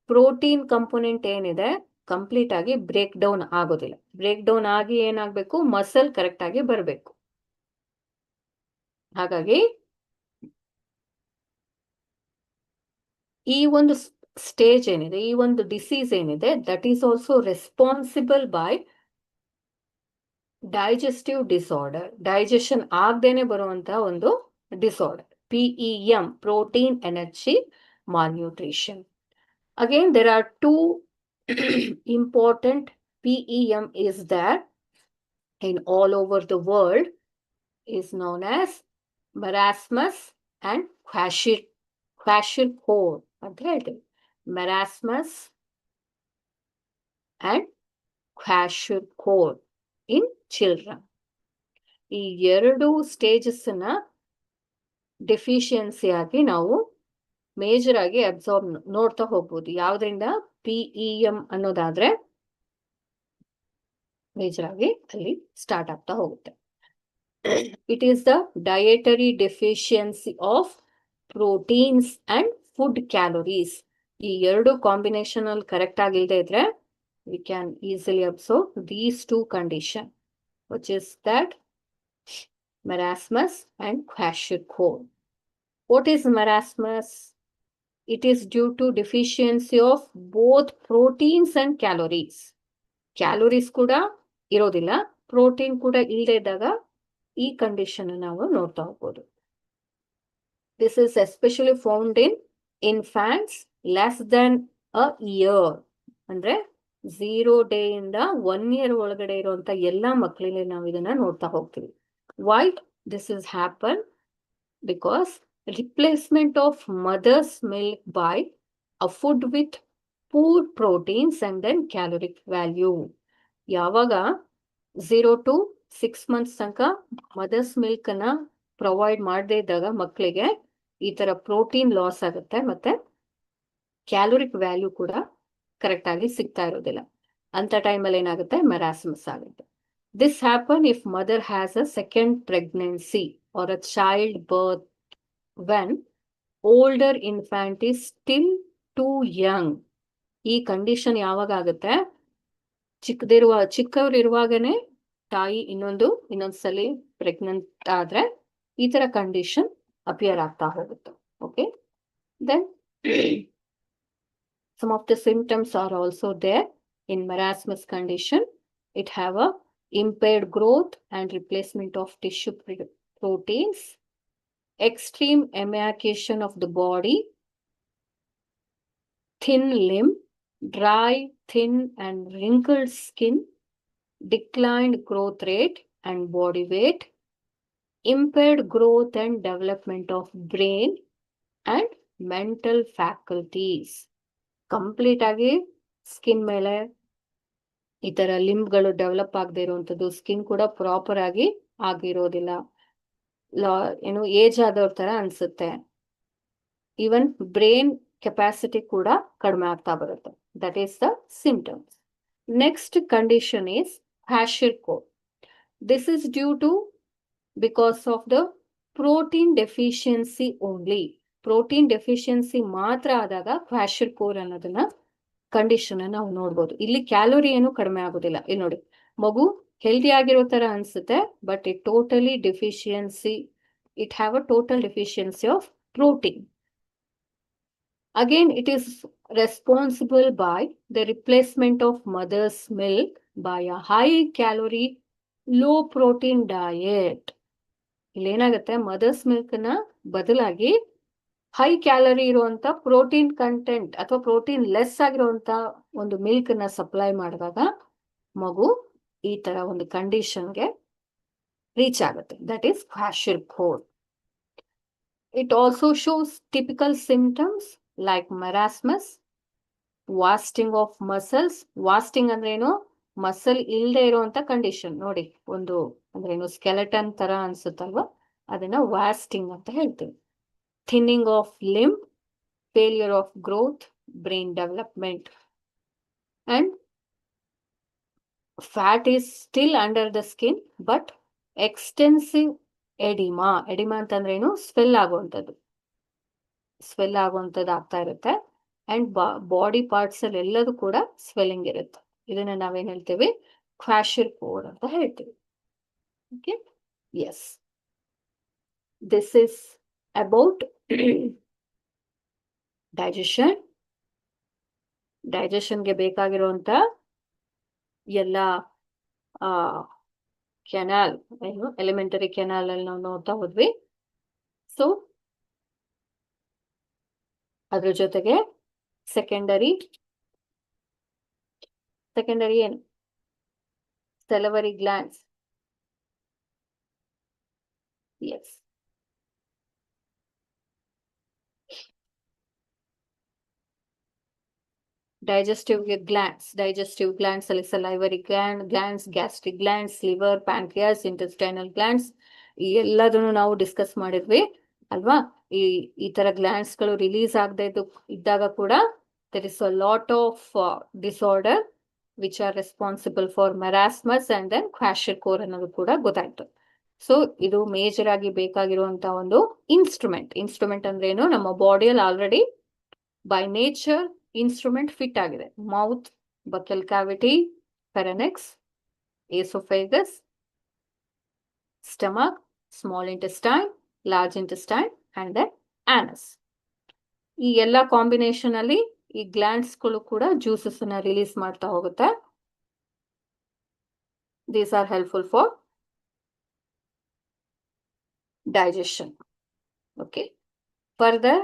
protein component ಏನಿದೆ complete ಆಗಿ break down ಆಗೋದಿಲ್ಲ. Break down ಆಗಿ ಏನಾಗಬೇಕು, ಮಸಲ್ ಕರೆಕ್ಟ್ ಆಗಿ ಬರಬೇಕು. ಹಾಗಾಗಿ ಈ ಒಂದು ಸ್ಟೇಜ್ ಏನಿದೆ, ಈ ಒಂದು ಡಿಸೀಸ್ ಏನಿದೆ, that is also responsible by digestive disorder. Digestion ಆಗದೇನೆ ಬರುವಂತಹ ಒಂದು disorder, PEM, protein energy malnutrition. Again, there are two important PEM is there in all over the world, is known as marasmus and kwashiorkor ಅಂತ ಹೇಳ್ತೀವಿ. marasmus and kwashiorkor in children. ಈ ಎರಡು stages ನ deficiency ಆಗಿ ನಾವು major ಆಗಿ absorb ನೋಡ್ತಾ ಹೋಗ್ಬೋದು. ಯಾವ್ದ್ರಿಂದ, PEM ಅನ್ನೋದಾದ್ರೆ ಮೇಜರ್ ಆಗಿ ಅಲ್ಲಿ ಸ್ಟಾರ್ಟ್ ಆಗ್ತಾ ಹೋಗುತ್ತೆ. It is the dietary deficiency of proteins and food calories. ಈ ಎರಡು ಕಾಂಬಿನೇಷನ್ ಅಲ್ಲಿ ಕರೆಕ್ಟ್ ಆಗಿಲ್ಲದೆ ಇದ್ರೆ we can easily observe these two conditions, which is that marasmus and kwashiorkor. What is marasmus? It is due to deficiency of both proteins and calories. Calories ಕೂಡ ಇರೋದಿಲ್ಲ, protein ಕೂಡ ಇಲ್ಲದೆ ಇದ್ದಾಗ ಈ ಕಂಡೀಷನ್ ನಾವು ನೋಡ್ತಾ ಹೋಗ್ಬೋದು. This is especially found in infants less than a year. ಅಂದ್ರೆ 0 day ಇಂದ 1 year ಒಳಗಡೆ ಇರುವಂತ ಎಲ್ಲಾ ಮಕ್ಕಳಲ್ಲಿ ನಾವು ಇದನ್ನ ನೋಡ್ತಾ ಹೋಗ್ತೀವಿ. Why this is happen? Because replacement of mother's milk by a food with poor proteins and then caloric value. ಯಾವಾಗ 0 to 6 months ತನಕ ಮದರ್ಸ್ ಮಿಲ್ಕ್ ಅನ್ನ ಪ್ರೊವೈಡ್ ಮಾಡದೇ ಇದ್ದಾಗ ಮಕ್ಕಳಿಗೆ ಈ ತರ ಪ್ರೋಟೀನ್ ಲಾಸ್ ಆಗುತ್ತೆ, ಮತ್ತೆ ಕ್ಯಾಲೋರಿಕ್ ವ್ಯಾಲ್ಯೂ ಕೂಡ ಕರೆಕ್ಟ್ ಆಗಿ ಸಿಗ್ತಾ ಇರೋದಿಲ್ಲ. ಅಂತ ಟೈಮಲ್ಲಿ ಏನಾಗುತ್ತೆ, ಮೆರಾಸ್ಮಸ್ ಆಗುತ್ತೆ. This happen if mother has a second pregnancy or a child birth when older infant is still too young. ಈ ಕಂಡೀಷನ್ ಯಾವಾಗ ಆಗುತ್ತೆ, ಚಿಕ್ಕವರಿರುವಾಗನೇ ತಾಯಿ ಇನ್ನೊಂದ್ಸಲಿ ಪ್ರೆಗ್ನೆಂಟ್ ಆದ್ರೆ ಈ ತರ ಕಂಡೀಷನ್ ಅಪಿಯರ್ ಆಗ್ತಾ ಹೋಗುತ್ತೆ. Okay, then some of the symptoms are also there in marasmus condition. It have a impaired growth and replacement of tissue proteins, extreme emaciation of the body, thin limb, dry, thin and wrinkled skin, declined growth rate and body weight, impaired growth and development of brain and mental faculties. Complete ಆಗಿ skin ಮೇಲೆ ಈ ತರ ಲಿಂಬ್ಗಳು develop ಆಗದೆ ಇರುವಂತದ್ದು, skin ಕೂಡ proper ಆಗಿ ಆಗಿರೋದಿಲ್ಲ, ಏನು ಏಜ್ ಆದವ್ರ ತರ ಅನ್ಸುತ್ತೆ. ಈವನ್ ಬ್ರೈನ್ ಕೆಪಾಸಿಟಿ ಕೂಡ ಕಡಿಮೆ ಆಗ್ತಾ ಬರುತ್ತೆ. That is the symptoms. Next condition is kwashiorkor. This is due to because of the protein deficiency only. Protein deficiency ಮಾತ್ರ ಆದಾಗ kwashiorkor ಅನ್ನೋದನ್ನ ಕಂಡೀಷನ್ ನಾವು ನೋಡ್ಬೋದು. ಇಲ್ಲಿ ಕ್ಯಾಲೋರಿ ಏನು ಕಡಿಮೆ ಆಗೋದಿಲ್ಲ. ಇಲ್ಲಿ ನೋಡಿ, ಮಗು ಹೆಲ್ದಿ ಆಗಿರೋ ತರ ಅನ್ಸುತ್ತೆ, but it totally deficiency, it have a total deficiency of protein. Again it is responsible by the replacement of mother's milk by a high calorie low protein diet. ಇಲ್ಲೇನಾಗುತ್ತೆ, ಮದರ್ಸ್ ಮಿಲ್ಕ್ ನ ಬದಲಾಗಿ high calorie ಇರುವಂತ protein content ಅಥವಾ protein less ಆಗಿರುವಂತ ಒಂದು milk ನ supply ಮಾಡಿದಾಗ ಮಗು ಈ ತರ ಒಂದು ಕಂಡೀಷನ್ಗೆ ರೀಚ್ ಆಗುತ್ತೆ. That is kwashiorkor. It also shows typical symptoms like marasmus, wasting of muscles. Wasting ಅಂದ್ರೆ ಏನು, ಮಸಲ್ ಇಲ್ಲದೆ ಇರುವಂತ ಕಂಡೀಷನ್. ನೋಡಿ, ಒಂದು ಅಂದ್ರೆ ಏನು ಸ್ಕೆಲೆಟನ್ ತರ ಅನ್ಸುತ್ತಲ್ವಾ, ಅದನ್ನ ವಾಸ್ಟಿಂಗ್ ಅಂತ ಹೇಳ್ತೀವಿ. Thinning of limb, failure of growth, brain development, and fat is still under the skin but extensive edema. Edema ಅಂತಂದ್ರೆ ಏನು, ಸ್ವೆಲ್ ಆಗುವಂಥದ್ದು ಆಗ್ತಾ ಇರುತ್ತೆ. ಅಂಡ್ ಬಾಡಿ ಪಾರ್ಟ್ಸ್ ಅಲ್ಲಿ ಎಲ್ಲದೂ ಕೂಡ ಸ್ವೆಲ್ಲಿಂಗ್ ಇರುತ್ತೆ. ಇದನ್ನ ನಾವೇನ್ ಹೇಳ್ತೀವಿ, kwashiorkor ಅಂತ ಹೇಳ್ತೀವಿ. Okay, yes, this is about digestion. ಡೈಜೆಷನ್ಗೆ ಬೇಕಾಗಿರುವಂತ ಎಲ್ಲ ಕೆನಾಲ್, ಏನು ಎಲಿಮೆಂಟರಿ ಕೆನಾಲ್ ಅಲ್ಲಿ ನಾವು ನೋಡ್ತಾ ಹೋದ್ವಿ. ಸೊ ಅದ್ರ ಜೊತೆಗೆ ಸೆಕೆಂಡರಿ ಏನು, ಸೆಲವರಿ ಗ್ಲ್ಯಾಂಡ್ಸ್. ಎಸ್, digestive glands ಅಲ್ಲಿ salivary glands, gastric glands, liver, pancreas, intestinal glands ಎಲ್ಲದನ್ನು ನಾವು ಡಿಸ್ಕಸ್ ಮಾಡಿದ್ವಿ ಅಲ್ವಾ. ಈ ತರ ಗ್ಲ್ಯಾಂಡ್ಸ್ ಗಳು ರಿಲೀಸ್ ಆಗದೆ ಇದ್ದಾಗ ಕೂಡ there is a lot of disorder which are responsible for marasmus and then kwashiorkor ಅನ್ನೋದು ಕೂಡ ಗೊತ್ತಾಯ್ತು. ಸೊ ಇದು ಮೇಜರ್ ಆಗಿ ಬೇಕಾಗಿರುವಂತ ಒಂದು ಇನ್ಸ್ಟ್ರೂಮೆಂಟ್ ಅಂದ್ರೆ ಏನು, ನಮ್ಮ ಬಾಡಿಯಲ್ಲಿ already by nature instrument fit ಆಗಿದೆ. Mouth, buccal cavity, pharynx, oesophagus, stomach, small intestine, large intestine and then anus. ಈ ಎಲ್ಲ ಕಾಂಬಿನೇಷನ್ ಅಲ್ಲಿ ಈ ಗ್ಲ್ಯಾಂಡ್ಸ್ಗಳು ಕೂಡ ಜ್ಯೂಸಸ್ ಅನ್ನ ರಿಲೀಸ್ ಮಾಡ್ತಾ ಹೋಗುತ್ತೆ. These are helpful for digestion. Okay. Further,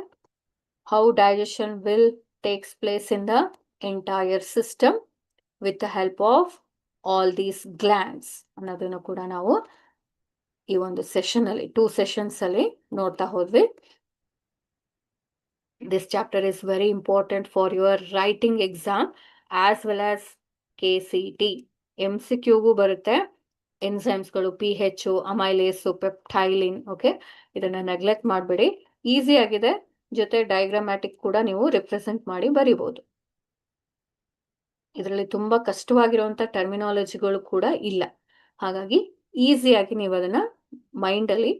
how digestion will takes place in the entire system with the help of all these glands ಅನ್ನೋದನ್ನು ಕೂಡ ನಾವು ಈ ಒಂದು ಸೆಷನ್ ಅಲ್ಲಿ 2 ಸೆಷನ್ಸ್ ಅಲ್ಲಿ ನೋಡ್ತಾ ಹೋದ್ವಿ. This chapter is very important for your writing exam as well as KCT. MCQಗೂ ಬರುತ್ತೆ. ಎನ್ಸೈಮ್ಸ್ಗಳು, pH, ಅಮೈಲೇಸು, ಪೆಪ್ಟೈಲಿನ್. ಓಕೆ, ಇದನ್ನ ನೆಗ್ಲೆಕ್ಟ್ ಮಾಡಬೇಡಿ. ಈಸಿ ಆಗಿದೆ, ಜೊತೆ ಡಯಾಗ್ರಾಮ್ಯಾಟಿಕ್ ಕೂಡ ನೀವು ರಿಪ್ರೆಸೆಂಟ್ ಮಾಡಿ ಬರಿಬಹುದು. ಇದರಲ್ಲಿ ತುಂಬಾ ಕಷ್ಟವಾಗಿರುವಂತ ಟರ್ಮಿನಾಲಜಿಗಳು ಕೂಡ ಇಲ್ಲ. ಹಾಗಾಗಿ ಈಸಿಯಾಗಿ ನೀವು ಅದನ್ನ ಮೈಂಡ್ ಅಲ್ಲಿ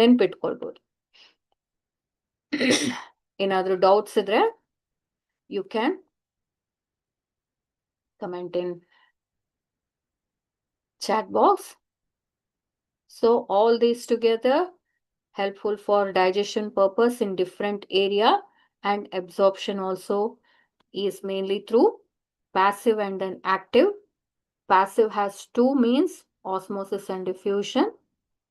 ನೆನ್ಪಿಟ್ಕೊಳ್ಬಹುದು. ಏನಾದ್ರೂ ಡೌಟ್ಸ್ ಇದ್ರೆ you can comment in chat box. So all these together helpful for digestion purpose in different area, and absorption also is mainly through passive and then active. Passive has two means, osmosis and diffusion.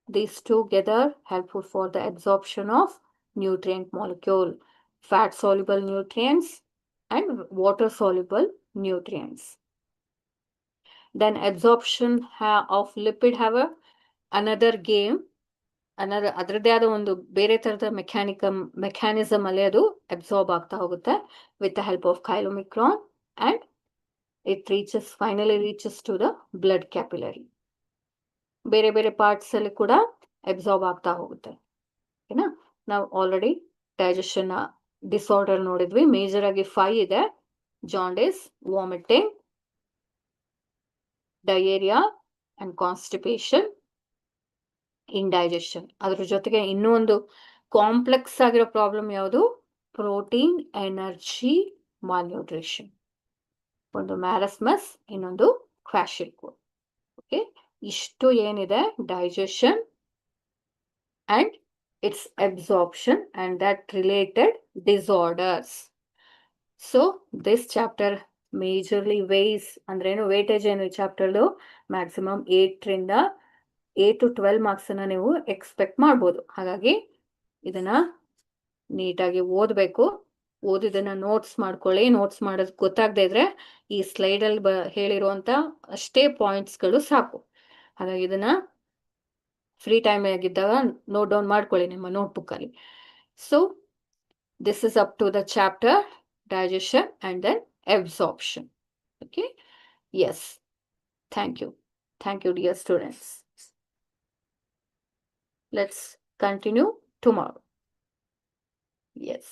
These together helpful for the absorption of nutrient molecule, fat soluble nutrients and water soluble nutrients. Then absorption of lipid have another game, ಅದರದ್ದೇ ಆದ ಒಂದು ಬೇರೆ ತರದ mechanism ಅಲ್ಲಿ ಅದು absorb ಆಗ್ತಾ ಹೋಗುತ್ತೆ with the help of chylomicron, and it finally reaches to the blood capillary. ಬೇರೆ ಬೇರೆ ಪಾರ್ಟ್ಸ್ ಅಲ್ಲಿ ಕೂಡ ಅಬ್ಸಾರ್ಬ್ ಆಗ್ತಾ ಹೋಗುತ್ತೆ. ಓಕೆನಾ? ನಾವು ಆಲ್ರೆಡಿ ಡೈಜೆಷನ್ ಡಿಸಾರ್ಡರ್ ನೋಡಿದ್ವಿ. ಮೇಜರ್ ಆಗಿ 5 ಇದೆ: jaundice, vomiting, diarrhoea and constipation, indigestion. ಅದ್ರ ಜೊತೆಗೆ ಇನ್ನೂ ಒಂದು ಕಾಂಪ್ಲೆಕ್ಸ್ ಆಗಿರೋ ಪ್ರಾಬ್ಲಮ್ ಯಾವುದು? Protein energy malnutrition. ಒಂದು ಮ್ಯಾರಸ್ಮಸ್, ಇನ್ನೊಂದು ಕ್ವಾಶಿಲ್ಕೋರ್. ಓಕೆ, ಇಷ್ಟು ಏನಿದೆ digestion and its absorption and that related disorders. So this chapter majorly ways ಅಂದ್ರೇನು, ವೇಟೇಜ್ ಏನು ಈ ಚಾಪ್ಟರ್ದು ಮ್ಯಾಕ್ಸಿಮಮ್ 8 to 12 ಮಾರ್ಕ್ಸ್ ಅನ್ನ ನೀವು ಎಕ್ಸ್ಪೆಕ್ಟ್ ಮಾಡ್ಬೋದು. ಹಾಗಾಗಿ ಇದನ್ನ ನೀಟಾಗಿ ಓದಬೇಕು. ಓದಿದನ್ನ ನೋಟ್ಸ್ ಮಾಡ್ಕೊಳ್ಳಿ. ನೋಟ್ಸ್ ಮಾಡೋದು ಗೊತ್ತಾಗದೇ ಇದ್ರೆ ಈ ಸ್ಲೈಡ್ ಅಲ್ಲಿ ಹೇಳಿರುವಂತ ಅಷ್ಟೇ ಪಾಯಿಂಟ್ಸ್ಗಳು ಸಾಕು. ಹಾಗಾಗಿ ಇದನ್ನ ಫ್ರೀ ಟೈಮ್ ಆಗಿದ್ದಾಗ ನೋಟ್ ಡೌನ್ ಮಾಡ್ಕೊಳ್ಳಿ ನಿಮ್ಮ ನೋಟ್ಬುಕ್ ಅಲ್ಲಿ. So this is up to the chapter digestion and then absorption. Okay, yes, thank you dear students. Let's continue tomorrow. Yes.